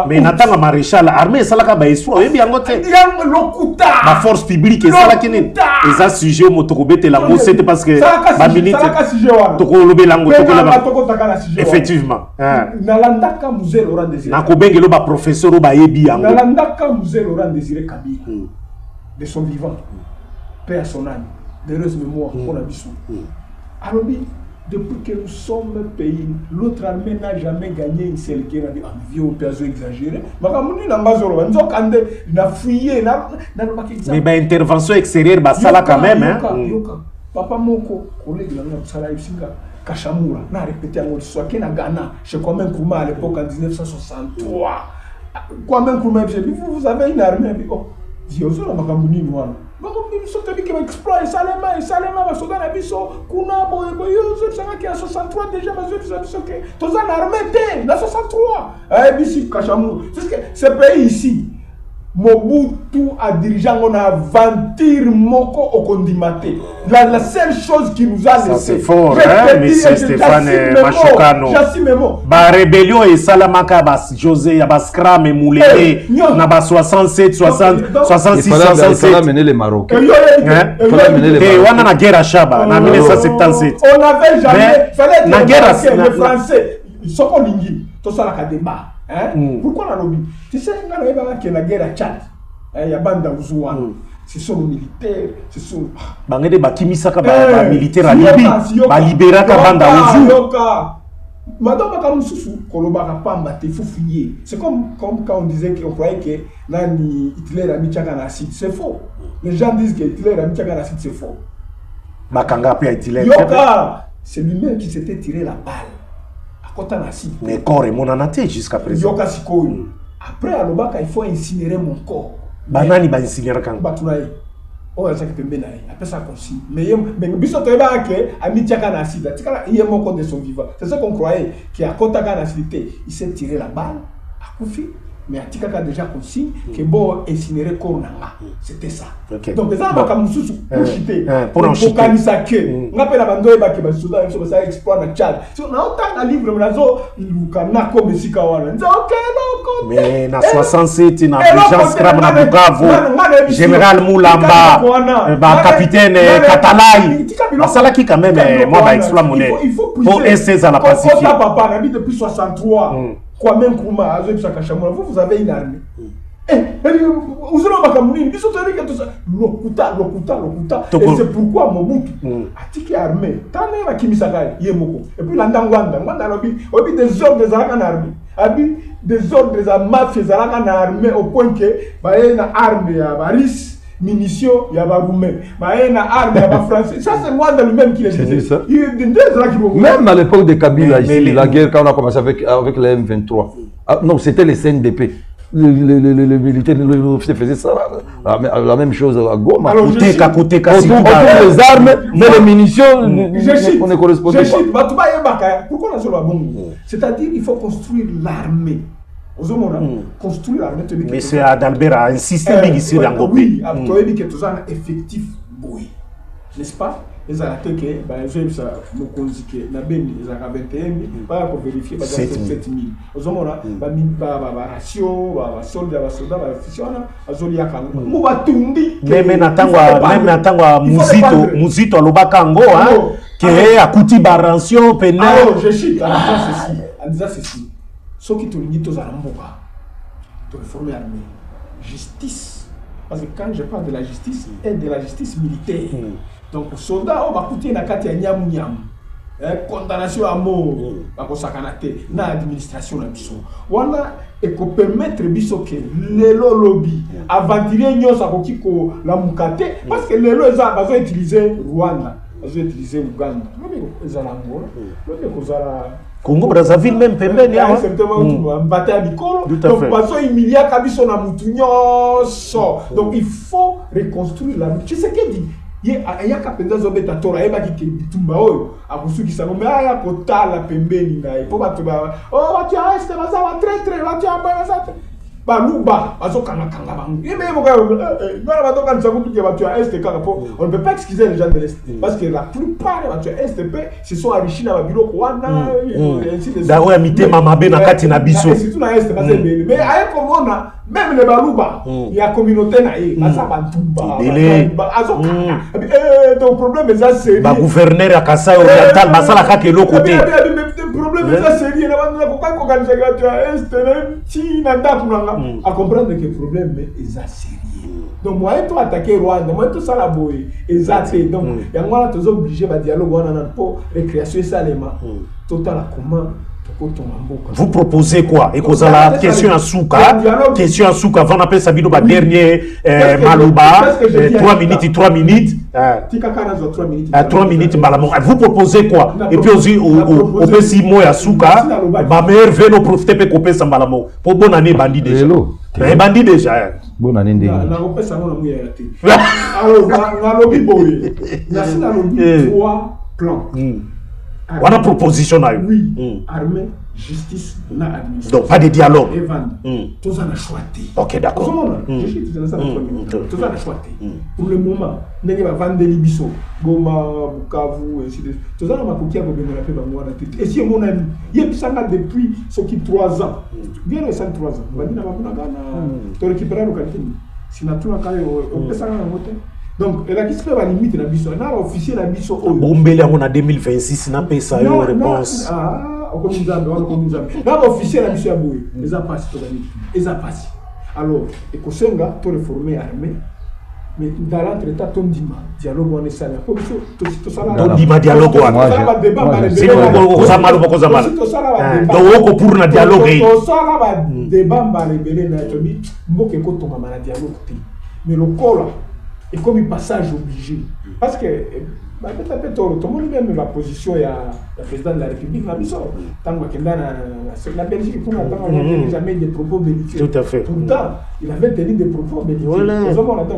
Mais n'attends maréchal, l'armée, ça l'a pas espoir. Et bien, la force publique, ça l'a kinin. Et ça, sujet au motoroubé, la mot, c'était parce que la minute, tokolobé lango, effectivement. Nalandaka Mouzel Laurent Désiré. Nakobengelo ba professeur ou ba yebi yango. Nalandaka Mouzel Laurent Désiré Kabila. De son vivant, paix à son âme, d'heureuse mémoire, pour la bisou. Alors, depuis que nous sommes un pays, l'autre armée n'a jamais gagné une seule guerre. On peut exagérer. Mais bah, intervention extérieure, bah, ça là quand même. Hein. Papa Moko, collègue de la Kachamura, n'a répété à mon histoire qu'il a Ghana, chez Kwame Nkrumah à l'époque en 1963. Kwame Nkrumah, vous avez une armée. Oh, Dieu, vous avez une armée. Donc, nous sommes qui exploit Salema, Sodan Abisso, Kuna, Boyo, qui a 63 déjà, tous en armée, la 63. ABC, Kachamou. Ce pays ici, Mobutu a dirigé on a aventure moko au condimate. La seule chose qui nous a laissé. Ça c'est fort, hein, monsieur Stéphane Machukano. Ba rébellion et Salamaka bas José Yabaskram et Moulé na ba 67 60 66 67. Il fallait mener les Marocains. Il fallait mener les Marocains. On a la guerre à Chaba en 1977. On n'avait jamais fallait la guerre les Français. Ils sont en ligne. Tout ça la débat. Pourquoi la lobby? Tu sais, il y a la guerre à Tchad. Il y a bande d'Ouzouan. Ce sont les militaires. Ce sont. Bangede Bakimisaka militaire à Libye. Libéra Kabanda Ouzou. Madame Bakamoussou, Kolobara Pamba, il faut fouiller. C'est comme quand on disait qu'on croyait que Hitler a mis Tchakana acide. C'est faux. Les gens disent que Hitler a mis Tchakana acide, c'est faux. Bakanga Pia Hitler. Yoka, c'est lui-même qui s'était tiré la balle. Mais corps est mon anaté jusqu'à présent. Après, à l'Obaka, il faut incinérer mon corps. Banani va incinérer quand même. Oh, ça peut bien aller. Après ça, aussi. Mais Bissot est là, à Mitiaka Nasida. Il y a mon corps de son vivant. C'est ce qu'on croyait. Qu'à Kotaka Nasida, il s'est tiré la balle à Koufi. Mais à Tikaka déjà consigne que bon incinérer corps nanga. C'était ça. Donc ça va comme sous pour chiter. Pour canisa que. On appelle abando et baké basuda et ça exploit na Tchad. Si on a autant de livres nazo lukana comme sikawana. OK non. Mais na 67 na Jean Scram na Bukavu. Général Moulamba, capitaine Katalai. Masala qui quand même moi va exploit monnaie. Pour essayer à la pacifier. Papa na depuis 63. Kwame Nkrumah, vous avez une armée. Vous avez tout ça. Lokuta. Et c'est pourquoi Mobutu a tiki armée. Tane la Kimisaka, Yemoko. Et puis l'Andangwanda, obi des ordres des armes armées. Des ordres des mafias armées au point que, il y a une arme, il y a Baris. Munitions, il y a des Roumains. Il y a armes, il y a des Français. Ça, c'est moi lui-même qui les disait. Même à l'époque de Kabila, ici, la guerre, quand on a commencé avec les M23. Non, c'était les CNDP. Les militaires faisaient ça, la même chose à Goma. On trouve les armes, mais les munitions, on est correspondant. Pourquoi on a sur la bombe? C'est-à-dire qu'il faut construire l'armée. Construire l'armée. Mais c'est Adalbert a insisté ici dans le pays. Oui, que tout ça effectif, oui. N'est-ce pas? Les attaques, j'ai ça, nous considérons que la BN, ils ont 21 000, pas pour vérifier, 7 000. Aux hommes, ratio, soldats, même natangwa muzito alobakango que akuti barancio pena. Alors je chute en disant ceci. Ce qui te dit tous à l'amboka, de réformer l'armée, justice. Parce que quand je parle de la justice, et de la justice militaire. Donc, soldats, on va coûter la carte à Niam Niam. Condamnation à mort, na administration na biso. Wana et qu'on permettre biso que les lobby aventurier nyos akoki ko la mukate parce que les lois ont utilisé Rwanda, ont utilisé Uganda. Ils ont Angola, Congo Brazzaville même pembeni mbaté à Mikolo. Donc bazo humilia kabiso na mutu nyonso. Donc il faut reconstruire la. Tu sais que dit il y a kapenda zobeta tora eba ki bitumba oyo akusuki sa ngombe aya kotala pembeni ngai po bato ba oh bato ya este baza ba très bato ya ba baza baluba bazo kanga bango yebe moka ngala bato kan sa kutu ke bato ya este kanga po on ne peut pas excuser les gens de l'est parce que la plupart des bato ya est se sont enrichis na biloko wana ainsi de dawo ya mitema mabe na kati na biso c'est tout na est baza bele mais aye komona même les baluba il y a communauté na e baza bantumba azo ton problème est assez ba gouverneur ya Kasai Oriental basala ka ke loko te problème est assez sérieux na banda ko ka organiser bato ya est ti na ndakunanga à comprendre que le problème est assez sérieux. Donc, moi, je attaquer Rwanda, moi, tout ça là, exact. Donc, il y a moi, tous obligés de dialogue pour récréation salement. Total, comment vous proposez quoi? Et qu'on a la question à Souka, avant d'appeler ça vidéo, dernier Malouba, 3 minutes. 3 minutes, vous proposez quoi? Et puis aussi, au peut 6 mois à Souka, ma mère veut nous profiter pour couper ça malamo. Pour bonne année, bandit déjà. Bandit déjà. Bonne année. Alors, on a 3 plans. On a proposition là. Oui, armée, justice na administration. Donc pas de dialogue. Tout ça n'a choisi. Ok, d'accord. Tout ça n'a choisi. Pour le moment, nous avons vendu les bisous, Goma, Bukavu, et ainsi de suite. Tout ça n'a pas coûté à vous donner la paix. Et si mon ami, il y a ça depuis ce qui 3 ans. Bien le 5 3 ans. On va dire tu récupères le calcul. Si on a tout on peut s'en voter. Donc, la question va limite la biso. On a officier la biso. Bombele on a 2026 n'a pas ça une réponse. On a officier la biso à Boui. Les a passé les a passé. Alors, et que Senga to réformer armée. Mais dans l'entretien ton dima dialogue on est ça là. Pour tout ça là. Ton dima dialogue on. C'est pour ça mal pour ça mal. Donc pour na dialogue. Tout ça là va débat mal belé na tobi. Mboke ko tonga na dialogue. Mais le col et comme un passage obligé. Parce que, tout le monde même la position il y a le président de la République, la Belgique, pour l'instant, il n'a jamais des propos belliqueux. Tout à fait. Pourtant, il avait tenu des propos belliqueux.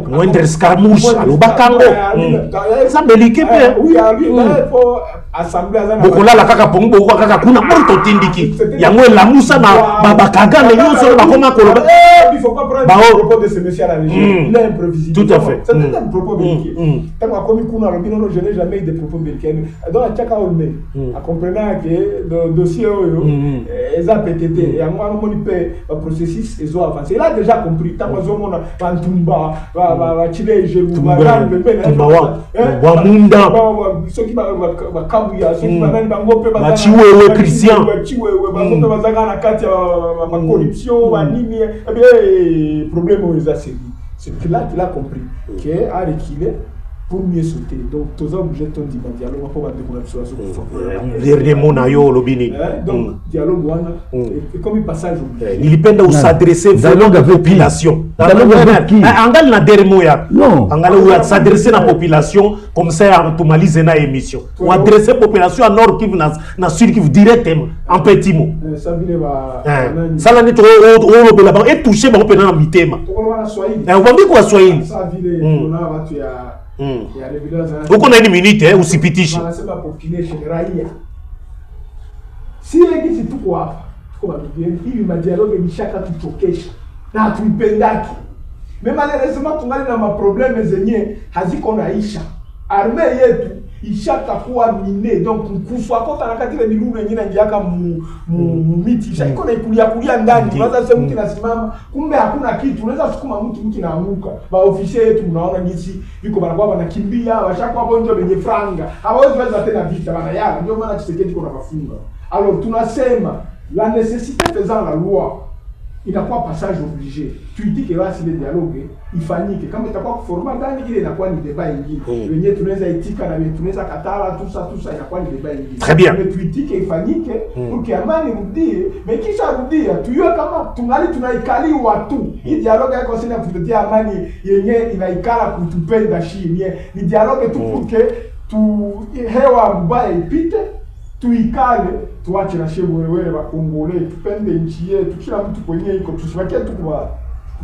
Moins d'escarmouche, à l'Obakango. Ça belliqueux, oui, il faut assembler. Donc là, la kaka pongo, kaka kuna monto tindiki. Yango la moussa na babakaga, mais nous sommes comment koloba. Il ne faut pas prendre le propos de ce monsieur à la région. Il a improvisé. Tout à fait. C'est un propos belliqueux. Tant qu'on a commis je n'ai jamais eu de propos belliqueux. Donc, à Tchaka Olme, en comprenant que le dossier est PTT, et à moi, on peut le processus, ils ont avancé. Il a déjà compris. Tant qu'on a Tumba, Chile, Jéruba, Wamunda, ceux qui vont Kabuya, ceux qui vont Chiwewe Christian, corruption, problème aux assaillis. C'est là qu'il a compris qu'il a reculé pour mieux sauter. Donc, tous les objets sont dit dialogue, on va découvrir sur la solution. Dernier mot na yo lobini. Donc, dialogue, et comme il passage obligé. Il peut nous s'adresser vraiment à la population. Dialogue avec qui? Angal na dernier mot ya. Non. Angal s'adresser à la population comme ça on tomalise na émission. Ou adresser population à Nord Kivu na Sud Kivu directement en petit mot. Ça vient va. Ça la net o lo là et toucher ba opena na mitema. On va Swahili. On va dire quoi Swahili? Ça vient on a tu ya. Donc on a une minute hein, usipitishi. Wanasema population raia. Si yeye si tuko hapa, tuko hivi madialogue ni shaka tuchokesha na hatuipendaki. Mema lazima tungali na maprobleme zenye haziko naisha. Arme yetu ishaka kuwa mine donc kuswa kota na katile milulu nyingine ngiaka miti ishaka na kulia ndani unaweza sema mtu nasimama kumbe hakuna kitu unaweza sukuma mtu naanguka ba officier yetu mnaona jinsi yuko banakuwa wanakimbia washakuwa bonjo benye franga hawezi weza tena vita bana yala ndio maana Tshisekedi kuna mafunga alors tunasema la nécessité faisant la loi inakuwa passage obligé. Tu dis que là, si le dialogue, il fallait que quand tu as quoi format gani ile inakuwa ni débat ingine. Wenyewe tunaweza itika na tunaweza katala tout ça inakuwa ni débat ingine. Très bien. Mais tu dis que il fallait que pour que amani rudie, mais kisha rudia, tuyue kama tungali tunaikali watu. Hii dialogue yako sina kutetea amani yenyewe inaikala kutupenda shini. Ni dialogue tu pour que tu hewa mbaya ipite. Tuikale tuache na shebu wewe wa Kongole tupende nchi yetu kila mtu kwenye iko tusibakie tu kwa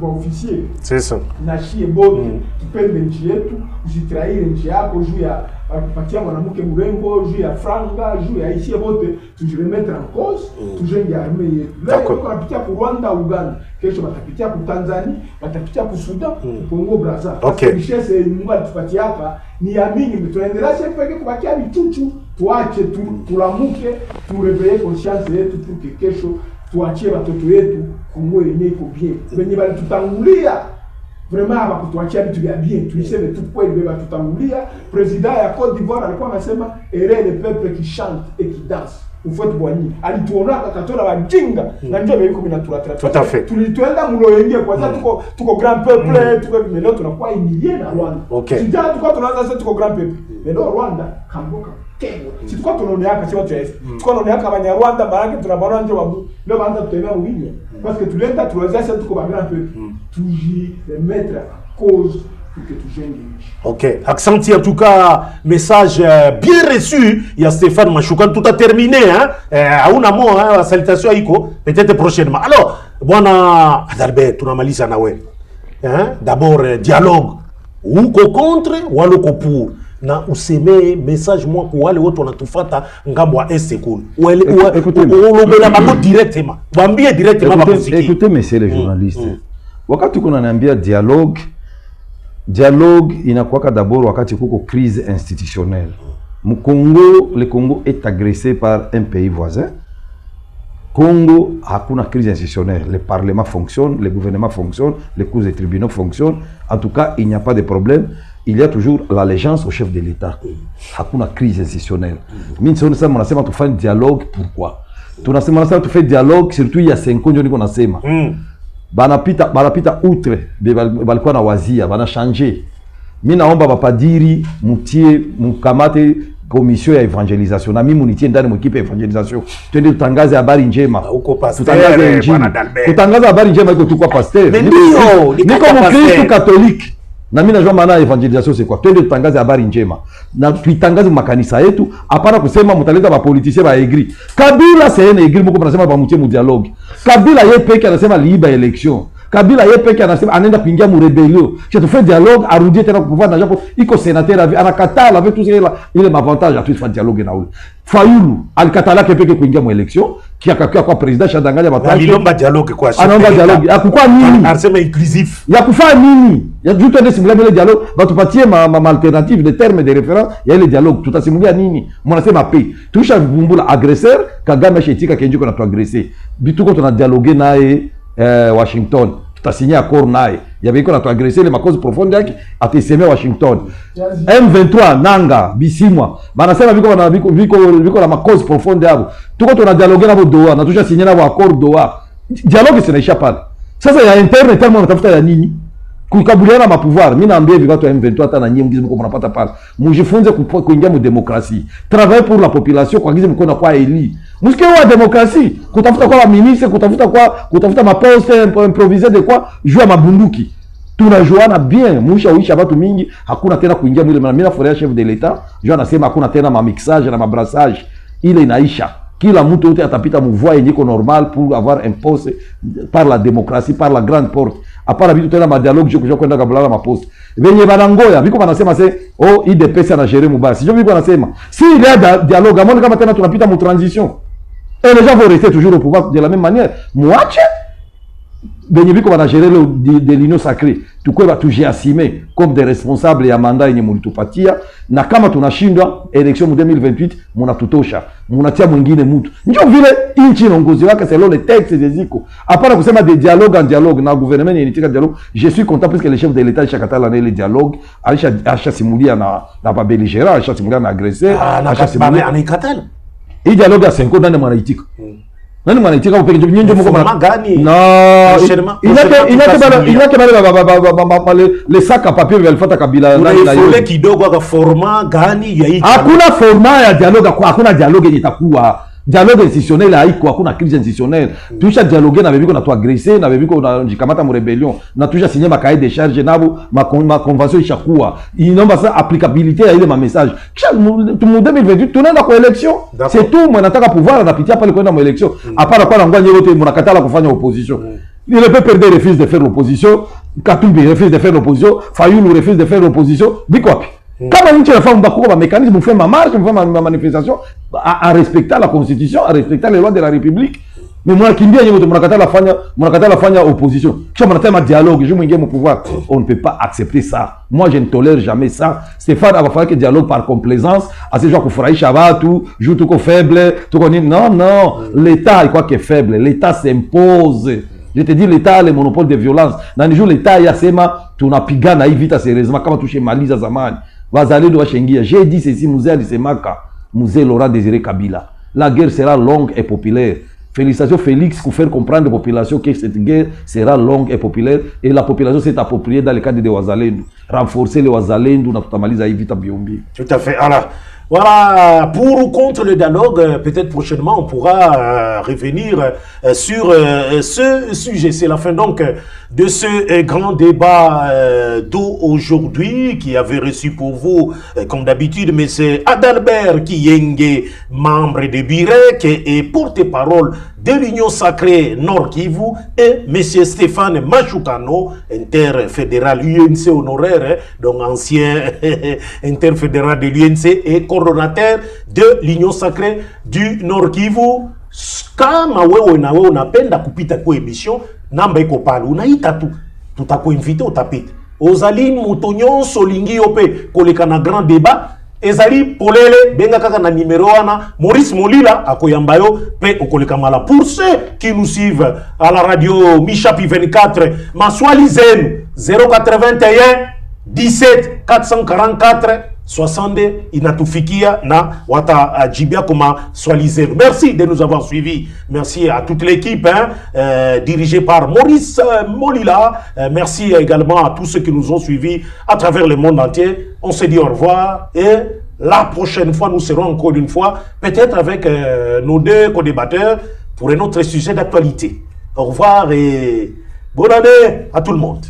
officier c'est ça na shie bote tupende nchi yetu usitraire nchi yako juu ya kupatia mwanamke mrembo juu ya franga juu ya ishie bote tujiremettre en cause tujenge armée yetu leo tuko napitia ku Rwanda Uganda kesho batapitia ku Tanzania batapitia ku Sudan Congo Brazza richesse Mungu atupatia hapa ni amini tunaendelea sasa peke kubakia michuchu tuache tulamuke tureveille conscience yetu pour que kesho tuachie watoto wetu Kongo yenyewe iko bien wenye bali tutangulia vraiment hawakutuachia vitu vya bien tuiseme tu kweli beba tutangulia president ya Côte d'Ivoire alikuwa anasema ere le peuple qui chante et qui danse ufuate bwani alituona akatola wajinga na ndio beko mina tout à fait tulituenda mulo yenyewe kwa sababu tuko grand peuple tuko leo tunakuwa imilie na Rwanda sija tuko tunaanza sasa tuko grand peuple leo Rwanda kamboka si tuko tunaoneaka si watu ya tuko tunaoneaka Banyarwanda baraka tunabana nje wabu leo baanza kutembea mwingi parce que tulienda tuweza sasa tuko ba grand peuple tuji mettre cause pour que tu gênes. Ok, accenti en tout cas, message bien reçu. Il y a Stéphane Machoukan, tout a terminé. À un mot, la salutation Iko, peut-être prochainement. Alors, Bwana Adalbert, tu n'as malise à Nawe. D'abord, dialogue. Ou contre, ou alors pour. na useme message moi kwa wale wote wanatufata ngambo wa est cool directement bambie directement écoutez messieurs les journalistes wakati kuna niambia dialogue inakuwa d'abord wakati kuko crise institutionnelle. Le Congo est agressé par un pays voisin. Congo hakuna crise institutionnelle. Le parlement fonctionne, le gouvernement fonctionne, les cours des tribunaux fonctionnent. En tout cas, il n'y a pas de problème. Il y a toujours l'allégeance au chef de l'État. Hakuna crise institutionnelle. Mais si on a fait un dialogue, pourquoi? On a fait un dialogue, surtout il y a 5 ans, on a fait. Banapita outre, balikuwa na wazia, bana changer. Mimi naomba bapadiri mutie mukamate commission ya evangelisation na mimi munitie ndani mkipe evangelisation. Twende tutangaze habari njema. Uko pasteur bwana Dalbert. Kutangaza habari njema iko tu kwa pasteur. Niko mkristo katoliki. Na mimi najua maana evangelisation c'est quoi? Twende tutangaze habari njema. Na tuitangaze makanisa yetu, hapana kusema mtaleta ba politiciens ba aigri. Kabila c'est un aigri, mko mnasema ba mutie mu dialogue. Kabila yeye peke anasema liiba election. Kabila yeye peke anasema anaenda kuingia mu rebellion. Je te fais dialogue, arudie tena pouvoir na japo iko sénateur anakataa avec tout ile avantage à tout faire dialogue na ule. Fayulu alikatala peke kuingia mu election, qui akakia kwa president shadanganya batatu. Alilomba dialogue kwa chef. Anaomba dialogue. Akukwa nini? Arsema inclusif. Ya kufa nini? Ya juto ndio simulia le dialogue, batupatie ma alternative de termes de référence, ya le dialogue tutasimulia nini? Mnasema pe. Tuisha vumbula agresseur, Kagame shetika kenjiko na tu agresser. Bituko tuna dialogue naye Washington. Tutasigner accord naye. Il y avait qu'on a agressé les causes profondes yake atesemé Washington. M23 nanga bisimwa. Banasema biko na cause profonde yabo. Tuko tuna dialogue na Doha, na tusha signer na accord Doha. Dialogue sinaisha pale. Sasa ya interne tellement natafuta ya nini? Kukabuliana mapouvoir. Mimi naambia hivi watu wa M23 hata na nyinyi mkizi mko mnapata pale. Mjifunze kuingia mu demokrasia. Travailler pour la population kwa gizi mko na kwa eli. Msikie wa demokrasia, kutafuta kwa ministre, kutafuta maposte improviser de quoi, jouer mabunduki. Tunajuana bien, musha uisha watu mingi, hakuna tena kuingia mwile. Mimi nafurahia chef de l'État, je anasema hakuna tena ma mixage na mabrassage. Ile inaisha. Kila mtu yote atapita mvoie yenye iko normal pour avoir un poste par la démocratie, par la grande porte. Apara bitu tena ma dialogue je kwenda kabla ma poste. Venye banangoya biko banasema se oh IDPS ana gérer mubasi. Je biko banasema si il y a dialogue amone kama tena tunapita mu transition. Et les gens vont rester toujours au pouvoir de la même manière. Mwache benye biko bana gérer de l'union sacrée. Tukwe ba tuje assumé comme des responsables ya mandat yenye mulitupatia na kama tunashindwa election mu 2028 munatutosha. Munatia mwingine mtu. Ndio vile inchi nongozi wake selon les textes des ziko. Apana kusema de dialogue en dialogue na gouvernement yenye dialogue. Je suis content parce que le chef de l'État chakatala na ile dialogue aisha simulia na ba belligérant, aisha simulia na agresseur, aisha simulia na ikatala. Hii dialogue ya 5 nani mwanaitika? Nani mwanaitika upeke nyenjo mko gani? No. Inake bale les sacs à papier walifata Kabila nani na yule kidogo aka format gani ya hii? Hakuna format ya dialogue, hakuna dialogue itakuwa. Dialogue institutionnel haiko, hakuna crise institutionnelle. Tuisha dialogue na bebiko na tu agresser na bebiko na jikamata mu rebellion. Na tuisha signer ma cahier de charge nabo ma convention ishakuwa. Inomba sa applicabilité ya ile ma message. Kisha mu 2028 tunaenda kwa election. C'est tout, moi nataka pouvoir anapitia pale kwenda mu election. Apara kwa ngwanye wote mnakatala kufanya opposition. Il ne peut perdre, refuse de faire l'opposition. Katumbi refuse de faire l'opposition. Fayulu refuse de faire l'opposition. Biko wapi? Kama nchi inafanya mbako ba mécanisme, fait ma marche, fait ma manifestation à respecter la constitution, à respecter les lois de la République. Mais moi kimbia nyote mnakatala fanya opposition. Kisha mnataka dialogue, je mwingie mu pouvoir. On ne peut pas accepter ça. Moi je ne tolère jamais ça. Stéphane va falloir que dialogue par complaisance, à ces gens kufurahisha watu, joue tuko faible, tuko nini. Non, l'État est quoi qui est faible, l'État s'impose. Je te dis l'État a le monopole de violence. Dans les jours l'État yasema tunapigana hivi vita sérieusement kama tushemaliza zamani. Wazalendo washengia. J'ai dit ceci, Mzee alisemaka, Mzee Laurent Désiré Kabila. La guerre sera longue et populaire. Félicitations Félix pour faire comprendre aux populations que cette guerre sera longue et populaire et la population s'est appropriée dans le cadre de Wazalendo. Renforcer les Wazalendo na tutamaliza hivi vita biombi. Tout à fait. Alors, voilà, pour ou contre le dialogue, peut-être prochainement on pourra revenir sur ce sujet. C'est la fin donc de ce grand débat d'aujourd'hui qui avait reçu pour vous, comme d'habitude, M. Adalbert Kiyenge, membre de BIREC et porte-parole de l'Union sacrée Nord Kivu et M. Stéphane Machukano, interfédéral UNC honoraire, donc ancien interfédéral de l'UNC et coordonnateur de l'Union sacrée du Nord Kivu. Kama wewe na wewe unapenda kupita kwa emission, namba iko pale, unaita tu, tutakuinvite utapita. Ozali mutonyon solingi yope koleka na grand débat. Ezali polele benga kaka na numéro wana Maurice Molila akoyambayo pe okoleka mala. Pour ceux qui nous suivent à la radio Michapi 24, maswali zenu 081 17 444 60 inatufikia na wata jibia koma swali zenu. Merci de nous avoir suivis. Merci à toute l'équipe dirigée par Maurice Molila. Merci également à tous ceux qui nous ont suivis à travers le monde entier. On se dit au revoir et la prochaine fois, nous serons encore une fois, peut-être avec nos deux co-débatteurs pour un autre sujet d'actualité. Au revoir et bonne année à tout le monde.